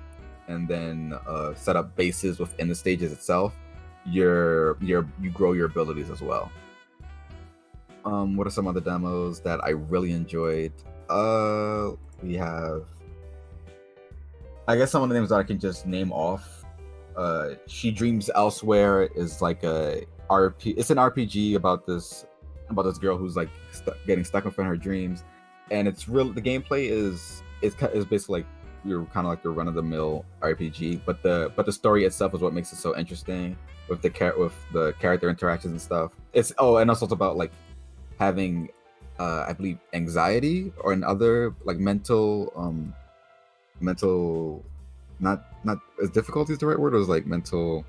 [SPEAKER 2] and then set up bases within the stages itself, you grow your abilities as well. What are some other demos that I really enjoyed? We have, I guess, some of the names that I can just name off. She Dreams Elsewhere is like it's an RPG about this girl who's like getting stuck within her dreams, and it's real. The gameplay is basically like you're kind of like your run of the mill RPG, but the story itself is what makes it so interesting with the character interactions and stuff. And also it's about like having I believe anxiety or another like mental not is difficulty is the right word, or is like mental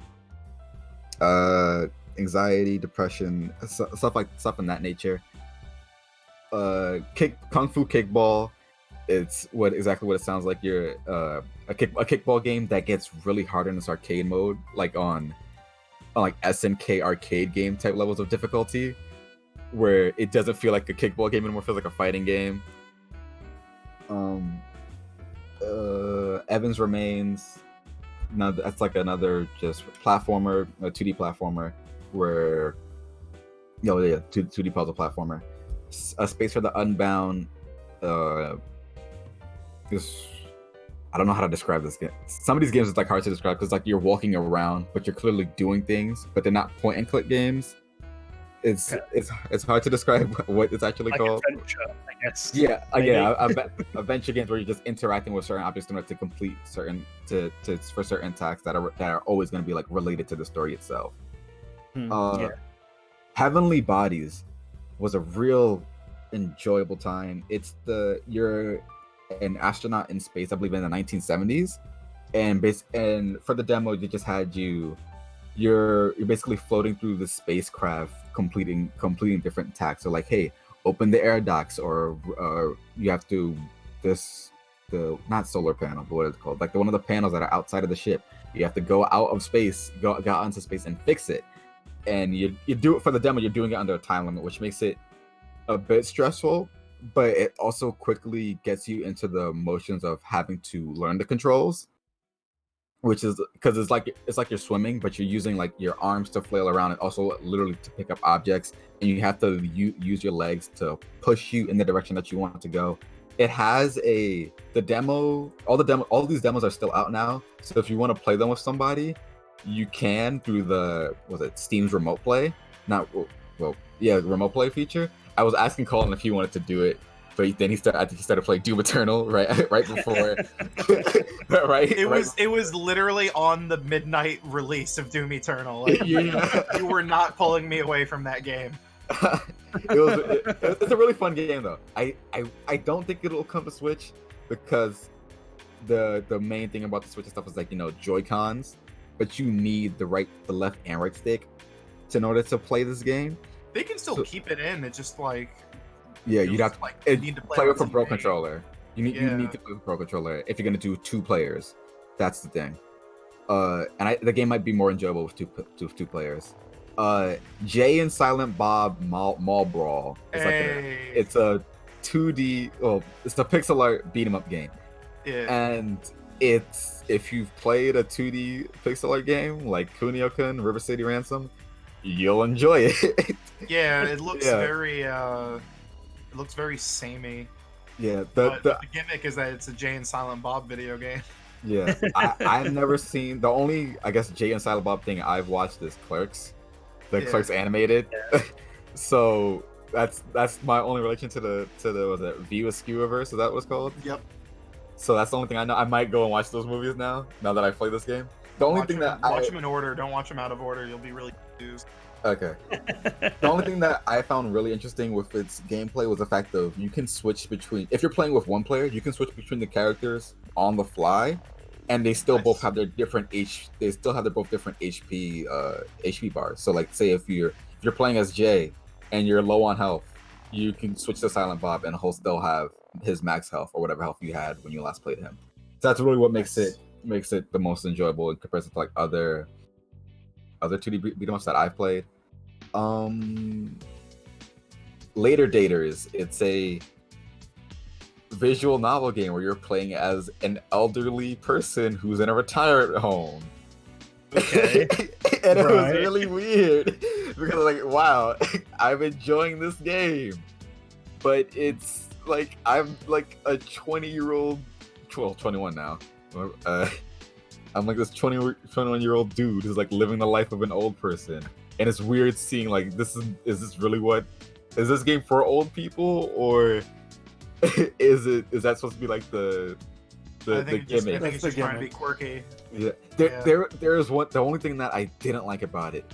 [SPEAKER 2] anxiety, depression, stuff in that nature. Kung Fu Kickball. It's exactly what it sounds like. You're a kickball game that gets really hard in this arcade mode, like on like SNK arcade game type levels of difficulty, where it doesn't feel like a kickball game anymore, feels like a fighting game. Evans Remains. No, that's like another just platformer, a 2D platformer, where 2D puzzle platformer. A Space for the Unbound. This, I don't know how to describe this game. Some of these games is like hard to describe because like you're walking around, but you're clearly doing things, but they're not point and click games. It's hard to describe what it's actually
[SPEAKER 4] like
[SPEAKER 2] called.
[SPEAKER 4] Adventure, I guess.
[SPEAKER 2] Yeah, adventure games where you're just interacting with certain objects in order to complete certain for certain tasks that are always going to be like related to the story itself. Heavenly Bodies was a real enjoyable time. You're an astronaut in space, I believe in the 1970s, and for the demo they just had you're basically floating through the spacecraft, completing different tasks. So like, hey, open the air ducts, or you have to the not solar panel, but what is it called? Like one of the panels that are outside of the ship. You have to go out of space, go out into space and fix it. And you do it for the demo. You're doing it under a time limit, which makes it a bit stressful, but it also quickly gets you into the motions of having to learn the controls, which is because it's like you're swimming, but you're using like your arms to flail around and also literally to pick up objects, and you have to use your legs to push you in the direction that you want to go. It has all these demos are still out now, so if you want to play them with somebody, you can through Steam's remote play, remote play feature. I was asking Colin if he wanted to do it, but then I think he started playing Doom Eternal right before.
[SPEAKER 3] It was literally on the midnight release of Doom Eternal. Like, you were not pulling me away from that game.
[SPEAKER 2] It's a really fun game though. I don't think it'll come to Switch because the main thing about the Switch and stuff is like Joy-Cons, but you need the left and right stick in order to play this game.
[SPEAKER 3] They can still keep it in. It's just like
[SPEAKER 2] you'd have to
[SPEAKER 3] you need to
[SPEAKER 2] play with a Pro Controller. You need to play with a Pro Controller if you're gonna do 2 players. That's the thing. The game might be more enjoyable with two players. Jay and Silent Bob Mall Brawl. It's a 2D. Well, it's a pixel art beat 'em up game.
[SPEAKER 3] Yeah.
[SPEAKER 2] And if you've played a 2D pixel art game like Kunio-kun, River City Ransom, you'll enjoy it.
[SPEAKER 3] Yeah, it looks very samey.
[SPEAKER 2] Yeah,
[SPEAKER 3] the gimmick is that it's a Jay and Silent Bob video game.
[SPEAKER 2] Yeah, I've never seen the only Jay and Silent Bob thing I've watched is Clerks, Clerks animated. Yeah. So that's my only relation to the was it View Askew-verse? Is that what it's called?
[SPEAKER 3] Yep.
[SPEAKER 2] So that's the only thing I know. I might go and watch those movies now that I play this game. The only thing
[SPEAKER 3] watch them in order. Don't watch them out of order. You'll be really confused.
[SPEAKER 2] Okay. The only thing that I found really interesting with its gameplay was the fact of you can switch between. If you're playing with one player, you can switch between the characters on the fly, and they still both have their different They still have their both different HP bars. So like, say if you're playing as Jay and you're low on health, you can switch to Silent Bob and he'll still have his max health or whatever health you had when you last played him. So that's really what makes it the most enjoyable in comparison to like other 2D beat 'em ups that I've played. Later Daters, it's a visual novel game where you're playing as an elderly person who's in a retirement home.
[SPEAKER 4] Okay.
[SPEAKER 2] And it was really weird because like, wow, I'm enjoying this game, but it's like I'm like a 20-year-old, 21 now. I'm like this 21-year-old dude who's like living the life of an old person, and it's weird seeing like is this game for old people, or is that supposed to be like the
[SPEAKER 3] I think
[SPEAKER 2] gimmick.
[SPEAKER 3] think
[SPEAKER 1] That's
[SPEAKER 3] it's
[SPEAKER 1] the
[SPEAKER 3] just trying to be
[SPEAKER 1] gimmick.
[SPEAKER 3] quirky.
[SPEAKER 2] Yeah.
[SPEAKER 3] Yeah.
[SPEAKER 2] There's one. The only thing that I didn't like about it,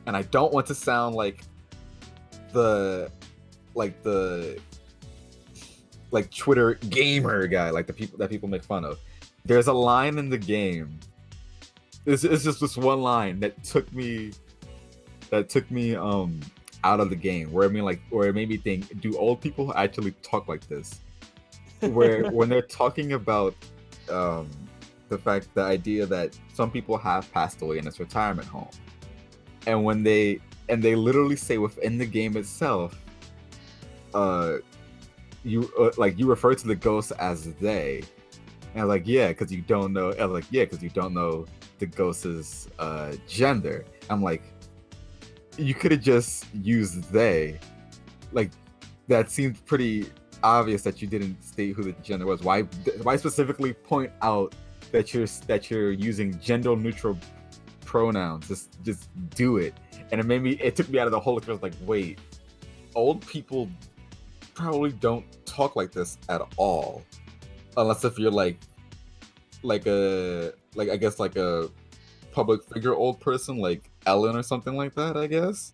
[SPEAKER 2] and I don't want to sound like the Twitter gamer guy, like the people that people make fun of. There's a line in the game. It's just this one line that took me out of the game, where it made me think, do old people actually talk like this? Where when they're talking about the idea that some people have passed away in this retirement home, and when they literally say within the game itself, you refer to the ghosts as they, and I was like, yeah, because you don't know. I was like, yeah, because you don't know the ghost's gender. I'm like, you could have just used they. Like, that seems pretty obvious that you didn't state who the gender was. Why specifically point out that you're using gender neutral pronouns? Just do it. And it took me out of the whole experience. Like, wait, old people probably don't talk like this at all, unless if you're like a public figure old person like Ellen or something like that, I guess.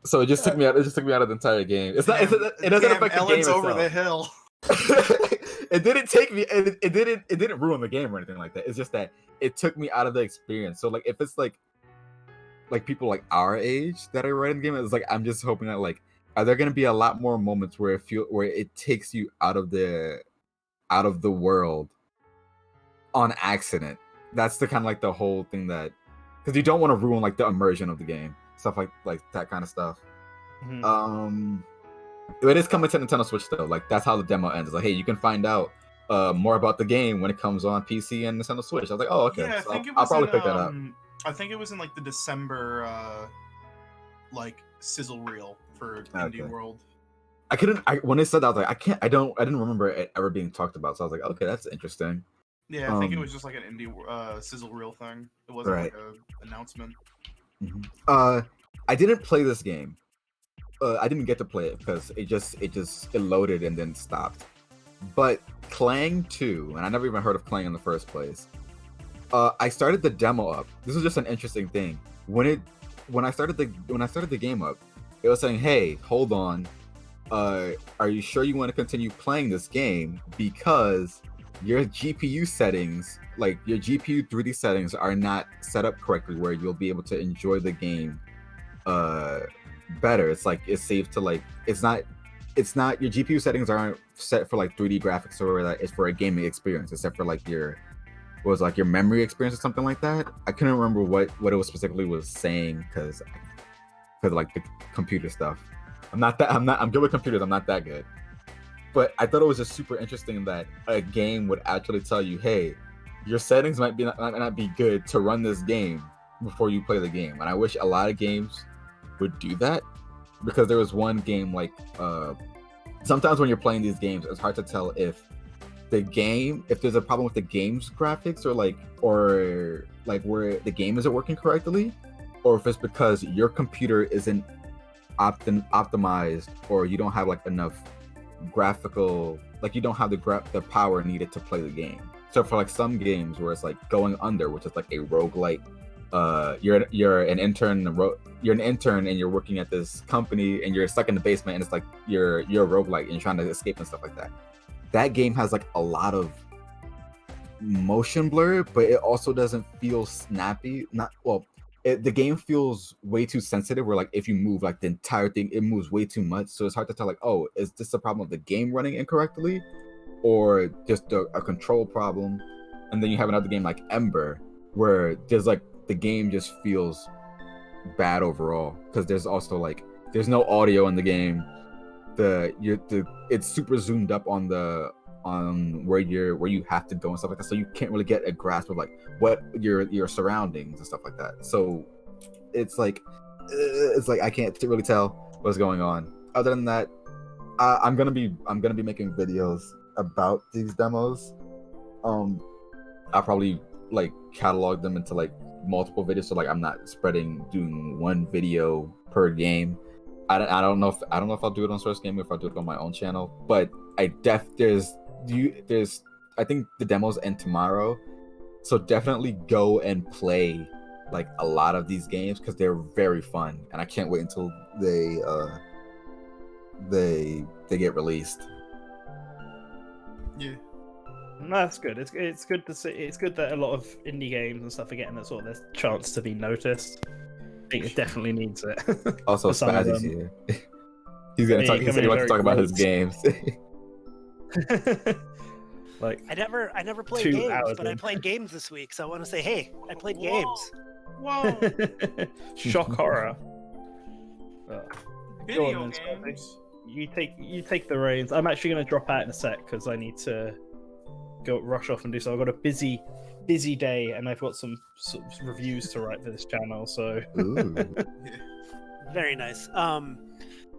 [SPEAKER 2] So it just took me out. It just took me out of the entire game. It doesn't affect
[SPEAKER 3] Ellen's
[SPEAKER 2] the game
[SPEAKER 3] over
[SPEAKER 2] itself.
[SPEAKER 3] the hill.
[SPEAKER 2] It didn't take me. It didn't ruin the game or anything like that. It's just that it took me out of the experience. So like, if it's like people like our age that are writing the game, it's like, I'm just hoping that, like, are there going to be a lot more moments where it takes you out of the world on accident? That's the kind of like the whole thing, that because you don't want to ruin like the immersion of the game, stuff like that kind of stuff.
[SPEAKER 4] Mhm.
[SPEAKER 2] It is coming to Nintendo Switch though. Like, that's how the demo ends. It's like, hey, you can find out more about the game when it comes on PC and Nintendo Switch. I was like, oh, okay.
[SPEAKER 3] Yeah,
[SPEAKER 2] So I'll probably pick that up.
[SPEAKER 3] I think it was in like the December like sizzle reel for Indie
[SPEAKER 2] Okay.
[SPEAKER 3] World.
[SPEAKER 2] When they said that, I was like, I didn't remember it ever being talked about. So I was like, okay, that's interesting.
[SPEAKER 3] Yeah, I think it was just like an indie sizzle reel thing. It wasn't
[SPEAKER 2] Right.
[SPEAKER 3] like a announcement.
[SPEAKER 2] I didn't play this game. I didn't get to play it because it loaded and then stopped. But Clang 2, and I never even heard of Clang in the first place. I started the demo up. This was just an interesting thing. When I started the game up, it was saying, "Hey, hold on. Are you sure you want to continue playing this game? Because your GPU settings, like your GPU 3D settings, are not set up correctly where you'll be able to enjoy the game better. It's like, it's safe to, like, it's not your GPU settings aren't set for like 3D graphics, or that it's for a gaming experience, except for like your memory experience or something like that." I couldn't remember what it was specifically was saying, because like the computer stuff. I'm good with computers. I'm not that good. But I thought it was just super interesting that a game would actually tell you, hey, your settings might not be good to run this game before you play the game. And I wish a lot of games would do that, because there was one game, like, sometimes when you're playing these games, it's hard to tell if there's a problem with the game's graphics, or where the game isn't working correctly, or if it's because your computer isn't optimized, or you don't have like enough graphical, like you don't have the power needed to play the game. So for like some games where it's like Going Under, which is like a roguelike, you're an intern and you're working at this company and you're stuck in the basement, and it's like you're a roguelike and you're trying to escape and stuff like that. That game has like a lot of motion blur, but it also doesn't feel snappy. The game feels way too sensitive, where like if you move, like the entire thing, it moves way too much. So it's hard to tell, like, oh, is this a problem of the game running incorrectly, or just a control problem? And then you have another game like Ember, where there's like the game just feels bad overall, because there's also like there's no audio in the game. It's super zoomed up on where you have to go and stuff like that, so you can't really get a grasp of like what your surroundings and stuff like that. So it's like I can't really tell what's going on. Other than that, I'm gonna be making videos about these demos. I'll probably like catalog them into like multiple videos, so like I'm not doing one video per game. I don't know if I'll do it on Source Game, or if I'll do it on my own channel, but there's I think the demos end tomorrow, so definitely go and play like a lot of these games because they're very fun, and I can't wait until they get released.
[SPEAKER 3] Yeah.
[SPEAKER 4] No, that's good. It's good to see. It's good that a lot of indie games and stuff are getting that sort of chance to be noticed. I think it definitely needs it.
[SPEAKER 2] Also,
[SPEAKER 4] For some of
[SPEAKER 2] Spazzy's
[SPEAKER 4] them.
[SPEAKER 2] here. He's gonna talk. He said he wants to talk about his games.
[SPEAKER 4] Like
[SPEAKER 5] I never played
[SPEAKER 4] 2
[SPEAKER 5] games,
[SPEAKER 4] hours
[SPEAKER 5] but I
[SPEAKER 4] in.
[SPEAKER 5] played games this week, so I want to say, hey, I played
[SPEAKER 3] Whoa.
[SPEAKER 5] games.
[SPEAKER 3] Whoa.
[SPEAKER 4] shock horror.
[SPEAKER 3] Video
[SPEAKER 4] Go on then,
[SPEAKER 3] games.
[SPEAKER 4] You take the reins. I'm actually going to drop out in a sec because I need to go rush off and do so. I've got a busy day, and I've got some sort of reviews to write for this channel. So
[SPEAKER 2] Ooh.
[SPEAKER 5] Very nice.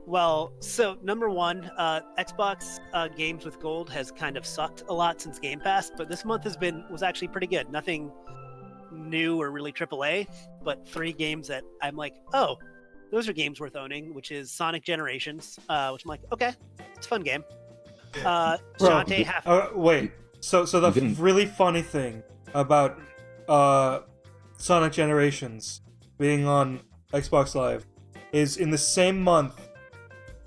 [SPEAKER 5] Well, so number one, Xbox games with gold has kind of sucked a lot since Game Pass, but this month was actually pretty good. Nothing new or really AAA, but 3 games that I'm like, oh, those are games worth owning, which is Sonic Generations, which I'm like, okay, it's a fun game. Shantae
[SPEAKER 1] Wait. So the really funny thing about Sonic Generations being on Xbox Live is in the same month,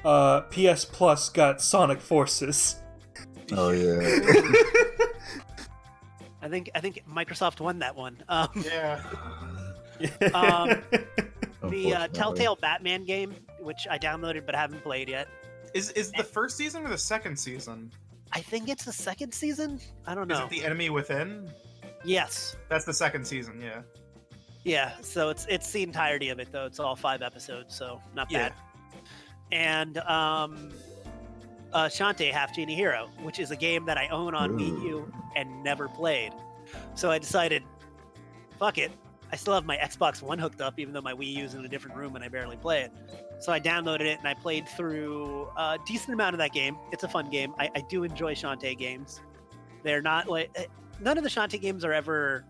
[SPEAKER 1] PS Plus got Sonic Forces.
[SPEAKER 2] Oh yeah.
[SPEAKER 5] I think Microsoft won that one.
[SPEAKER 3] Yeah.
[SPEAKER 5] The Telltale Batman game, which I downloaded but haven't played yet.
[SPEAKER 3] Is the first season or the second season?
[SPEAKER 5] I think it's the second season. I don't know.
[SPEAKER 3] Is it The Enemy Within?
[SPEAKER 5] Yes.
[SPEAKER 3] That's the second season, yeah.
[SPEAKER 5] Yeah. So it's the entirety of it though. It's all 5 episodes, so not
[SPEAKER 3] Yeah.
[SPEAKER 5] bad. And Shantae Half Genie Hero, which is a game that I own on Wii U and never played. So I decided, fuck it. I still have my Xbox One hooked up, even though my Wii U's in a different room and I barely play it. So I downloaded it and I played through a decent amount of that game. It's a fun game. I do enjoy Shantae games. They're not like none of the Shantae games are ever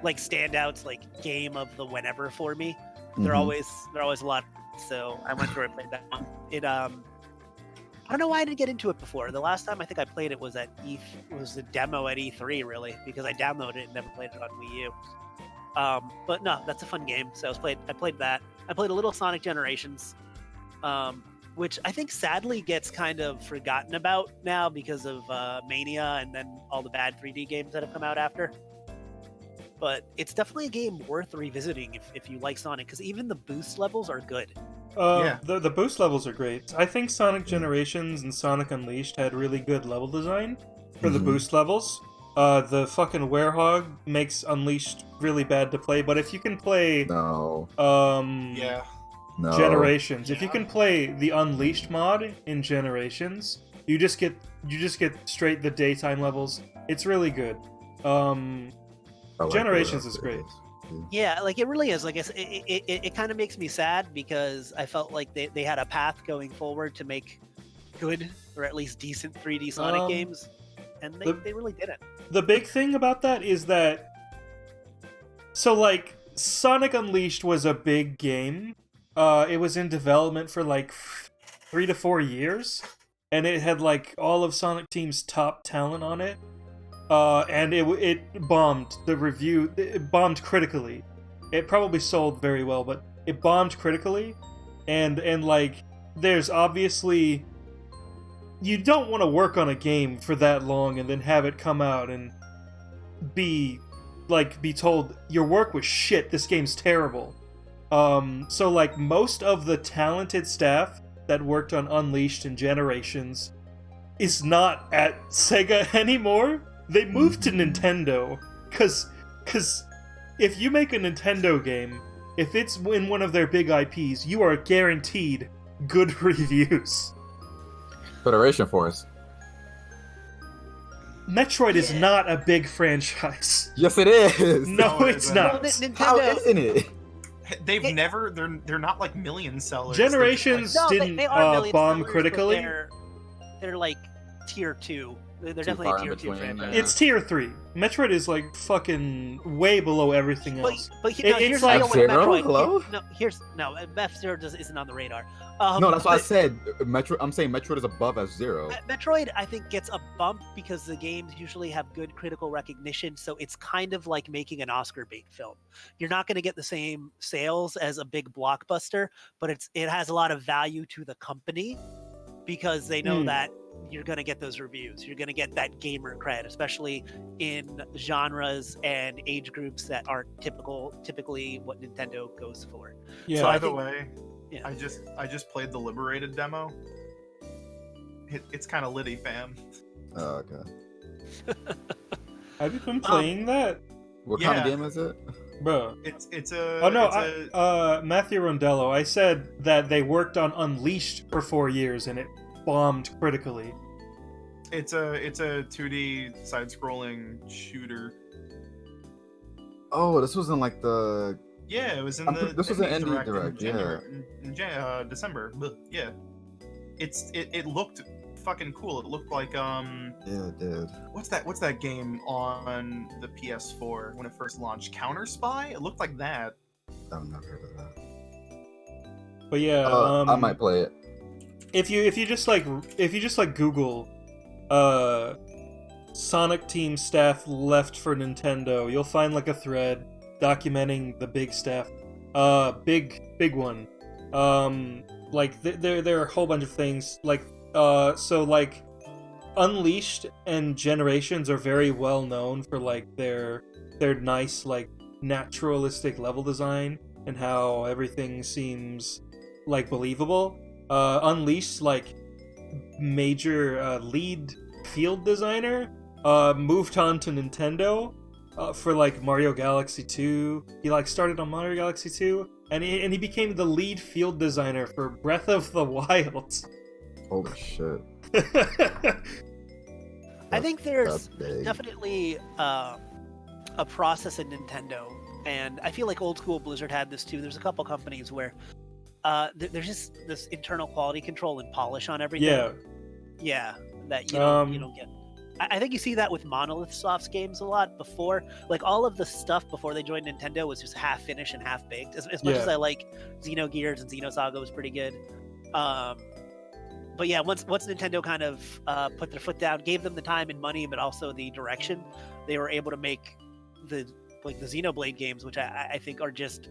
[SPEAKER 5] like standouts, like game of the whenever for me. They're always a lot. So I went through and played that one. It I don't know why I didn't get into it before. The last time I think I played it was at was a demo at E3 really, because I downloaded it and never played it on Wii U. But no, that's a fun game. So I played that. I played a little Sonic Generations, which I think sadly gets kind of forgotten about now because of Mania and then all the bad 3D games that have come out after. But it's definitely a game worth revisiting if you like Sonic, because even the boost levels are good.
[SPEAKER 3] Yeah.
[SPEAKER 1] The boost levels are great. I think Sonic Generations and Sonic Unleashed had really good level design for the boost levels. The fucking Werehog makes Unleashed really bad to play, but if you can play
[SPEAKER 3] Yeah.
[SPEAKER 1] Generations, if you can play the Unleashed mod in Generations, you just get straight the daytime levels. It's really good. Generations is great.
[SPEAKER 5] Yeah, like it really is. Like it kind of makes me sad because I felt like they had a path going forward to make good or at least decent 3D Sonic games, and they really didn't.
[SPEAKER 1] The big thing about that is that Sonic Unleashed was a big game. It was in development for like 3 to 4 years, and it had like all of Sonic Team's top talent on it. And it bombed. It bombed critically. It probably sold very well, but it bombed critically. And like, there's obviously... You don't want to work on a game for that long and then have it come out and be told, your work was shit, this game's terrible. So like, most of the talented staff that worked on Unleashed and Generations is not at Sega anymore. They moved to Nintendo, cause if you make a Nintendo game, if it's in one of their big IPs, you are guaranteed good reviews.
[SPEAKER 2] Federation Force.
[SPEAKER 1] Metroid is not a big franchise.
[SPEAKER 2] Yes, it is.
[SPEAKER 1] No, it's not.
[SPEAKER 5] Well, Nintendo,
[SPEAKER 2] How isn't it?
[SPEAKER 3] They're not like million sellers.
[SPEAKER 1] Generations
[SPEAKER 5] No,
[SPEAKER 1] didn't
[SPEAKER 5] they are million
[SPEAKER 1] bomb
[SPEAKER 5] sellers,
[SPEAKER 1] critically.
[SPEAKER 5] but they're like tier 2. They're
[SPEAKER 2] Too
[SPEAKER 5] definitely
[SPEAKER 2] far
[SPEAKER 5] a
[SPEAKER 2] in
[SPEAKER 5] tier 2
[SPEAKER 2] between,
[SPEAKER 5] franchise.
[SPEAKER 2] yeah.
[SPEAKER 1] It's tier 3. Metroid is like fucking way below everything else.
[SPEAKER 5] But
[SPEAKER 1] It's
[SPEAKER 5] here's the
[SPEAKER 1] like-
[SPEAKER 5] deal with
[SPEAKER 2] F-Zero?
[SPEAKER 5] Metroid.
[SPEAKER 2] Hello?
[SPEAKER 5] F-Zero isn't on the radar.
[SPEAKER 2] No, that's what I
[SPEAKER 5] but
[SPEAKER 2] said. I'm saying Metroid is above F-Zero.
[SPEAKER 5] Metroid, I think, gets a bump because the games usually have good critical recognition, so it's kind of like making an Oscar bait film. You're not going to get the same sales as a big blockbuster, but it has a lot of value to the company because they know that you're going to get those reviews. You're going to get that gamer cred, especially in genres and age groups that aren't typically what Nintendo goes for.
[SPEAKER 1] Yeah.
[SPEAKER 5] So
[SPEAKER 3] By
[SPEAKER 5] I
[SPEAKER 3] the
[SPEAKER 5] think-
[SPEAKER 3] way,
[SPEAKER 5] Yeah.
[SPEAKER 3] I just played the Liberated demo. It's kind of litty, fam.
[SPEAKER 2] Oh, okay.
[SPEAKER 1] Have you been playing that?
[SPEAKER 2] What kind of
[SPEAKER 3] Yeah.
[SPEAKER 2] game is it?
[SPEAKER 1] Bro.
[SPEAKER 3] It's a.
[SPEAKER 1] Oh no,
[SPEAKER 3] it's a-
[SPEAKER 1] Matthew Rondello, I said that they worked on Unleashed for 4 years and it bombed critically.
[SPEAKER 3] It's a 2D side-scrolling shooter.
[SPEAKER 2] Oh, this wasn't like the.
[SPEAKER 3] Yeah, it was in
[SPEAKER 2] I'm
[SPEAKER 3] the.
[SPEAKER 2] pre- this was an
[SPEAKER 3] Indie
[SPEAKER 2] indie
[SPEAKER 3] Direct
[SPEAKER 2] direct,
[SPEAKER 3] in December. Yeah, it looked fucking cool. It looked like
[SPEAKER 2] Yeah, it did.
[SPEAKER 3] what's that game on the PS4 when it first launched? Counter Spy. It looked like that.
[SPEAKER 2] I've never heard of that.
[SPEAKER 1] But yeah,
[SPEAKER 2] I might play it.
[SPEAKER 1] if you just like Google Sonic Team staff left for Nintendo, you'll find like a thread documenting the big staff. Big one. Like there are a whole bunch of things like so like Unleashed and Generations are very well known for like their nice like naturalistic level design and how everything seems like believable. Unleashed like major lead field designer moved on to Nintendo for like Mario Galaxy 2. He like started on Mario Galaxy 2 and he became the lead field designer for Breath of the Wild.
[SPEAKER 2] Holy shit.
[SPEAKER 5] I think there's
[SPEAKER 2] That's big.
[SPEAKER 5] definitely a process in Nintendo, and I feel like old school Blizzard had this too. There's a couple companies where there's just this internal quality control and polish on everything.
[SPEAKER 1] Yeah.
[SPEAKER 5] That you don't get. I think you see that with Monolith Soft's games a lot before. Like all of the stuff before they joined Nintendo was just half finished and half baked. As much
[SPEAKER 1] Yeah.
[SPEAKER 5] as I like Xenogears and Xenosaga was pretty good. But yeah, once Nintendo kind of put their foot down, gave them the time and money, but also the direction, they were able to make the Xenoblade games, which I think are just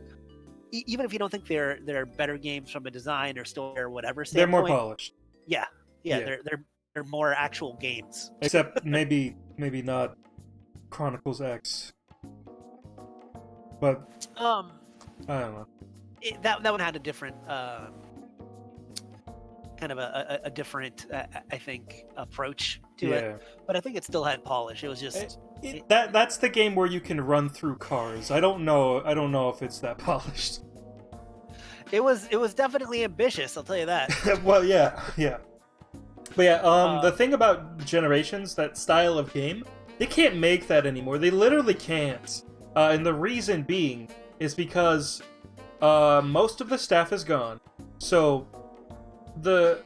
[SPEAKER 5] even if you don't think they're better games from a design or story or whatever
[SPEAKER 1] They're
[SPEAKER 5] standpoint.
[SPEAKER 1] more polished.
[SPEAKER 5] Yeah,
[SPEAKER 1] Yeah.
[SPEAKER 5] they're more actual games.
[SPEAKER 1] Except maybe not Chronicles X. But I don't know.
[SPEAKER 5] That one had a different kind of a different I think approach to it, but I think it still had polish. It was just
[SPEAKER 1] That's the game where you can run through cars. I don't know if it's that polished.
[SPEAKER 5] it was definitely ambitious, I'll tell you that.
[SPEAKER 1] Well, yeah. But yeah, the thing about Generations, that style of game, they can't make that anymore. They literally can't. And the reason being is because most of the staff is gone. So the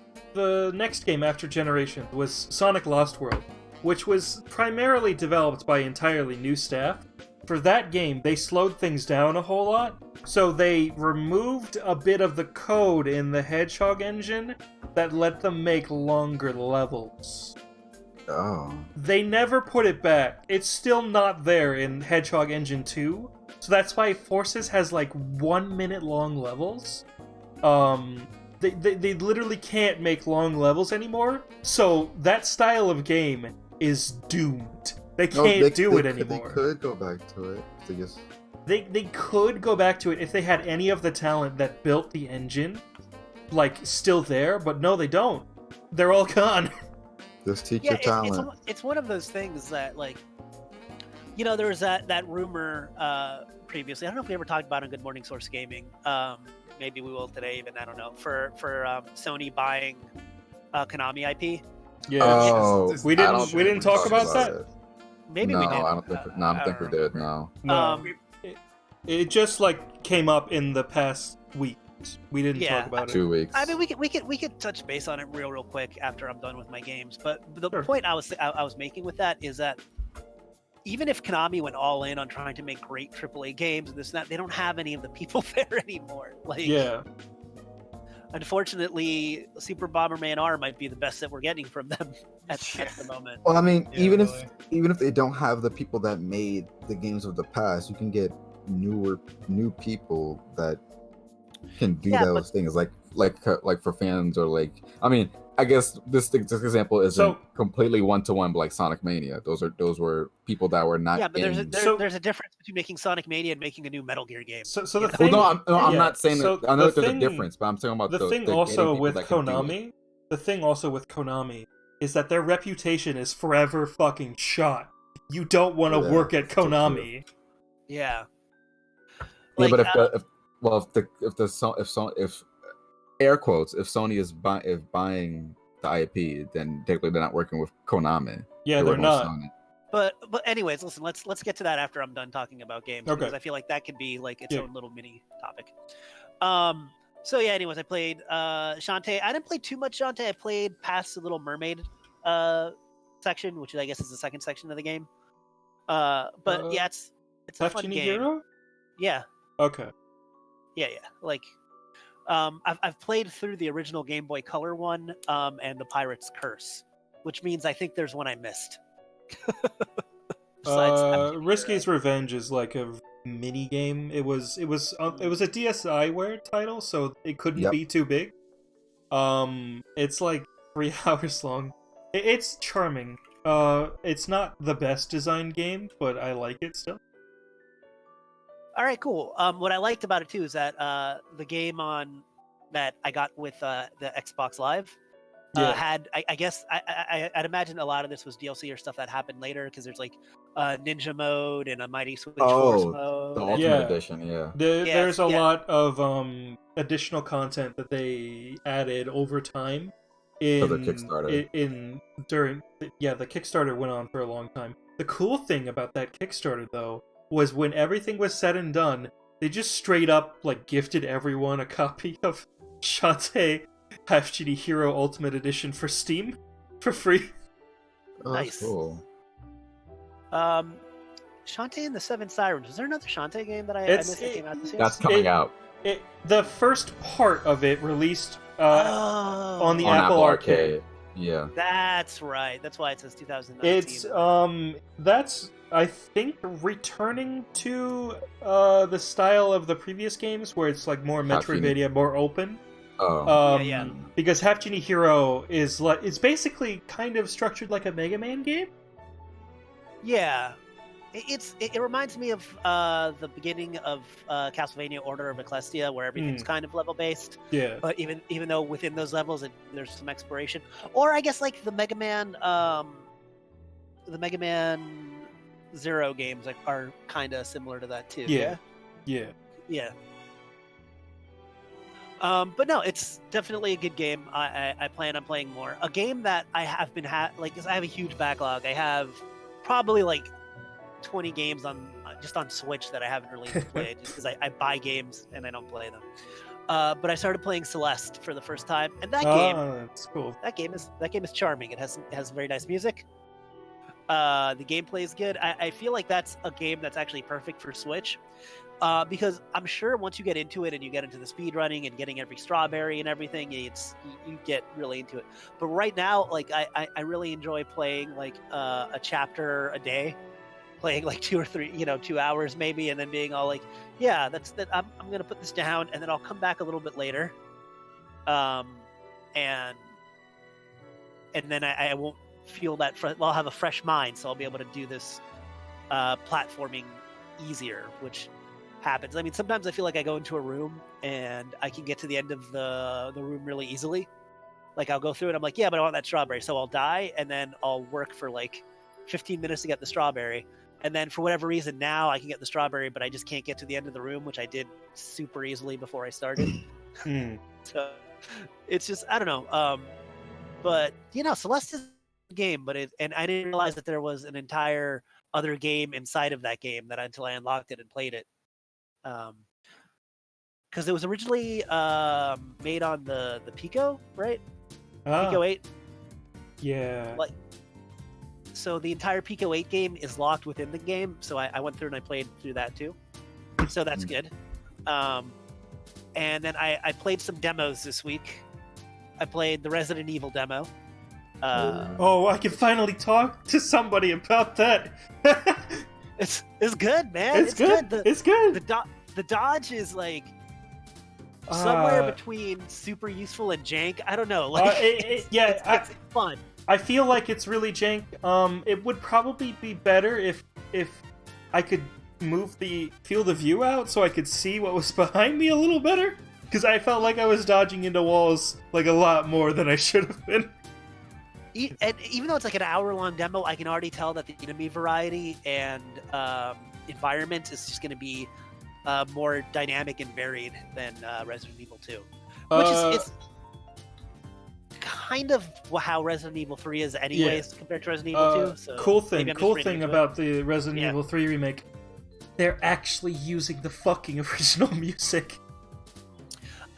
[SPEAKER 1] next game after Generations was Sonic Lost World, which was primarily developed by entirely new staff. For that game, they slowed things down a whole lot, so they removed a bit of the code in the Hedgehog engine that let them make longer levels.
[SPEAKER 2] Oh.
[SPEAKER 1] They never put it back. It's still not there in Hedgehog Engine 2, so that's why Forces has like 1 minute long levels. They literally can't make long levels anymore, so that style of game is doomed. They can't do it anymore.
[SPEAKER 2] They could go back to it.
[SPEAKER 1] They could go back to it if they had any of the talent that built the engine, like, still there, but no, they don't. They're all gone.
[SPEAKER 2] Just teach your talent.
[SPEAKER 5] It's one of those things that, like, there was that rumor previously. I don't know if we ever talked about it on Good Morning Source Gaming. Maybe we will today, even, I don't know, for Sony buying Konami IP.
[SPEAKER 1] Yeah,
[SPEAKER 2] Oh,
[SPEAKER 1] we didn't talk about that.
[SPEAKER 5] Maybe
[SPEAKER 2] no,
[SPEAKER 5] we did.
[SPEAKER 2] I don't think we did. No.
[SPEAKER 1] No, it just like came up in the past week. We didn't
[SPEAKER 5] Yeah,
[SPEAKER 1] talk about it.
[SPEAKER 2] 2 weeks.
[SPEAKER 5] I mean, we could touch base on it real quick after I'm done with my games. But the
[SPEAKER 1] Sure.
[SPEAKER 5] point I was making with that is that even if Konami went all in on trying to make great AAA games and this and that, they don't have any of the people there anymore. Like,
[SPEAKER 1] Yeah.
[SPEAKER 5] unfortunately, Super Bomberman R might be the best that we're getting from them at the moment.
[SPEAKER 2] Well, I mean,
[SPEAKER 3] Yeah,
[SPEAKER 2] even
[SPEAKER 3] really.
[SPEAKER 2] if they don't have the people that made the games of the past, you can get new people that can do
[SPEAKER 5] Yeah,
[SPEAKER 2] those things, like for fans, or like, I mean, I guess this example isn't
[SPEAKER 1] So-
[SPEAKER 2] completely one-to-one, but like Sonic Mania, those were people that were not
[SPEAKER 5] Yeah, but there's
[SPEAKER 2] in.
[SPEAKER 5] there's a difference between making Sonic Mania and making a new Metal Gear game.
[SPEAKER 1] So
[SPEAKER 5] you
[SPEAKER 1] the
[SPEAKER 5] know?
[SPEAKER 2] Well,
[SPEAKER 1] thing.
[SPEAKER 2] I'm
[SPEAKER 1] yeah,
[SPEAKER 2] not saying
[SPEAKER 1] so
[SPEAKER 2] that. I know
[SPEAKER 1] the
[SPEAKER 2] that there's a
[SPEAKER 1] thing-
[SPEAKER 2] difference, but I'm talking about
[SPEAKER 1] The thing
[SPEAKER 2] getting
[SPEAKER 1] also
[SPEAKER 2] people
[SPEAKER 1] with
[SPEAKER 2] that can do it.
[SPEAKER 1] Konami, the thing also with Konami is that their reputation is forever fucking shot. You don't want to
[SPEAKER 2] Yeah,
[SPEAKER 1] work at
[SPEAKER 2] that's so true.
[SPEAKER 1] Konami.
[SPEAKER 5] Yeah.
[SPEAKER 2] Yeah,
[SPEAKER 5] Like,
[SPEAKER 2] but if air quotes, if Sony is buying the IP, then technically they're not working with Konami.
[SPEAKER 1] Yeah, they're
[SPEAKER 2] working with
[SPEAKER 1] not.
[SPEAKER 2] Sony.
[SPEAKER 5] But anyways, listen, let's get to that after I'm done talking about games,
[SPEAKER 1] Okay.
[SPEAKER 5] because I feel like that could be like its
[SPEAKER 1] Yeah.
[SPEAKER 5] own little mini topic. So yeah, anyways, I played Shantae. I didn't play too much Shantae. I played past the Little Mermaid section, which I guess is the second section of the game. But yeah, it's a fun
[SPEAKER 1] Tefchini
[SPEAKER 5] game.
[SPEAKER 1] Hero?
[SPEAKER 5] Yeah,
[SPEAKER 1] Okay.
[SPEAKER 5] yeah. Like, I've played through the original Game Boy Color one, and the Pirate's Curse, which means I think there's one I missed. Besides Tefchini
[SPEAKER 1] Risky's
[SPEAKER 5] Hero.
[SPEAKER 1] Revenge is like a mini game. It was a DSiWare title, so it couldn't
[SPEAKER 2] Yep.
[SPEAKER 1] be too big. It's like 3 hours long. It's charming. It's not the best designed game, but I like it still.
[SPEAKER 5] All right, cool. What I liked about it too is that the game on that I got with the Xbox Live
[SPEAKER 1] Yeah.
[SPEAKER 5] had, I guess, I'd imagine a lot of this was DLC or stuff that happened later, because there's like ninja mode and a Mighty Switch Force
[SPEAKER 2] Oh,
[SPEAKER 5] mode.
[SPEAKER 2] the
[SPEAKER 5] and-
[SPEAKER 2] Ultimate
[SPEAKER 1] Yeah.
[SPEAKER 2] Edition, yeah.
[SPEAKER 1] There's a
[SPEAKER 5] yeah.
[SPEAKER 1] lot of additional content that they added over time.
[SPEAKER 2] For the Kickstarter.
[SPEAKER 1] The Kickstarter went on for a long time. The cool thing about that Kickstarter, though, was when everything was said and done, they just straight up like gifted everyone a copy of Shantae Half-GD Hero Ultimate Edition for Steam for free.
[SPEAKER 2] Oh,
[SPEAKER 5] Nice.
[SPEAKER 2] that's cool.
[SPEAKER 5] Shantae and the Seven Sirens. Was there another Shantae game that I
[SPEAKER 1] It's-
[SPEAKER 5] missed that came out this year?
[SPEAKER 2] That's coming
[SPEAKER 1] It-
[SPEAKER 2] out
[SPEAKER 1] The first part of it released
[SPEAKER 5] Oh,
[SPEAKER 1] on the
[SPEAKER 2] on
[SPEAKER 1] Apple Arcade.
[SPEAKER 2] Yeah.
[SPEAKER 5] That's right. That's why it says 2019.
[SPEAKER 1] It's that's I think returning to the style of the previous games, where it's like more
[SPEAKER 2] Half-Genie.
[SPEAKER 1] Metroidvania, more open.
[SPEAKER 2] Oh.
[SPEAKER 5] Yeah.
[SPEAKER 1] Because Half-Genie Hero is like, it's basically kind of structured like a Mega Man game.
[SPEAKER 5] Yeah, it reminds me of the beginning of Castlevania Order of Ecclesia, where everything's kind of level based.
[SPEAKER 1] Yeah.
[SPEAKER 5] But even though within those levels there's some exploration, or I guess like the Mega Man Zero games are kind of similar to that too.
[SPEAKER 1] Yeah.
[SPEAKER 5] Yeah. But no, it's definitely a good game. I plan on playing more. A game that I have been because I have a huge backlog. I have probably like 20 games on Switch that I haven't really played, just because I buy games and I don't play them. But I started playing Celeste for the first time, and that
[SPEAKER 1] That's cool.
[SPEAKER 5] game is charming. It has very nice music. The gameplay is good. I feel like that's a game that's actually perfect for Switch. Because I'm sure once you get into it and you get into the speed running and getting every strawberry and everything, you get really into it. But right now, like I really enjoy playing like a chapter a day, playing like 2 or 3, 2 hours maybe, and then being all like, yeah, that's that. I'm gonna put this down, and then I'll come back a little bit later, and then I won't feel that. I'll have a fresh mind, so I'll be able to do this platforming easier, which happens. I mean, sometimes I feel like I go into a room and I can get to the end of the room really easily. Like I'll go through it, I'm like, yeah, but I want that strawberry, so I'll die, and then I'll work for like 15 minutes to get the strawberry, and then for whatever reason now I can get the strawberry, but I just can't get to the end of the room, which I did super easily before I started. So it's just, I don't know. But Celeste is a game, and I didn't realize that there was an entire other game inside of that game until I unlocked it and played it. because it was originally made on the Pico, right? Pico 8.
[SPEAKER 4] Yeah.
[SPEAKER 5] Like, so the entire Pico 8 game is locked within the game. So I went through and I played through that too. So that's good. And then I played some demos this week. I played the Resident Evil demo.
[SPEAKER 4] Oh, I can finally talk to somebody about that.
[SPEAKER 5] It's good, man.
[SPEAKER 4] It's good. It's good.
[SPEAKER 5] The dodge is like somewhere between super useful and jank. I don't know. Like, it's fun.
[SPEAKER 4] I feel like it's really jank. It would probably be better if I could move the field of view out so I could see what was behind me a little better. Because I felt like I was dodging into walls like a lot more than I should have been.
[SPEAKER 5] And even though it's like an hour-long demo, I can already tell that the enemy variety and environment is just going to be more dynamic and varied than Resident Evil 2. Which is kind of how Resident Evil 3 is anyways compared to Resident Evil 2. So
[SPEAKER 4] cool thing about the Resident Evil 3 remake, they're actually using the fucking original music.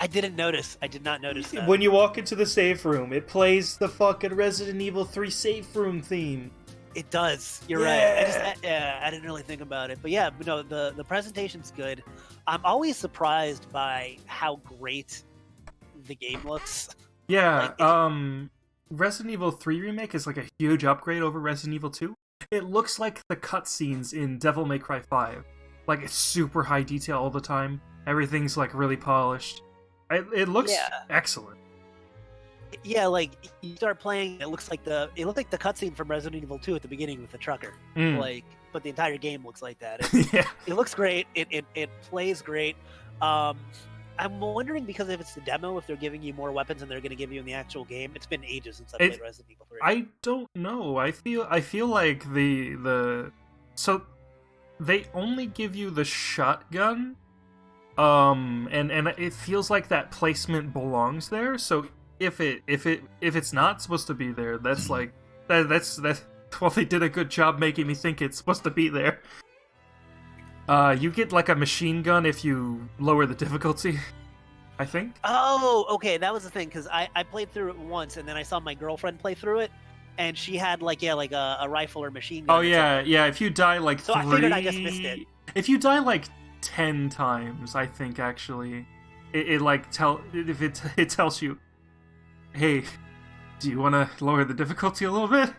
[SPEAKER 5] I didn't notice. I did not notice that.
[SPEAKER 4] When you walk into the safe room, it plays the fucking Resident Evil 3 safe room theme.
[SPEAKER 5] It does. You're right. I didn't really think about it. But yeah, no, the presentation's good. I'm always surprised by how great the game looks.
[SPEAKER 1] Yeah, Resident Evil 3 Remake is like a huge upgrade over Resident Evil 2. It looks like the cutscenes in Devil May Cry 5. Like, it's super high detail all the time. Everything's like really polished. It looks excellent.
[SPEAKER 5] Yeah, like you start playing, it looked like the cutscene from Resident Evil 2 at the beginning with the trucker. Like, but the entire game looks like that. It looks great. It plays great. I'm wondering, because if it's the demo, if they're giving you more weapons than they're going to give you in the actual game. It's been ages since I played Resident Evil 3.
[SPEAKER 1] I don't know. I feel like so they only give you the shotgun. And it feels like that placement belongs there. So if it's not supposed to be there, that's like that's well, they did a good job making me think it's supposed to be there. You get like a machine gun if you lower the difficulty, I think.
[SPEAKER 5] Oh, okay, that was the thing, because I played through it once, and then I saw my girlfriend play through it, and she had like a rifle or machine gun.
[SPEAKER 1] Oh yeah. If you die like
[SPEAKER 5] so I figured I just missed it.
[SPEAKER 1] If you die like 10 times, I think actually, it tells you, hey, do you want to lower the difficulty a little bit?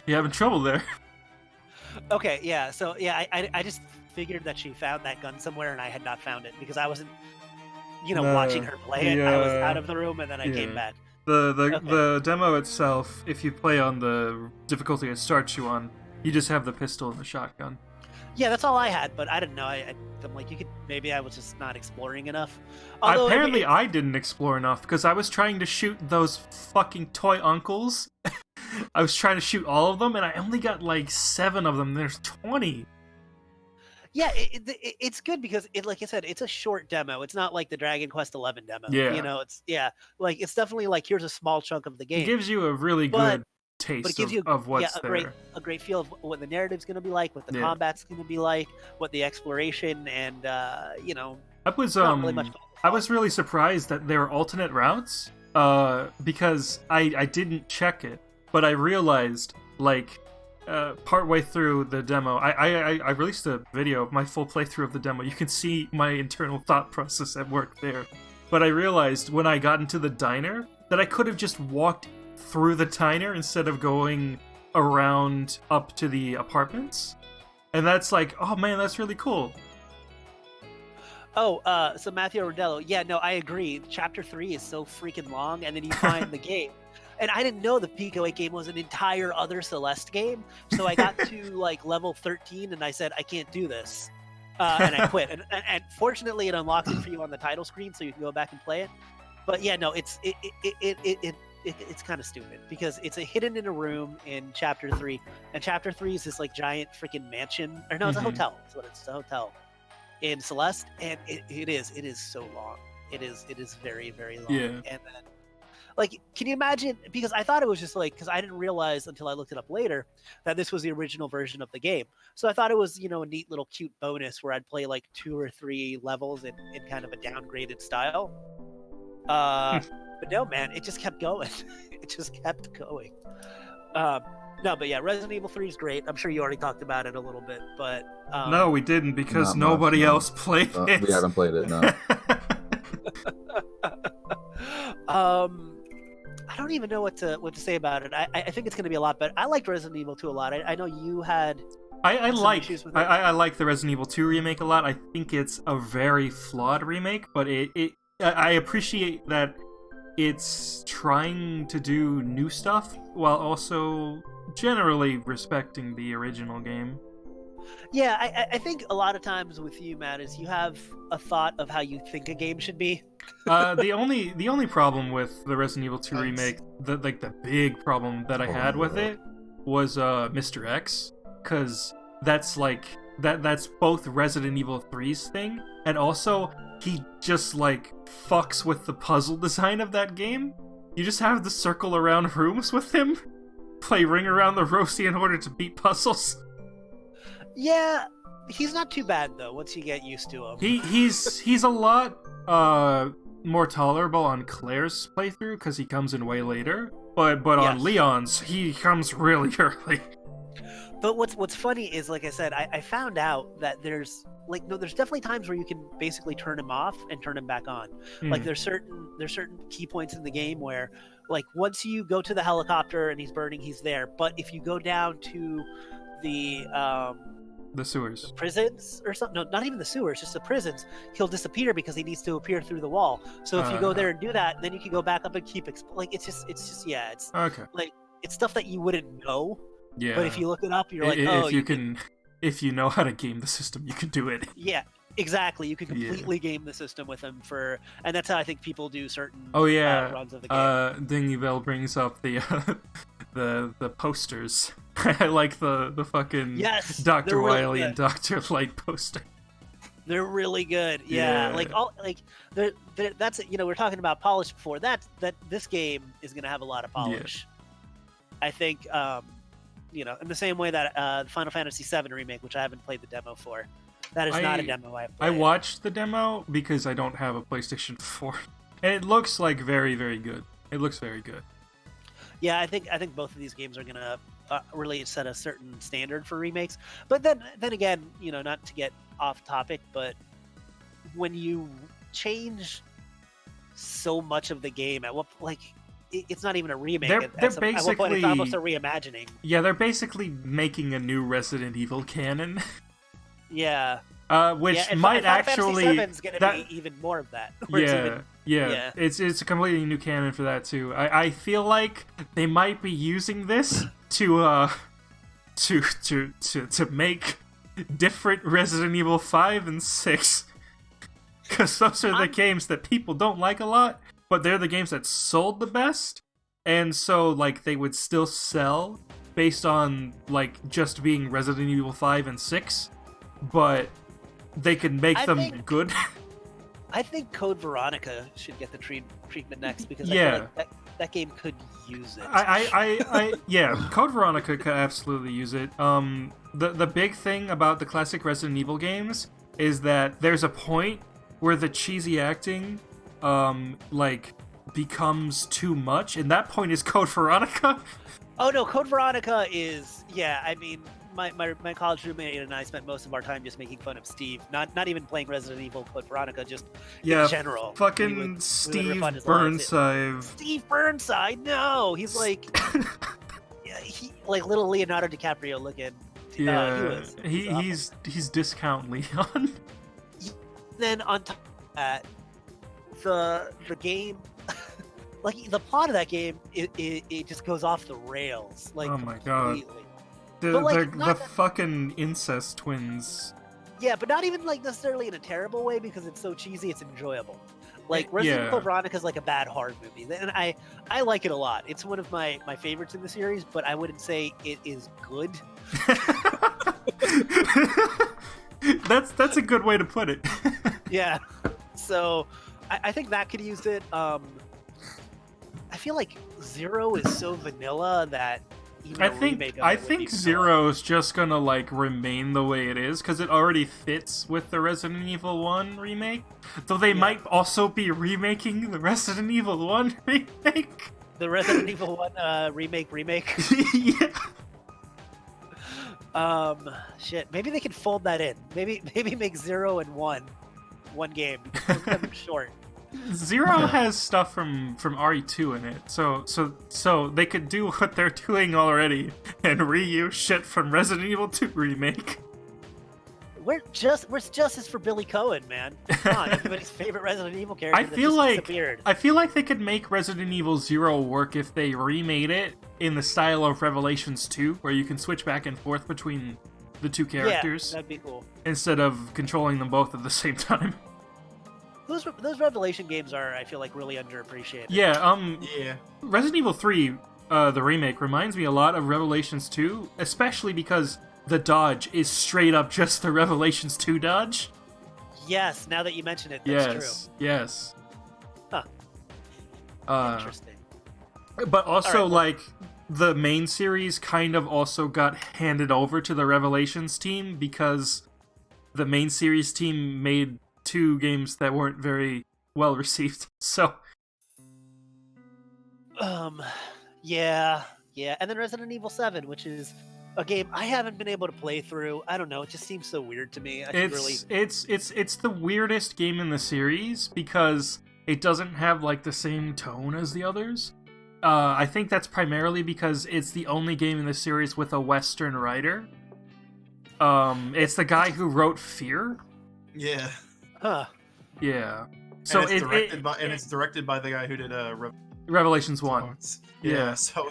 [SPEAKER 1] You're having trouble there.
[SPEAKER 5] Okay, yeah. So yeah, I just figured that she found that gun somewhere, and I had not found it because I wasn't, watching her play it. I was out of the room, and then I came back.
[SPEAKER 1] The demo itself, if you play on the difficulty it starts you on, you just have the pistol and the shotgun.
[SPEAKER 5] Yeah, that's all I had, but I didn't know. I'm like, maybe I was just not exploring enough. Although,
[SPEAKER 1] apparently, I didn't explore enough because I was trying to shoot those fucking toy uncles. I was trying to shoot all of them, and I only got like 7 of them. There's 20.
[SPEAKER 5] Yeah, it's good because like I said, it's a short demo. It's not like the Dragon Quest XI demo.
[SPEAKER 1] Yeah,
[SPEAKER 5] it's definitely like, here's a small chunk of the game.
[SPEAKER 1] It gives you a really good taste of what's there.
[SPEAKER 5] A great feel of what the narrative's going to be like, what the combat's going to be like, what the exploration and I
[SPEAKER 1] was really surprised that there are alternate routes because I didn't check it, but I realized like partway through the demo, I released a video of my full playthrough of the demo. You can see my internal thought process at work there. But I realized when I got into the diner that I could have just walked through the diner instead of going around up to the apartments. And that's like, oh man, that's really cool.
[SPEAKER 5] Oh, so Matthew Rodello, yeah, no, I agree. Chapter 3 is so freaking long, and then you find the game. And I didn't know the Pico 8 game was an entire other Celeste game, so I got to like level 13, and I said, I can't do this. And I quit. And fortunately, it unlocks it for you on the title screen, so you can go back and play it. But yeah, no, it's kind of stupid because it's hidden in a room in Chapter 3, and Chapter 3 is this like giant freaking mansion, or no, it's a hotel. That's what it's a hotel in Celeste, and it is so long. It is very, very long.
[SPEAKER 1] Yeah.
[SPEAKER 5] And then Like, can you imagine? Because I thought it was just like, because I didn't realize until I looked it up later that this was the original version of the game. So I thought it was, a neat little cute bonus where I'd play like 2 or 3 levels in kind of a downgraded style. But no, man, it just kept going. It just kept going. No, but yeah, Resident Evil 3 is great. I'm sure you already talked about it a little bit, but
[SPEAKER 1] no, we didn't because
[SPEAKER 2] Not much,
[SPEAKER 1] nobody
[SPEAKER 2] no.
[SPEAKER 1] else played it.
[SPEAKER 2] We haven't played it, no.
[SPEAKER 5] I don't even know what to say about it. I think it's going to be a lot better. I liked Resident Evil 2 a lot. I know you had.
[SPEAKER 1] I like
[SPEAKER 5] issues with it.
[SPEAKER 1] I like the Resident Evil 2 remake a lot. I think it's a very flawed remake, but I appreciate that it's trying to do new stuff while also generally respecting the original game.
[SPEAKER 5] Yeah, I think a lot of times with you, Matt, is you have a thought of how you think a game should be.
[SPEAKER 1] The only problem with the Resident Evil 2 remake, the big problem that I had with it was Mr. X, because that's like that's both Resident Evil 3's thing, and also he just like fucks with the puzzle design of that game. You just have to circle around rooms with him, play Ring Around the Rosie in order to beat puzzles.
[SPEAKER 5] Yeah, he's not too bad though once you get used to him.
[SPEAKER 1] He's a lot more tolerable on Claire's playthrough because he comes in way later, but on
[SPEAKER 5] Yes.
[SPEAKER 1] Leon's he comes really early.
[SPEAKER 5] But what's funny is, like I said, I found out that there's definitely times where you can basically turn him off and turn him back on. Like there's certain key points in the game where, like, once you go to the helicopter and he's burning, he's there. But if you go down to the
[SPEAKER 1] sewers,
[SPEAKER 5] prisons or something, no, not even the sewers, just the prisons, he'll disappear because he needs to appear through the wall. So if you go there and do that, then you can go back up and keep it's
[SPEAKER 1] okay.
[SPEAKER 5] like it's stuff that you wouldn't know.
[SPEAKER 1] Yeah.
[SPEAKER 5] But if you look it up, you're like,
[SPEAKER 1] if you know how to game the system, you can do it.
[SPEAKER 5] Yeah, exactly. You can completely game the system with him and that's how I think people do certain runs of the game.
[SPEAKER 1] Dingy Bell brings up the the posters. I like the fucking Dr.
[SPEAKER 5] Really
[SPEAKER 1] Wily
[SPEAKER 5] good.
[SPEAKER 1] and Dr. Light poster.
[SPEAKER 5] They're really good. Yeah. That's we're talking about polish before. That this game is going to have a lot of polish. I think in the same way that the Final Fantasy VII remake, which I haven't played the demo for, that is not a demo I've played.
[SPEAKER 1] I watched the demo because I don't have a PlayStation 4, and it looks like very, very good. It looks very good.
[SPEAKER 5] Yeah, I think both of these games are gonna really set a certain standard for remakes. But then again, not to get off topic, but when you change so much of the game, it's not even a remake.
[SPEAKER 1] They're
[SPEAKER 5] at one point, it's almost a reimagining.
[SPEAKER 1] Yeah, they're basically making a new Resident Evil canon.
[SPEAKER 5] Yeah.
[SPEAKER 1] Which
[SPEAKER 5] and
[SPEAKER 1] might
[SPEAKER 5] Final
[SPEAKER 1] actually
[SPEAKER 5] Fantasy VII is gonna be even more of that.
[SPEAKER 1] Yeah. It's a completely new canon for that too. I feel like they might be using this to make different Resident Evil 5 and 6, because those are the games that people don't like a lot, but they're the games that sold the best, and so like they would still sell based on like just being Resident Evil 5 and 6, but they can make them good.
[SPEAKER 5] I think Code Veronica should get the treatment next, because I feel like that game could use it.
[SPEAKER 1] Yeah, Code Veronica could absolutely use it. The big thing about the classic Resident Evil games is that there's a point where the cheesy acting becomes too much, and that point is Code Veronica.
[SPEAKER 5] Oh no, Code Veronica is I mean, my college roommate and I spent most of our time just making fun of Steve. Not even playing Resident Evil Code Veronica, just in general.
[SPEAKER 1] Fucking Steve Burnside.
[SPEAKER 5] Steve Burnside, no! He's like he like little Leonardo DiCaprio looking.
[SPEAKER 1] Yeah,
[SPEAKER 5] he's
[SPEAKER 1] discount Leon.
[SPEAKER 5] Then on top of that, the game, like the plot of that game, it just goes off the rails. Like,
[SPEAKER 1] oh my god. The fucking incest twins.
[SPEAKER 5] Yeah, but not even like necessarily in a terrible way, because it's so cheesy, it's enjoyable. Like Resident Evil Veronica is like a bad horror movie, and I like it a lot. It's one of my favorites in the series, but I wouldn't say it is good.
[SPEAKER 1] That's a good way to put it. Yeah.
[SPEAKER 5] So I think that could use it. I feel like 0 is so vanilla that even
[SPEAKER 1] I
[SPEAKER 5] a
[SPEAKER 1] think
[SPEAKER 5] remake of
[SPEAKER 1] I
[SPEAKER 5] it would be
[SPEAKER 1] think
[SPEAKER 5] vanilla.
[SPEAKER 1] 0 is just gonna like remain the way it is because it already fits with the Resident Evil 1 remake. Though they might also be remaking the Resident Evil 1 remake.
[SPEAKER 5] The Resident Evil 1 remake.
[SPEAKER 1] Yeah.
[SPEAKER 5] Shit. Maybe they could fold that in. Maybe make 0 and 1 one game. Both of them are short.
[SPEAKER 1] 0 has stuff from RE2 in it, so they could do what they're doing already and reuse shit from Resident Evil 2 remake.
[SPEAKER 5] Where's justice for Billy Cohen, man? Come on, everybody's favorite Resident Evil character.
[SPEAKER 1] I
[SPEAKER 5] that
[SPEAKER 1] feel
[SPEAKER 5] just
[SPEAKER 1] like
[SPEAKER 5] disappeared.
[SPEAKER 1] I feel like they could make Resident Evil 0 work if they remade it in the style of Revelations 2, where you can switch back and forth between the two characters
[SPEAKER 5] Yeah, that'd be cool.
[SPEAKER 1] instead of controlling them both at the same time.
[SPEAKER 5] Those Revelation games are, I feel like, really underappreciated.
[SPEAKER 1] Yeah,
[SPEAKER 3] Yeah.
[SPEAKER 1] Resident Evil 3, the remake, reminds me a lot of Revelations 2, especially because the dodge is straight up just the Revelations 2 dodge.
[SPEAKER 5] Yes, now that you mention it, that's
[SPEAKER 1] Yes.
[SPEAKER 5] Huh.
[SPEAKER 1] Uh,
[SPEAKER 5] Interesting.
[SPEAKER 1] But also,
[SPEAKER 5] All right, well-
[SPEAKER 1] like, the main series kind of also got handed over to the Revelations team because the main series team made 2 games that weren't very well received. So,
[SPEAKER 5] Yeah, and then Resident Evil 7, which is a game I haven't been able to play through. I don't know, it just seems so weird to me. I should really...
[SPEAKER 1] it's the weirdest game in the series because it doesn't have like the same tone as the others. I think that's primarily because it's the only game in the series with a Western writer. It's the guy who wrote Fear.
[SPEAKER 3] Yeah.
[SPEAKER 5] Huh.
[SPEAKER 1] Yeah. So
[SPEAKER 3] and it's directed by the guy who did
[SPEAKER 1] Revelations 1.
[SPEAKER 3] Yeah. So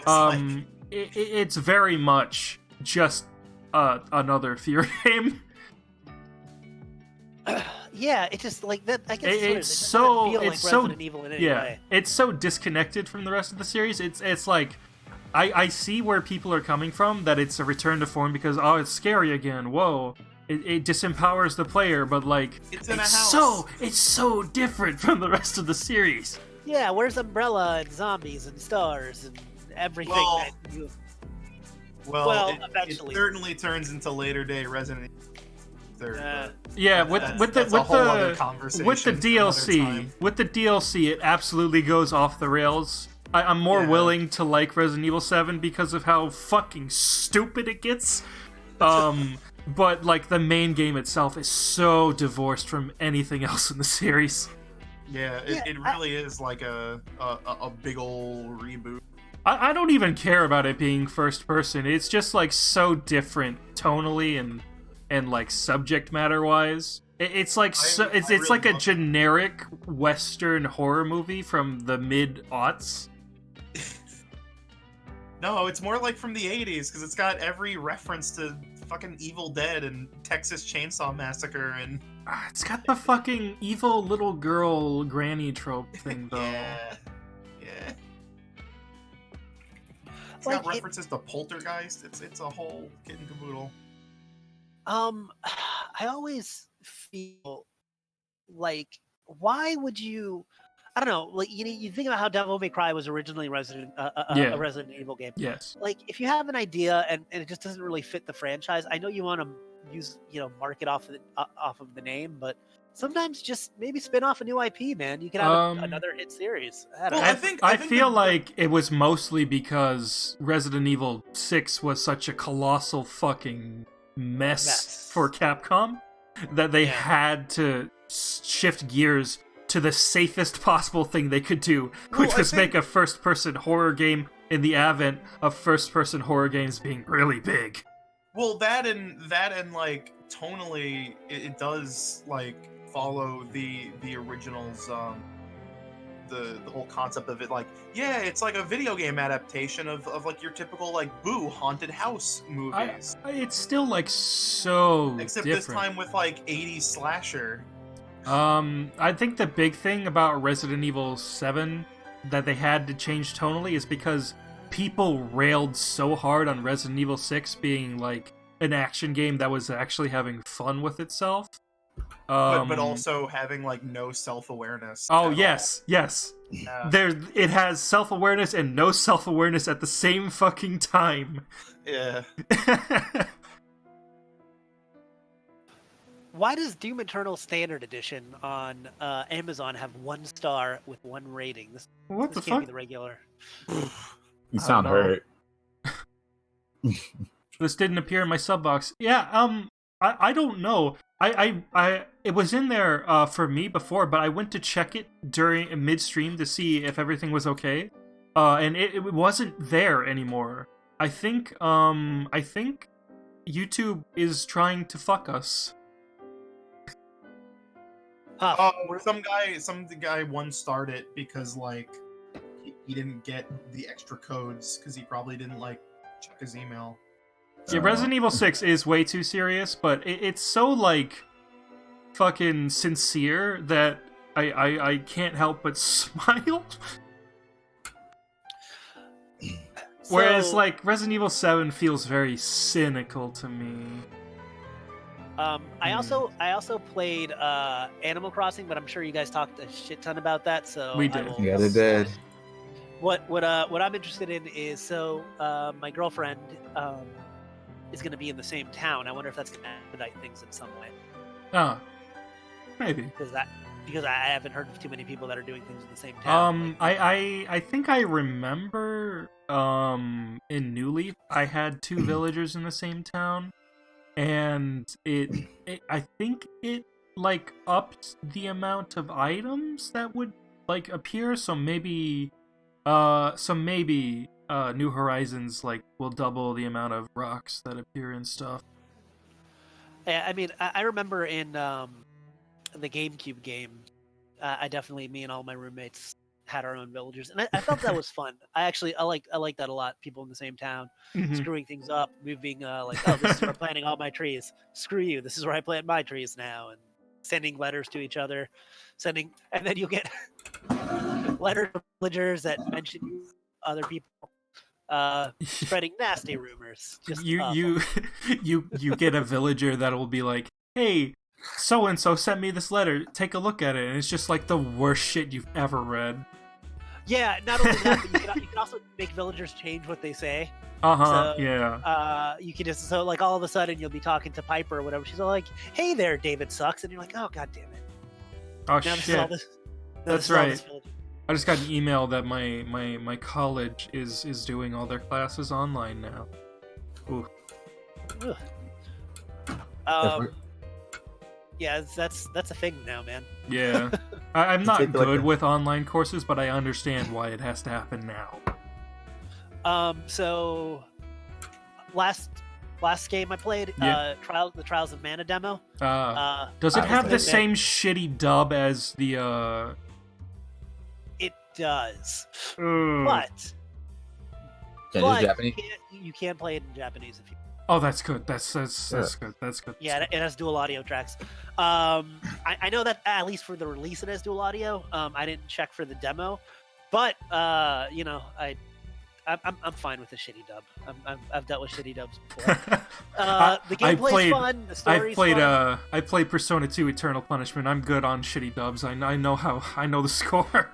[SPEAKER 3] it's
[SPEAKER 1] it's very much just another Fear game.
[SPEAKER 5] Yeah, it's just like that. I guess
[SPEAKER 1] It's
[SPEAKER 5] just
[SPEAKER 1] so-
[SPEAKER 5] doesn't feel
[SPEAKER 1] it's
[SPEAKER 5] like
[SPEAKER 1] so-
[SPEAKER 5] Resident Evil in any
[SPEAKER 1] Yeah,
[SPEAKER 5] way.
[SPEAKER 1] it's so disconnected from the rest of the series. It's like I see where people are coming from, that it's a return to form because it's scary again. Whoa. It disempowers the player, but like
[SPEAKER 3] It's in a house.
[SPEAKER 1] it's so different from the rest of the series.
[SPEAKER 5] Yeah, where's Umbrella and zombies and stars and everything
[SPEAKER 3] Well,
[SPEAKER 5] that you...
[SPEAKER 3] Well, it
[SPEAKER 5] eventually.
[SPEAKER 3] certainly turns into later day Resident Evil 3.
[SPEAKER 1] Yeah,
[SPEAKER 3] That's a whole other conversation
[SPEAKER 1] with the
[SPEAKER 3] for another time.
[SPEAKER 1] DLC, it absolutely goes off the rails. I'm more
[SPEAKER 3] Yeah.
[SPEAKER 1] willing to like Resident Evil 7 because of how fucking stupid it gets. But like the main game itself is so divorced from anything else in the series.
[SPEAKER 3] Yeah, it really is like a big old reboot.
[SPEAKER 1] I don't even care about it being first person. It's just like so different tonally and like subject matter wise. It's like it's
[SPEAKER 3] really
[SPEAKER 1] like a
[SPEAKER 3] love it.
[SPEAKER 1] generic Western horror movie from the mid-aughts.
[SPEAKER 3] No, it's more like from the 80s because it's got every reference to fucking Evil Dead and Texas Chainsaw Massacre and
[SPEAKER 1] It's got the fucking evil little girl granny trope thing though.
[SPEAKER 3] yeah. It's
[SPEAKER 5] Like,
[SPEAKER 3] got references to Poltergeist. It's a whole kit and caboodle.
[SPEAKER 5] I always feel like, why would you? I don't know. Like you think about how Devil May Cry was originally a Resident Evil game.
[SPEAKER 1] Yes.
[SPEAKER 5] Like if you have an idea and it just doesn't really fit the franchise, I know you want to use mark it off of the name, but sometimes just maybe spin off a new IP, man. You could have another hit series. I don't
[SPEAKER 3] Well,
[SPEAKER 5] know.
[SPEAKER 3] I
[SPEAKER 1] I
[SPEAKER 3] think
[SPEAKER 1] feel like it was mostly because Resident Evil 6 was such a colossal fucking mess for Capcom that they had to shift gears to the safest possible thing they could do, which
[SPEAKER 3] Well,
[SPEAKER 1] was make a first-person horror game in the advent of first-person horror games being really big.
[SPEAKER 3] Well, that and like tonally, it does like follow the originals. The whole concept of it, like, yeah, it's like a video game adaptation of like your typical like Boo haunted house movies,
[SPEAKER 1] It's still like so
[SPEAKER 3] except
[SPEAKER 1] different.
[SPEAKER 3] this time with like 80s slasher.
[SPEAKER 1] I think the big thing about Resident Evil 7 that they had to change tonally is because people railed so hard on Resident Evil 6 being like an action game that was actually having fun with itself.
[SPEAKER 3] but also having like no self-awareness.
[SPEAKER 1] Oh
[SPEAKER 3] at
[SPEAKER 1] yes, yes.
[SPEAKER 3] all.
[SPEAKER 1] It has self-awareness and no self-awareness at the same fucking time.
[SPEAKER 3] Yeah.
[SPEAKER 5] Why does Doom Eternal Standard Edition on Amazon have 1 star with 1 rating? This
[SPEAKER 1] What
[SPEAKER 5] this
[SPEAKER 1] the
[SPEAKER 5] can't
[SPEAKER 1] fuck?
[SPEAKER 5] be the regular.
[SPEAKER 2] You sound
[SPEAKER 1] know.
[SPEAKER 2] hurt.
[SPEAKER 1] This didn't appear in my sub box. Yeah, I don't know. It was in there for me before, but I went to check it during midstream to see if everything was okay. And it wasn't there anymore. I think YouTube is trying to fuck us.
[SPEAKER 5] Huh.
[SPEAKER 3] Some guy once started it because like he didn't get the extra codes because he probably didn't like check his email.
[SPEAKER 1] Yeah, Resident Evil 6 is way too serious, but it's so like fucking sincere that I can't help but smile. Whereas
[SPEAKER 5] So,
[SPEAKER 1] like Resident Evil 7 feels very cynical to me.
[SPEAKER 5] I also played Animal Crossing, but I'm sure you guys talked a shit ton about that. So
[SPEAKER 1] We
[SPEAKER 5] I
[SPEAKER 1] did.
[SPEAKER 5] will-
[SPEAKER 2] Yeah, they did.
[SPEAKER 5] What I'm interested in is my girlfriend is going to be in the same town. I wonder if that's going to expedite things in some way.
[SPEAKER 1] Maybe.
[SPEAKER 5] Because I haven't heard of too many people that are doing things in the same town.
[SPEAKER 1] I think I remember in New Leaf I had 2 villagers in the same town, and it I think it like upped the amount of items that would like appear. So maybe New Horizons like will double the amount of rocks that appear and stuff.
[SPEAKER 5] Yeah, I mean, I remember in the GameCube game, me and all my roommates had our own villagers, and I felt that was fun. I like that a lot. People in the same town,
[SPEAKER 1] Mhm.
[SPEAKER 5] screwing things up, moving like, oh, this is where I'm planting all my trees. Screw you. This is where I plant my trees now, and sending letters to each other, and then you'll get letters from villagers that mention other people, spreading nasty rumors. Just
[SPEAKER 1] you get a villager that will be like, hey, so and so sent me this letter, take a look at it, and it's just like the worst shit you've ever read.
[SPEAKER 5] Yeah, not only that, but you can also make villagers change what they say.
[SPEAKER 1] Yeah.
[SPEAKER 5] You can just like all of a sudden you'll be talking to Piper or whatever. She's all like, "Hey there, David sucks," and you're like, "Oh god damn it!"
[SPEAKER 1] Oh
[SPEAKER 5] Now this is all
[SPEAKER 1] shit.
[SPEAKER 5] this.
[SPEAKER 1] That's right. I just got an email that my college is doing all their classes online now. Ooh.
[SPEAKER 5] Yeah, that's a thing now, man.
[SPEAKER 1] Yeah. I'm not
[SPEAKER 2] Take, like,
[SPEAKER 1] good
[SPEAKER 2] a-
[SPEAKER 1] with online courses, but I understand why it has to happen now.
[SPEAKER 5] So last game I played,
[SPEAKER 1] Yeah.
[SPEAKER 5] the Trials of Mana demo.
[SPEAKER 1] Does it have the
[SPEAKER 2] obviously.
[SPEAKER 1] same shitty dub as the
[SPEAKER 5] It does,
[SPEAKER 1] Ugh.
[SPEAKER 5] but
[SPEAKER 2] Can you do Japanese?
[SPEAKER 5] you can play it in Japanese if you.
[SPEAKER 1] Oh, that's good. That's good. That's good.
[SPEAKER 5] Yeah, it has dual audio tracks. I know that at least for the release it has dual audio. I didn't check for the demo, but you know, I'm fine with the shitty dub. I've dealt with shitty dubs before. The gameplay's fun. The story's fun.
[SPEAKER 1] I played Persona 2 Eternal Punishment. I'm good on shitty dubs. I know the score.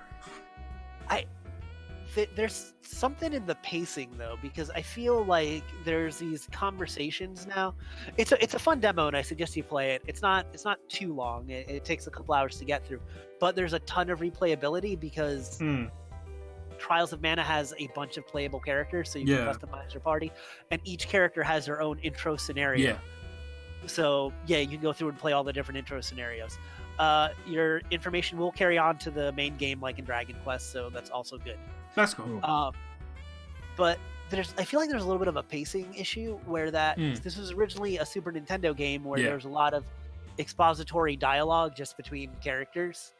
[SPEAKER 5] There's something in the pacing though, because I feel like there's these conversations now. It's a fun demo, and I suggest you play it. It's not too long. It takes a couple hours to get through, but there's a ton of replayability because Trials of Mana has a bunch of playable characters, so you can customize your party, and each character has their own intro scenario.
[SPEAKER 1] Yeah.
[SPEAKER 5] So yeah, you can go through and play all the different intro scenarios. Your information will carry on to the main game, like in Dragon Quest, so that's also good.
[SPEAKER 1] That's cool.
[SPEAKER 5] But I feel like there's a little bit of a pacing issue where this was originally a Super Nintendo game where there was a lot of expository dialogue just between characters,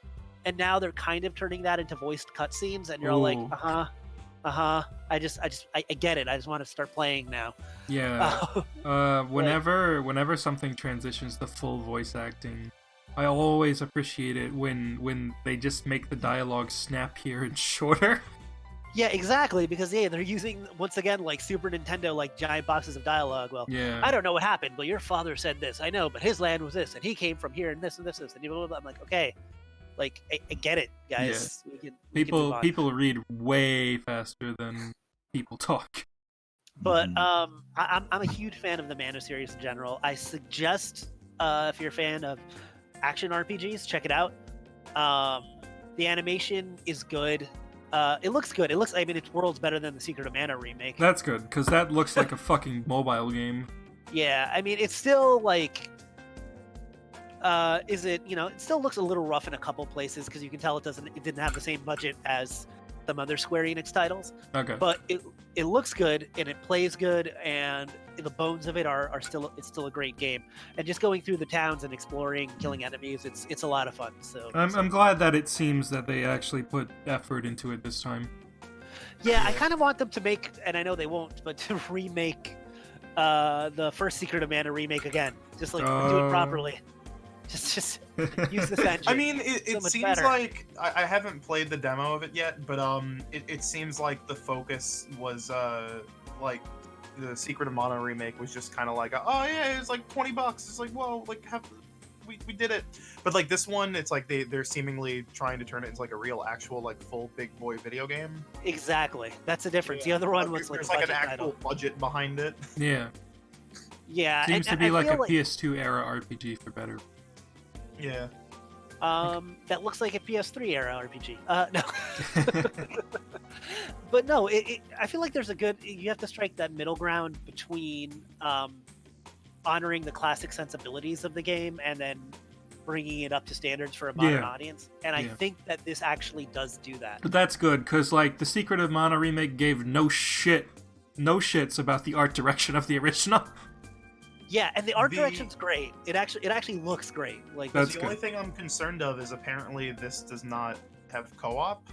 [SPEAKER 5] and now they're kind of turning that into voiced cutscenes, and you're all like, I get it. I just want to start playing now.
[SPEAKER 1] Yeah. Whenever something transitions to full voice acting, I always appreciate it when they just make the dialogue snappier and shorter.
[SPEAKER 5] Yeah, exactly. Because they're using once again like Super Nintendo like giant boxes of dialogue. Well,
[SPEAKER 1] Yeah.
[SPEAKER 5] I don't know what happened, but your father said this. I know, but his land was this, and he came from here, and this and this and blah, blah, blah. I'm like, okay, like I get it, guys. We can move on.
[SPEAKER 1] People read way faster than people talk.
[SPEAKER 5] But I'm a huge fan of the Mana series in general. I suggest if you're a fan of action RPGs, check it out. The animation is good. It looks good. I mean, it's worlds better than the Secret of Mana remake.
[SPEAKER 1] That's good, because that looks like a fucking mobile game.
[SPEAKER 5] Yeah, I mean, it's still like, it still looks a little rough in a couple places because you can tell it didn't have the same budget as some other Square Enix titles.
[SPEAKER 1] Okay.
[SPEAKER 5] But it looks good and it plays good, and the bones of it are still a great game. And just going through the towns and exploring, killing enemies, it's a lot of fun. So
[SPEAKER 1] I'm glad that it seems that they actually put effort into it this time.
[SPEAKER 5] yeah, I kind of want them to make, and I know they won't, but to remake the first Secret of Mana remake again. Just like do it properly. Just use this engine.
[SPEAKER 3] I mean, it
[SPEAKER 5] much
[SPEAKER 3] seems
[SPEAKER 5] better.
[SPEAKER 3] like I haven't played the demo of it yet, but it seems like the focus was like the Secret of Mana remake was just kind of like, oh yeah, it's like $20. It's like, whoa, like we did it. But like this one, it's like they're seemingly trying to turn it into like a real, actual, like full big boy video game.
[SPEAKER 5] Exactly, that's the difference. The other one was like
[SPEAKER 3] there's
[SPEAKER 5] a
[SPEAKER 3] like an
[SPEAKER 5] budget
[SPEAKER 3] actual
[SPEAKER 5] title.
[SPEAKER 3] budget behind it.
[SPEAKER 1] Yeah.
[SPEAKER 5] Yeah,
[SPEAKER 1] Seems
[SPEAKER 5] and
[SPEAKER 1] to be
[SPEAKER 5] I
[SPEAKER 1] like
[SPEAKER 5] feel
[SPEAKER 1] a PS2 era RPG for better.
[SPEAKER 3] Yeah.
[SPEAKER 5] That looks like a PS3 era RPG. No. But no, I feel like there's you have to strike that middle ground between honoring the classic sensibilities of the game and then bringing it up to standards for a modern audience. And I think that this actually does do that.
[SPEAKER 1] But that's good, because like the Secret of Mana remake gave no shits about the art direction of the original.
[SPEAKER 5] Yeah, and the art direction's great. It actually looks great. Like
[SPEAKER 1] That's
[SPEAKER 3] the
[SPEAKER 1] good.
[SPEAKER 3] only thing I'm concerned of is apparently this does not have co-op.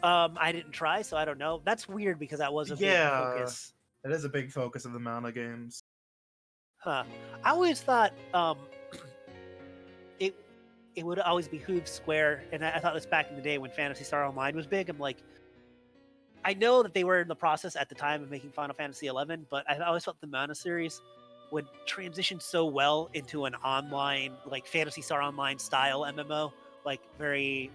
[SPEAKER 5] I didn't try, so I don't know. That's weird because that was a big focus.
[SPEAKER 3] That is a big focus of the Mana games.
[SPEAKER 5] Huh. I always thought it would always behoove Square, and I thought this back in the day when Phantasy Star Online was big. I'm like, I know that they were in the process at the time of making Final Fantasy XI, but I always felt the Mana series would transition so well into an online, like Phantasy Star Online style MMO, like very,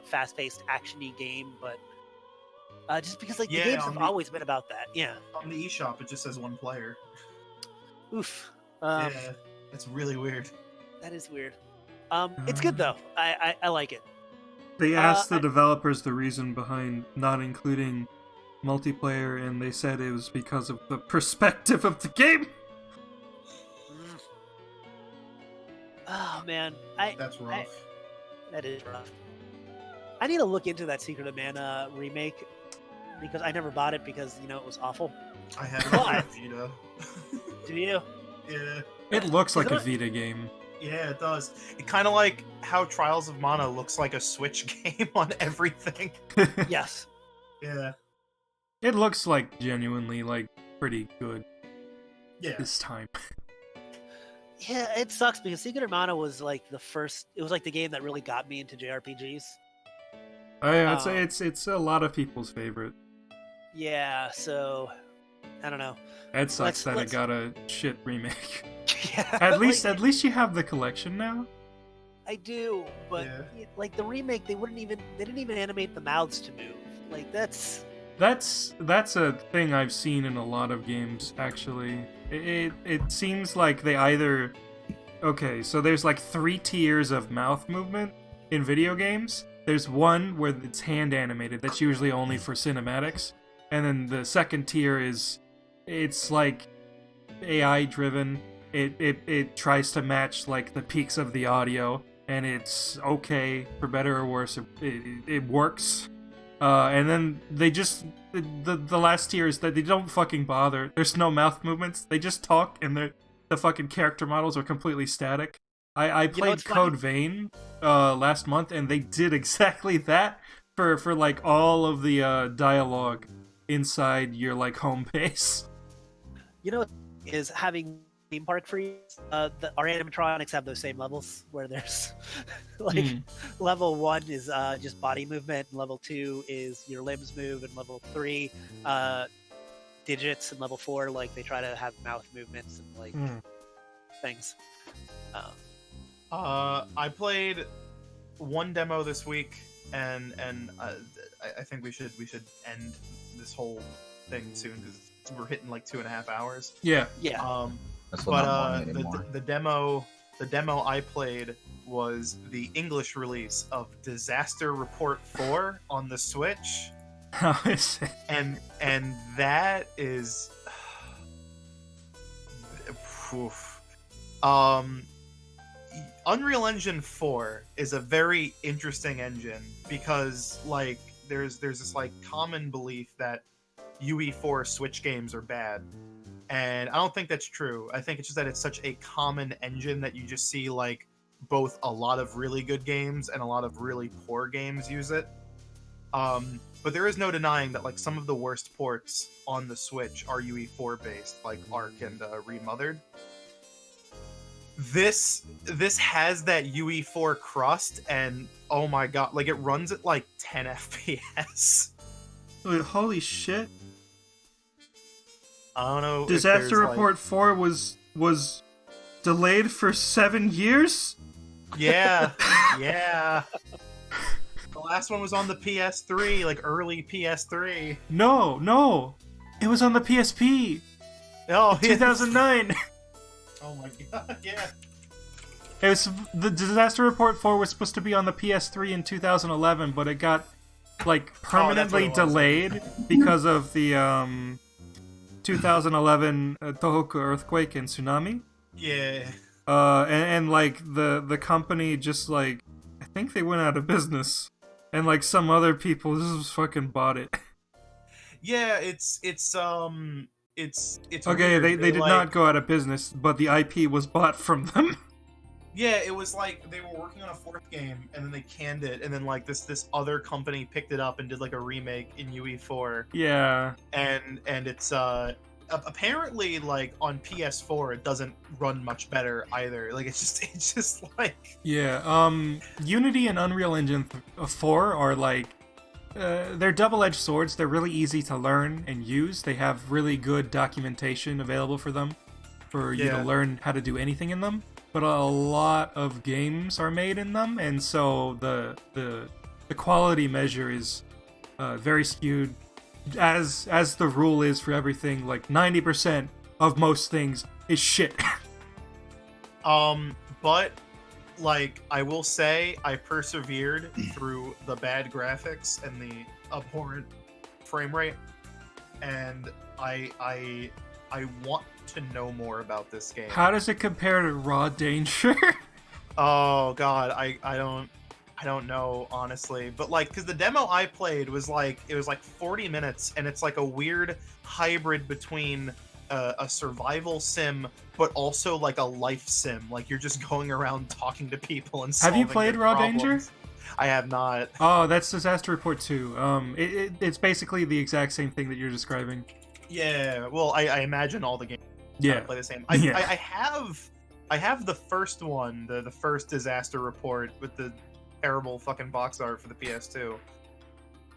[SPEAKER 5] fast-paced actiony game. But just because like the games have always been about that, yeah.
[SPEAKER 3] On the eShop, it just says one player.
[SPEAKER 5] Oof.
[SPEAKER 3] Yeah, that's really weird.
[SPEAKER 5] That is weird. It's good though. I like it.
[SPEAKER 1] They asked the developers the reason behind not including multiplayer, and they said it was because of the perspective of the game.
[SPEAKER 5] Oh man,
[SPEAKER 3] That's rough.
[SPEAKER 5] That is rough. I need to look into that Secret of Mana remake because I never bought it because it was awful.
[SPEAKER 3] I have
[SPEAKER 5] Why?
[SPEAKER 3] Vita.
[SPEAKER 5] Do you?
[SPEAKER 3] Yeah.
[SPEAKER 1] It looks like
[SPEAKER 5] it
[SPEAKER 1] a
[SPEAKER 5] not-
[SPEAKER 1] Vita game.
[SPEAKER 3] Yeah, it does. It kind of like how Trials of Mana looks like a Switch game on everything.
[SPEAKER 5] Yes.
[SPEAKER 3] Yeah.
[SPEAKER 1] It looks like genuinely like pretty good
[SPEAKER 3] Yeah.
[SPEAKER 1] this time.
[SPEAKER 5] Yeah, it sucks because Secret of Mana was like the first. It was like the game that really got me into JRPGs.
[SPEAKER 1] I'd say it's a lot of people's favorite.
[SPEAKER 5] Yeah, so I don't know.
[SPEAKER 1] It sucks that it
[SPEAKER 5] let's-
[SPEAKER 1] got a shit remake.
[SPEAKER 5] Yeah,
[SPEAKER 1] At least you have the collection now.
[SPEAKER 5] I do, but like the remake, they didn't even animate the mouths to move. Like that's
[SPEAKER 1] a thing I've seen in a lot of games, actually. It seems like they either... Okay, so there's like 3 tiers of mouth movement in video games. There's one where it's hand animated, that's usually only for cinematics. And then the second tier it's like AI driven. It tries to match like the peaks of the audio, and it's okay, for better or worse, it works. And then they just the last tier is that they don't fucking bother. There's no mouth movements. They just talk, and the fucking character models are completely static. I played
[SPEAKER 5] what's funny?
[SPEAKER 1] Code Vein last month, and they did exactly that for like all of the dialogue inside your like home base.
[SPEAKER 5] is having theme park freeze. Our animatronics have those same levels where there's like level 1 is just body movement, and level 2 is your limbs move, and level 3 digits, and level 4 like they try to have mouth movements and like things.
[SPEAKER 3] I played one demo this week, and I think we should end this whole thing soon because we're hitting like 2.5 hours.
[SPEAKER 1] Yeah.
[SPEAKER 2] That's
[SPEAKER 3] But
[SPEAKER 2] not morning anymore.
[SPEAKER 3] the demo I played was the English release of Disaster Report 4 on the Switch.
[SPEAKER 1] How is it?
[SPEAKER 3] And that is oof. Unreal Engine 4 is a very interesting engine because like there's this like common belief that UE4 Switch games are bad. And I don't think that's true. I think it's just that it's such a common engine that you just see like both a lot of really good games and a lot of really poor games use it. But there is no denying that like some of the worst ports on the Switch are UE4 based, like Arc and Remothered. This has that UE4 crust, and oh my god, like it runs at like 10 FPS.
[SPEAKER 1] Wait, holy shit!
[SPEAKER 3] I don't know.
[SPEAKER 1] Disaster Report 4 was delayed for 7 years.
[SPEAKER 3] Yeah. The last one was on the PS3, like early PS3.
[SPEAKER 1] No, it was on the PSP.
[SPEAKER 3] Oh,
[SPEAKER 1] 2009.
[SPEAKER 3] Oh my god, yeah.
[SPEAKER 1] It was the Disaster Report 4 was supposed to be on the PS3 in 2011, but it got like permanently delayed because of the 2011 Tohoku earthquake and tsunami.
[SPEAKER 3] Yeah.
[SPEAKER 1] And like the company just like I think they went out of business, and like some other people just fucking bought it.
[SPEAKER 3] Yeah, it's
[SPEAKER 1] okay.
[SPEAKER 3] weird.
[SPEAKER 1] They did
[SPEAKER 3] like,
[SPEAKER 1] not go out of business, but the IP was bought from them.
[SPEAKER 3] Yeah, it was like they were working on a 4th game, and then they canned it, and then like this other company picked it up and did like a remake in UE4.
[SPEAKER 1] Yeah.
[SPEAKER 3] And it's apparently like on PS4 it doesn't run much better either. Like it's just like
[SPEAKER 1] Yeah. Unity and Unreal Engine 4 are like they're double-edged swords. They're really easy to learn and use. They have really good documentation available for them for you to learn how to do anything in them. But a lot of games are made in them, and so the quality measure is very skewed, as the rule is for everything. Like 90% of most things is shit.
[SPEAKER 3] But like I will say, I persevered through the bad graphics and the abhorrent frame rate, and I want to know more about this game.
[SPEAKER 1] How does it compare to Raw Danger?
[SPEAKER 3] Oh god, I don't know honestly, but like because the demo I played was like it was like 40 minutes, and it's like a weird hybrid between a survival sim but also like a life sim. Like you're just going around talking to people and solving
[SPEAKER 1] Have you played
[SPEAKER 3] their
[SPEAKER 1] Raw
[SPEAKER 3] problems.
[SPEAKER 1] Danger?
[SPEAKER 3] I have not.
[SPEAKER 1] Oh, that's Disaster Report 2. It's basically the exact same thing that you're describing.
[SPEAKER 3] Yeah, well, I imagine all the games play the same. I have the first one, the first Disaster Report with the terrible fucking box art for the PS2.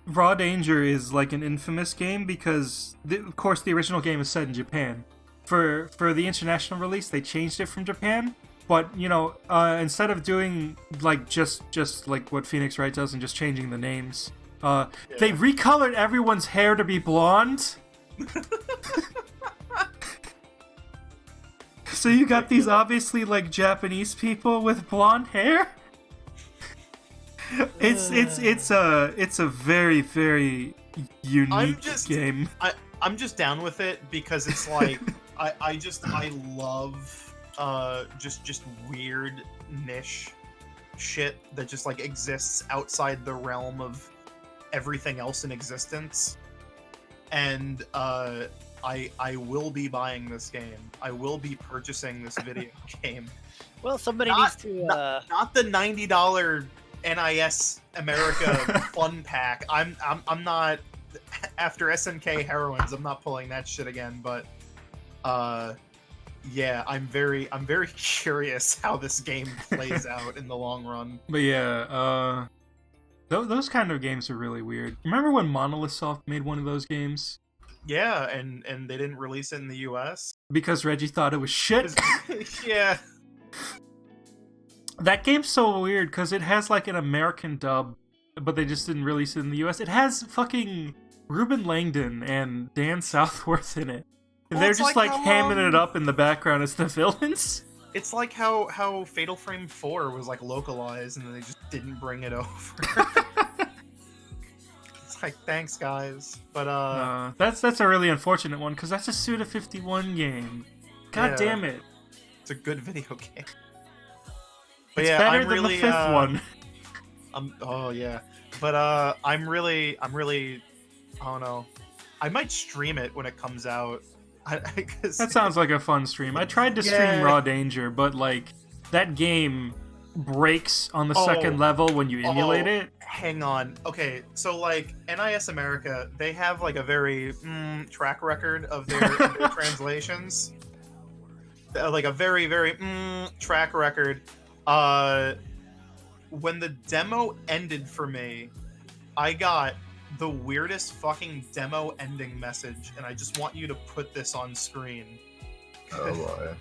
[SPEAKER 1] Raw Danger is like an infamous game because, of course, the original game is set in Japan. For the international release, they changed it from Japan. But you know, instead of doing like just like what Phoenix Wright does and just changing the names, they recolored everyone's hair to be blonde. So you got these obviously like Japanese people with blonde hair. It's a very, very unique game.
[SPEAKER 3] I'm just down with it because it's like I love just weird niche shit that just like exists outside the realm of everything else in existence. And I will be buying this game. I will be purchasing this video game.
[SPEAKER 5] Well, somebody needs to
[SPEAKER 3] not the $90 NIS America fun pack. I'm not after SNK Heroines. I'm not pulling that shit again. But yeah, I'm very curious how this game plays out in the long run.
[SPEAKER 1] But yeah, those kind of games are really weird. Remember when Monolith Soft made one of those games?
[SPEAKER 3] Yeah, and they didn't release it in the U.S.
[SPEAKER 1] Because Reggie thought it was shit?
[SPEAKER 3] Yeah.
[SPEAKER 1] That game's so weird because it has like an American dub, but they just didn't release it in the US. It has fucking Ruben Langdon and Dan Southworth in it. And
[SPEAKER 3] Well,
[SPEAKER 1] they're
[SPEAKER 3] it's
[SPEAKER 1] just
[SPEAKER 3] like
[SPEAKER 1] like
[SPEAKER 3] how,
[SPEAKER 1] hamming it up in the background as the villains.
[SPEAKER 3] It's like how Fatal Frame 4 was like localized and then they just didn't bring it over. It's like, thanks guys. But
[SPEAKER 1] that's a really unfortunate one because that's a Suda51 game. God
[SPEAKER 3] Yeah.
[SPEAKER 1] damn it.
[SPEAKER 3] it's a good video game. But
[SPEAKER 1] It's
[SPEAKER 3] yeah,
[SPEAKER 1] better
[SPEAKER 3] I'm
[SPEAKER 1] than
[SPEAKER 3] really,
[SPEAKER 1] the fifth one.
[SPEAKER 3] oh yeah. But I'm really I don't know. I might stream it when it comes out. 'Cause
[SPEAKER 1] That sounds like a fun stream. I tried to stream
[SPEAKER 3] Yeah.
[SPEAKER 1] Raw Danger, but like that game breaks on the
[SPEAKER 3] Oh.
[SPEAKER 1] second level when you emulate it.
[SPEAKER 3] Hang on. Okay, so like NIS America, they have like a very track record of their translations. Like a very track record. When the demo ended for me, I got the weirdest fucking demo ending message, and I just want you to put this on screen.
[SPEAKER 2] Oh boy.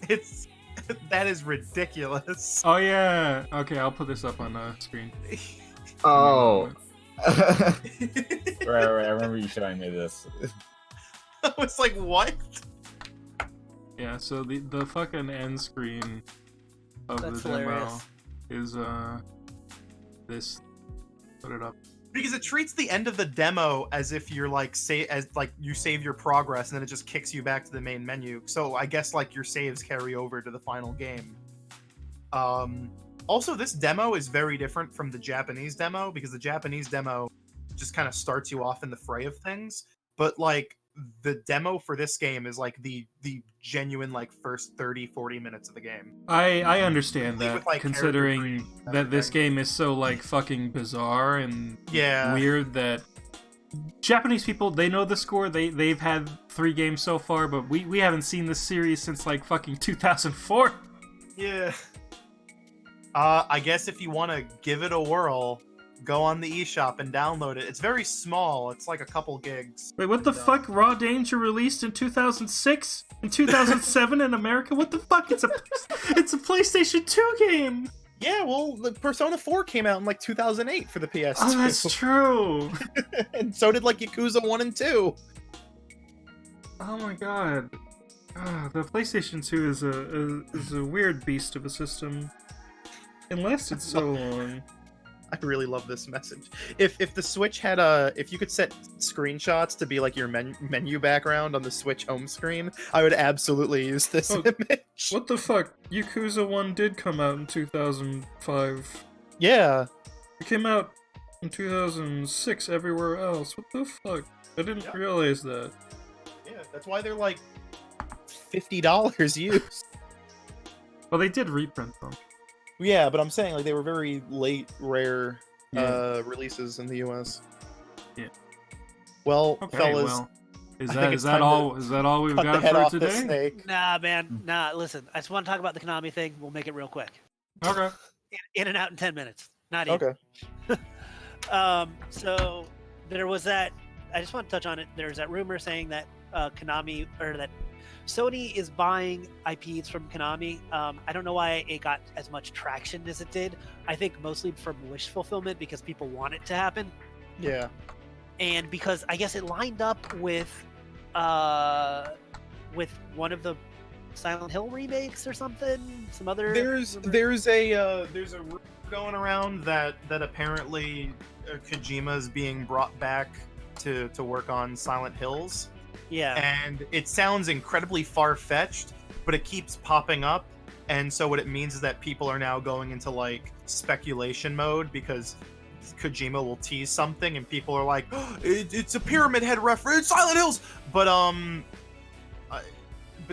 [SPEAKER 3] It's that is ridiculous.
[SPEAKER 1] Oh yeah. Okay, I'll put this up on the screen.
[SPEAKER 2] Oh. right. I remember you showing me this.
[SPEAKER 3] I was like, what?
[SPEAKER 1] Yeah, so the fucking end screen of
[SPEAKER 5] That's
[SPEAKER 1] the demo
[SPEAKER 5] hilarious.
[SPEAKER 1] is this. Put it up.
[SPEAKER 3] Because it treats the end of the demo as if you're like you save your progress and then it just kicks you back to the main menu. So I guess like your saves carry over to the final game. Also, this demo is very different from the Japanese demo because the Japanese demo just kind of starts you off in the fray of things. But like the demo for this game is like the genuine like first 30-40 minutes of the game.
[SPEAKER 1] I understand
[SPEAKER 3] Complete
[SPEAKER 1] that,
[SPEAKER 3] with, like,
[SPEAKER 1] considering
[SPEAKER 3] character trees and
[SPEAKER 1] that this
[SPEAKER 3] everything.
[SPEAKER 1] game is so like fucking bizarre and
[SPEAKER 3] Yeah.
[SPEAKER 1] weird that Japanese people, they know the score. They've had 3 games so far, but we haven't seen this series since like fucking 2004.
[SPEAKER 3] Yeah. I guess if you want to give it a whirl, go on the eShop and download it. It's very small. It's like a couple gigs.
[SPEAKER 1] Wait, what the fuck? Raw Danger released in 2006? In 2007 in America? What the fuck? It's a PlayStation 2 game!
[SPEAKER 3] Yeah, well, the Persona 4 came out in like 2008 for the PS2.
[SPEAKER 1] Oh, that's true!
[SPEAKER 3] And so did like Yakuza 1 and 2.
[SPEAKER 1] Oh my god. The PlayStation 2 is a weird beast of a system. It lasted so long.
[SPEAKER 3] I really love this message. If the Switch had if you could set screenshots to be like your menu background on the Switch home screen, I would absolutely use this
[SPEAKER 1] Oh,
[SPEAKER 3] image.
[SPEAKER 1] What the fuck? Yakuza 1 did come out in 2005.
[SPEAKER 3] Yeah.
[SPEAKER 1] It came out in 2006 everywhere else. What the fuck? I didn't realize that.
[SPEAKER 3] Yeah, that's why they're like $50 used.
[SPEAKER 1] Well, they did reprint them.
[SPEAKER 3] Yeah, but I'm saying like they were very late, rare
[SPEAKER 1] Yeah.
[SPEAKER 3] releases in the US.
[SPEAKER 1] Yeah.
[SPEAKER 3] Well,
[SPEAKER 1] Okay,
[SPEAKER 3] fellas,
[SPEAKER 1] well, is
[SPEAKER 3] I
[SPEAKER 1] that
[SPEAKER 3] think
[SPEAKER 1] is
[SPEAKER 3] it's time
[SPEAKER 1] that all?
[SPEAKER 3] to
[SPEAKER 1] Is that all we've
[SPEAKER 3] cut the
[SPEAKER 1] got
[SPEAKER 3] head
[SPEAKER 1] for
[SPEAKER 3] off the
[SPEAKER 1] today?
[SPEAKER 3] snake.
[SPEAKER 5] Nah, man. Nah, listen. I just want to talk about the Konami thing. We'll make it real quick.
[SPEAKER 1] Okay.
[SPEAKER 5] In and out in 10 minutes. Not even.
[SPEAKER 3] Okay.
[SPEAKER 5] So there was that. I just want to touch on it. There's that rumor saying that Konami or that Sony is buying IPs from Konami. I don't know why it got as much traction as it did. I think mostly from wish fulfillment because people want it to happen,
[SPEAKER 3] Yeah.
[SPEAKER 5] and because I guess it lined up with one of the Silent Hill remakes or something. Some other
[SPEAKER 3] There's a rumor going around that apparently Kojima is being brought back to work on Silent Hills.
[SPEAKER 5] yeah.
[SPEAKER 3] And it sounds incredibly far-fetched, but it keeps popping up, and so what it means is that people are now going into like speculation mode because Kojima will tease something and people are like, oh, it's a Pyramid Head reference, Silent Hills, but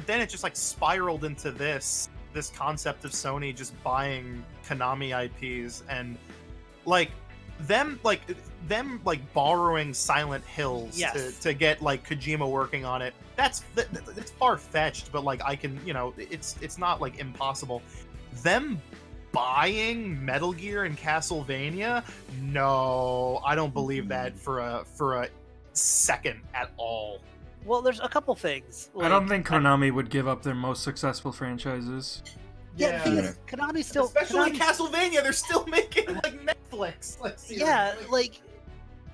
[SPEAKER 3] then it just like spiraled into this concept of Sony just buying Konami IPs, and like them borrowing Silent Hills
[SPEAKER 5] Yes.
[SPEAKER 3] to get like Kojima working on it. That's far fetched, but like I can, it's not like impossible. Them buying Metal Gear and Castlevania? No, I don't believe that for a second at all.
[SPEAKER 5] Well, there's a couple things.
[SPEAKER 1] I don't think Konami would give up their most successful franchises.
[SPEAKER 5] Yeah, the thing is, Konami's still,
[SPEAKER 3] especially
[SPEAKER 5] Konami's-
[SPEAKER 3] Castlevania, they're still making like Netflix. Like,
[SPEAKER 5] yeah,
[SPEAKER 3] seriously.
[SPEAKER 5] like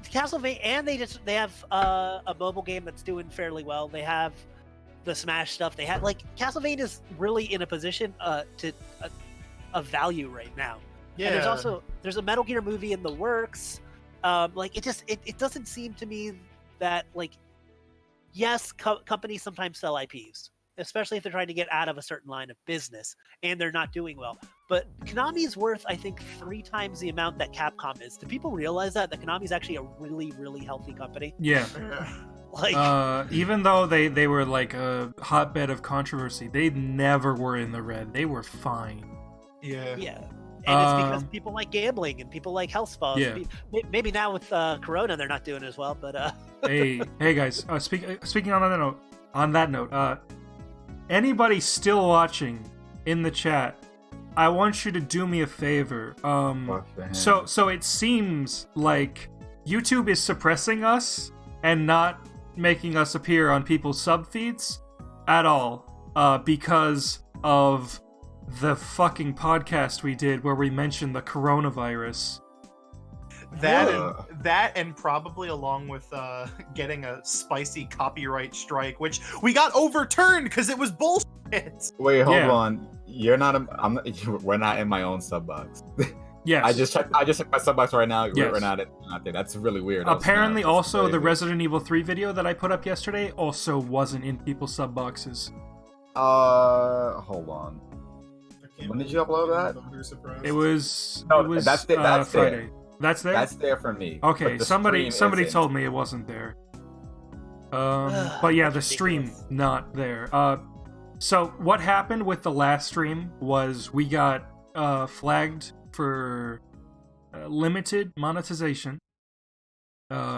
[SPEAKER 5] Castlevania, and they have a mobile game that's doing fairly well. They have the Smash stuff. They have like Castlevania's really in a position to of value right now.
[SPEAKER 3] Yeah.
[SPEAKER 5] And there's a Metal Gear movie in the works. Like it doesn't seem to me that like yes, companies sometimes sell IPs, especially if they're trying to get out of a certain line of business and they're not doing well. But Konami's worth, I think, 3 times the amount that Capcom is. Do people realize that Konami's actually a really, really healthy company?
[SPEAKER 1] Yeah.
[SPEAKER 5] Like,
[SPEAKER 1] even though they were like a hotbed of controversy, they never were in the red. They were fine.
[SPEAKER 3] Yeah.
[SPEAKER 5] yeah. And it's because people like gambling and people like health spas.
[SPEAKER 1] Yeah.
[SPEAKER 5] Maybe now with Corona they're not doing as well, but
[SPEAKER 1] hey guys, speaking on that note, anybody still watching in the chat, I want you to do me a favor. So it seems like YouTube is suppressing us and not making us appear on people's sub feeds at all, because of the fucking podcast we did where we mentioned the coronavirus.
[SPEAKER 3] That and probably along with getting a spicy copyright strike, which we got overturned because it was bullshit.
[SPEAKER 2] Wait, hold
[SPEAKER 1] Yeah.
[SPEAKER 2] on. You're not. We're not in my own sub box.
[SPEAKER 1] Yes.
[SPEAKER 2] I just checked my sub box right now.
[SPEAKER 1] Yes.
[SPEAKER 2] We're not there. That's really weird.
[SPEAKER 1] Apparently,
[SPEAKER 2] That's
[SPEAKER 1] also
[SPEAKER 2] crazy.
[SPEAKER 1] the Resident Evil 3 video that I put up yesterday also wasn't in people's sub boxes.
[SPEAKER 2] Hold on. When did you upload that?
[SPEAKER 1] It was.
[SPEAKER 2] No,
[SPEAKER 1] it was
[SPEAKER 2] that's there.
[SPEAKER 1] Friday. That's there.
[SPEAKER 2] That's there for me.
[SPEAKER 1] Okay,
[SPEAKER 2] but the
[SPEAKER 1] somebody
[SPEAKER 2] stream isn't.
[SPEAKER 1] told me it wasn't there. But yeah, the stream
[SPEAKER 5] Ridiculous.
[SPEAKER 1] not there. So what happened with the last stream was we got flagged for limited monetization.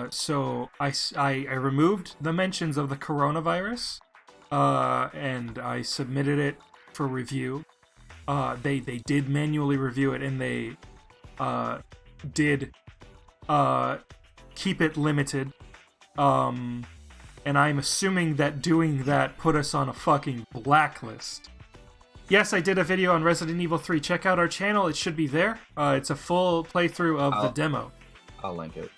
[SPEAKER 1] So I removed the mentions of the coronavirus, and I submitted it for review. They did manually review it, and they did keep it limited. And I'm assuming that doing that put us on a fucking blacklist. Yes, I did a video on Resident Evil 3. Check out our channel. It should be there. It's a full playthrough of the demo.
[SPEAKER 2] I'll link it.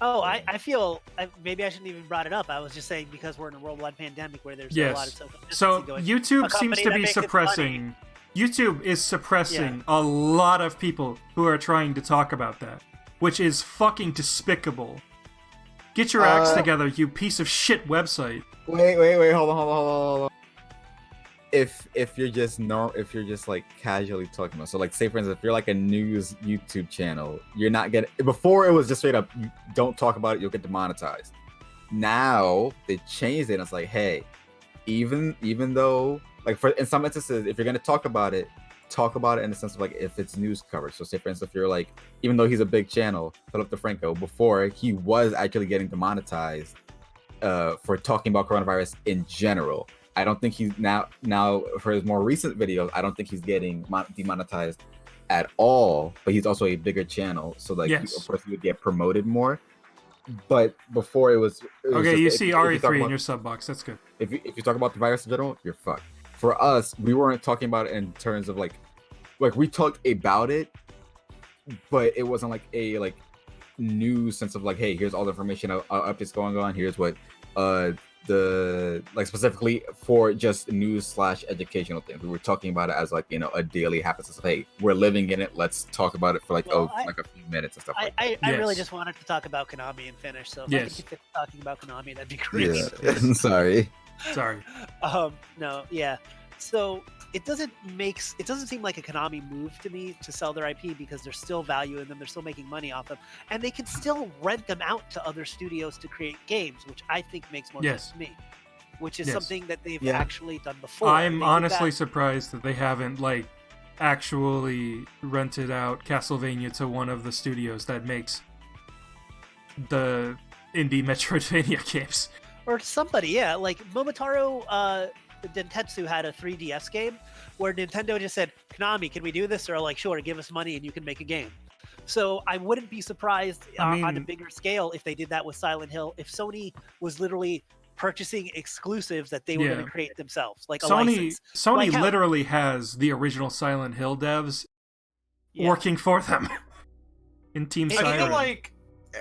[SPEAKER 5] oh, I feel maybe I shouldn't even brought it up. I was just saying because we're in a worldwide pandemic where there's a lot of social
[SPEAKER 1] So
[SPEAKER 5] distancing going.
[SPEAKER 1] YouTube
[SPEAKER 5] A
[SPEAKER 1] seems
[SPEAKER 5] company
[SPEAKER 1] to
[SPEAKER 5] that
[SPEAKER 1] be
[SPEAKER 5] makes its
[SPEAKER 1] suppressing. YouTube is suppressing a lot of people who are trying to talk about that, which is fucking despicable. Get your acts together, you piece of shit website.
[SPEAKER 2] Wait, hold on. If you're just like casually talking about, so like say for instance, if you're like a news YouTube channel, you're not getting. Before it was just straight up, you don't talk about it, you'll get demonetized. Now they changed it, and it's like, hey, even though like in some instances, if you're gonna talk about it in the sense of like if it's news coverage. So say for instance, if you're like, even though he's a big channel, Philip DeFranco, before he was actually getting demonetized for talking about coronavirus in general. I don't think he's now for his more recent videos, I don't think he's getting demonetized at all, but he's also a bigger channel, so like of course he would get promoted more. But before it was
[SPEAKER 1] Okay,
[SPEAKER 2] just,
[SPEAKER 1] you
[SPEAKER 2] if
[SPEAKER 1] see
[SPEAKER 2] you
[SPEAKER 1] RE3
[SPEAKER 2] talk
[SPEAKER 1] in
[SPEAKER 2] about-
[SPEAKER 1] your sub box. That's good.
[SPEAKER 2] if you talk about the virus in general, you're fucked. For us, we weren't talking about it in terms of like we talked about it, but it wasn't like a like news sense of like, hey, here's all the information updates going on. Here's what the like specifically for just news / educational things. We were talking about it as like, you know, a daily happenstance of, hey, we're living in it. Let's talk about it for like like a few minutes and stuff like that.
[SPEAKER 5] I really just wanted to talk about Konami and finish. So if I could keep talking about Konami, that'd be great.
[SPEAKER 2] Yeah. Sorry.
[SPEAKER 5] No, yeah. So it doesn't seem like a Konami move to me to sell their IP because there's still value in them. They're still making money off them, and they can still rent them out to other studios to create games, which I think makes more sense to me. Which is something that they've actually done before.
[SPEAKER 1] I'm honestly surprised that they haven't actually rented out Castlevania to one of the studios that makes the indie Metroidvania games.
[SPEAKER 5] Or somebody, yeah. Like Momotaro Dentetsu had a 3DS game where Nintendo just said, Konami, can we do this? Or like, sure, give us money and you can make a game. So I wouldn't be surprised on a bigger scale if they did that with Silent Hill, if Sony was literally purchasing exclusives that they were going to create themselves, like a license.
[SPEAKER 1] Sony literally has the original Silent Hill devs working for them in Team Siren.
[SPEAKER 3] I feel like,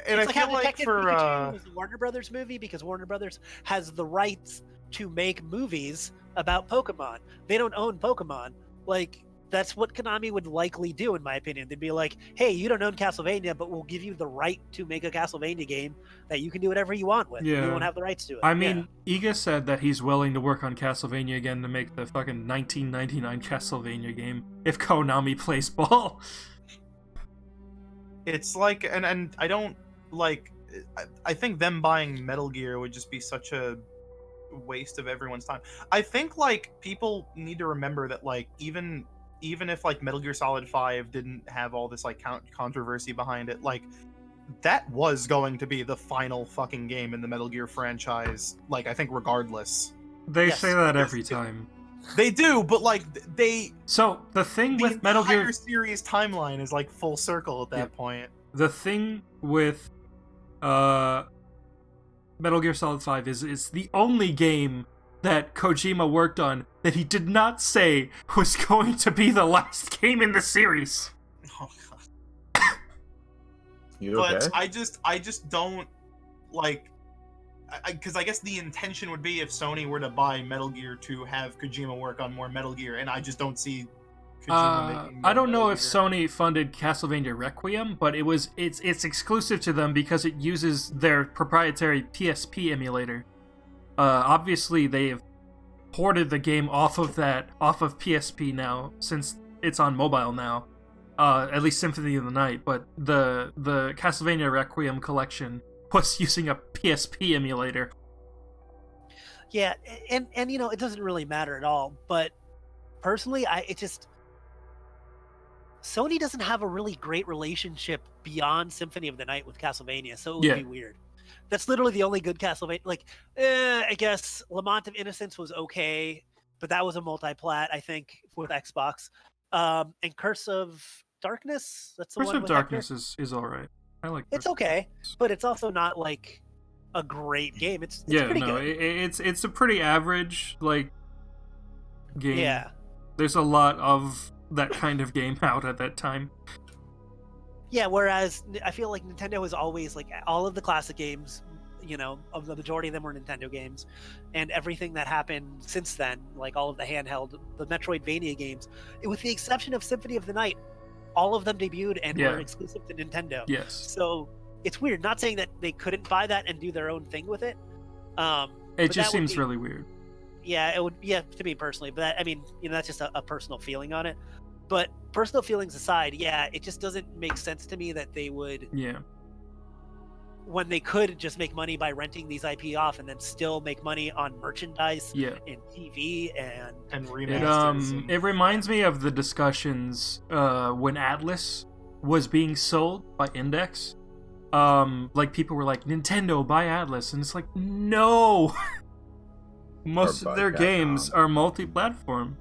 [SPEAKER 3] and
[SPEAKER 5] it's
[SPEAKER 3] I feel like for
[SPEAKER 5] Pikachu was a Warner Brothers movie because Warner Brothers has the rights to make movies about Pokemon. They don't own Pokemon. Like, that's what Konami would likely do, in my opinion. They'd be like, hey, you don't own Castlevania, but we'll give you the right to make a Castlevania game that you can do whatever you want with.
[SPEAKER 1] Yeah.
[SPEAKER 5] We won't have the rights to it.
[SPEAKER 1] I mean, Iga said that he's willing to work on Castlevania again to make the fucking 1999 Castlevania game if Konami plays ball.
[SPEAKER 3] It's like, and I don't, like, I think them buying Metal Gear would just be such a waste of everyone's time. I think, like, people need to remember that, like, even if like Metal Gear Solid 5 didn't have all this like controversy behind it, like that was going to be the final fucking game in the Metal Gear franchise, like I think regardless.
[SPEAKER 1] They say that every time.
[SPEAKER 3] They do, but like
[SPEAKER 1] So the thing with Metal Gear,
[SPEAKER 3] the entire series timeline is like full circle at that point.
[SPEAKER 1] The thing with Metal Gear Solid 5 is it's the only game that Kojima worked on that he did not say was going to be the last game in the series.
[SPEAKER 3] Oh god.
[SPEAKER 2] You okay?
[SPEAKER 3] But I just don't like, because I guess the intention would be if Sony were to buy Metal Gear to have Kojima work on more Metal Gear, and I just don't see Kojima making more
[SPEAKER 1] I don't know
[SPEAKER 3] Metal
[SPEAKER 1] if
[SPEAKER 3] Gear.
[SPEAKER 1] Sony funded Castlevania Requiem, but it's exclusive to them because it uses their proprietary PSP emulator. Obviously they've ported the game off of PSP now, since it's on mobile now. At least Symphony of the Night, but the Castlevania Requiem collection was using a PSP emulator.
[SPEAKER 5] Yeah, and you know, it doesn't really matter at all, but personally, Sony doesn't have a really great relationship beyond Symphony of the Night with Castlevania, so it would be weird. That's literally the only good Castlevania. Like, I guess Lament of Innocence was okay, but that was a multi-plat, I think, with Xbox. And Curse of Darkness, that's the
[SPEAKER 1] Curse
[SPEAKER 5] one
[SPEAKER 1] of
[SPEAKER 5] with
[SPEAKER 1] Darkness
[SPEAKER 5] Hector.
[SPEAKER 1] is alright. I like
[SPEAKER 5] It's
[SPEAKER 1] Curse.
[SPEAKER 5] okay, but it's also not like a great game. It's pretty good.
[SPEAKER 1] It's a pretty average like game.
[SPEAKER 5] Yeah.
[SPEAKER 1] There's a lot of that kind of game out at that time.
[SPEAKER 5] Yeah, whereas I feel like Nintendo has always, like, all of the classic games, you know, of the majority of them were Nintendo games, and everything that happened since then, like all of the handheld, the Metroidvania games, with the exception of Symphony of the Night, all of them debuted and were exclusive to Nintendo.
[SPEAKER 1] Yes.
[SPEAKER 5] So it's weird. Not saying that they couldn't buy that and do their own thing with it.
[SPEAKER 1] It just seems really weird.
[SPEAKER 5] Yeah, it would. Yeah, to me personally, but I mean, you know, that's just a personal feeling on it. But personal feelings aside, yeah, it just doesn't make sense to me that they would.
[SPEAKER 1] Yeah.
[SPEAKER 5] When they could just make money by renting these IP off and then still make money on merchandise and TV and remasters.
[SPEAKER 1] It reminds me of the discussions when Atlas was being sold by Index. Like people were like, Nintendo, buy Atlas, and it's like, no. Most of their games are multi-platform.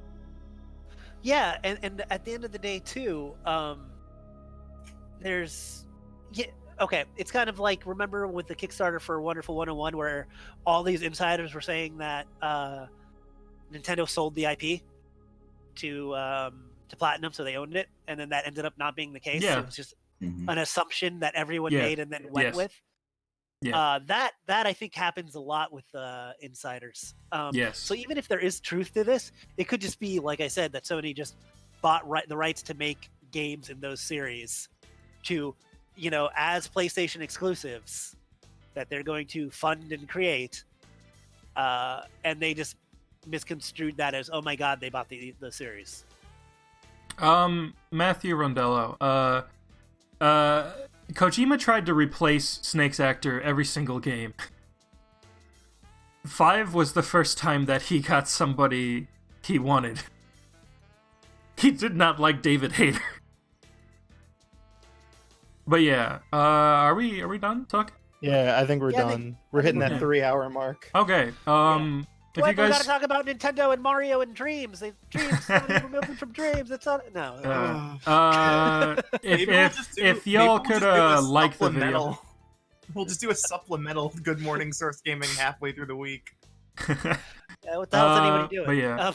[SPEAKER 5] Yeah, and at the end of the day too, okay, it's kind of like, remember with the Kickstarter for Wonderful 101 where all these insiders were saying that Nintendo sold the IP to Platinum, so they owned it, and then that ended up not being the case.
[SPEAKER 1] Yeah.
[SPEAKER 5] It was just an assumption that everyone made and then went with.
[SPEAKER 1] Yeah.
[SPEAKER 5] That I think happens a lot with insiders.
[SPEAKER 1] Yes.
[SPEAKER 5] So even if there is truth to this, it could just be, like I said, that Sony just bought the rights to make games in those series to, you know, as PlayStation exclusives that they're going to fund and create, and they just misconstrued that as, oh my god, they bought the series.
[SPEAKER 1] Matthew Rondello, Kojima tried to replace Snake's actor every single game. 5 was the first time that he got somebody he wanted. He did not like David Hayter. But yeah, are we done talking?
[SPEAKER 3] Yeah, I think we're
[SPEAKER 5] Yeah, I
[SPEAKER 3] done.
[SPEAKER 5] think-
[SPEAKER 3] We're hitting
[SPEAKER 1] we're
[SPEAKER 3] that
[SPEAKER 1] done.
[SPEAKER 3] 3-hour mark.
[SPEAKER 1] Okay. If
[SPEAKER 5] What,
[SPEAKER 1] you
[SPEAKER 5] we
[SPEAKER 1] guys
[SPEAKER 5] gotta talk about Nintendo and Mario and Dreams. Dreams, somebody removed them from Dreams. It's on. No.
[SPEAKER 1] if
[SPEAKER 3] Maybe we'll just do-
[SPEAKER 1] if y'all
[SPEAKER 3] maybe we'll
[SPEAKER 1] could
[SPEAKER 3] just do a
[SPEAKER 1] like the video.
[SPEAKER 3] supplemental- We'll just do a supplemental Good Morning Source Gaming halfway through the week.
[SPEAKER 5] What the hell's anybody doing?
[SPEAKER 1] But yeah,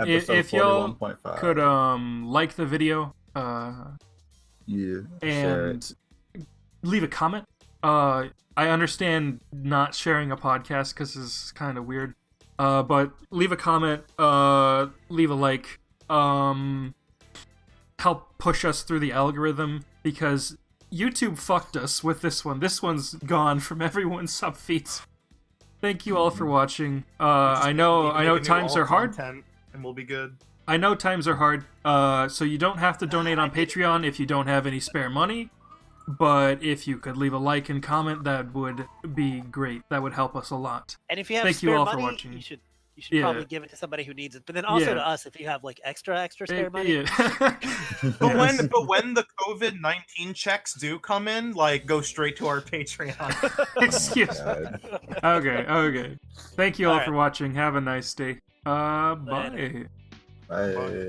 [SPEAKER 2] Episode
[SPEAKER 1] if y'all
[SPEAKER 2] 41.5.
[SPEAKER 1] could like the video
[SPEAKER 2] Yeah. Share
[SPEAKER 1] and
[SPEAKER 2] it.
[SPEAKER 1] leave a comment. I understand not sharing a podcast because it's kind of weird. But leave a comment, leave a like, help push us through the algorithm because YouTube fucked us with this one. This one's gone from everyone's sub feeds. Thank you all for watching. I know times are hard.
[SPEAKER 3] And we'll be good.
[SPEAKER 1] I know times are hard. So you don't have to donate on Patreon if you don't have any spare money. But if you could leave a like and comment, that would be great. That would help us a lot.
[SPEAKER 5] And if you have
[SPEAKER 1] Thank you
[SPEAKER 5] spare
[SPEAKER 1] all for
[SPEAKER 5] money,
[SPEAKER 1] watching.
[SPEAKER 5] you should
[SPEAKER 1] Yeah.
[SPEAKER 5] probably give it to somebody who needs it. But then also
[SPEAKER 1] Yeah.
[SPEAKER 5] to us if you have like extra spare money.
[SPEAKER 1] Yeah.
[SPEAKER 3] But when the COVID-19 checks do come in, like go straight to our Patreon.
[SPEAKER 1] Excuse me.
[SPEAKER 2] God.
[SPEAKER 1] Okay. Thank you all
[SPEAKER 5] Alright.
[SPEAKER 1] for watching. Have a nice day. Bye.
[SPEAKER 2] Bye.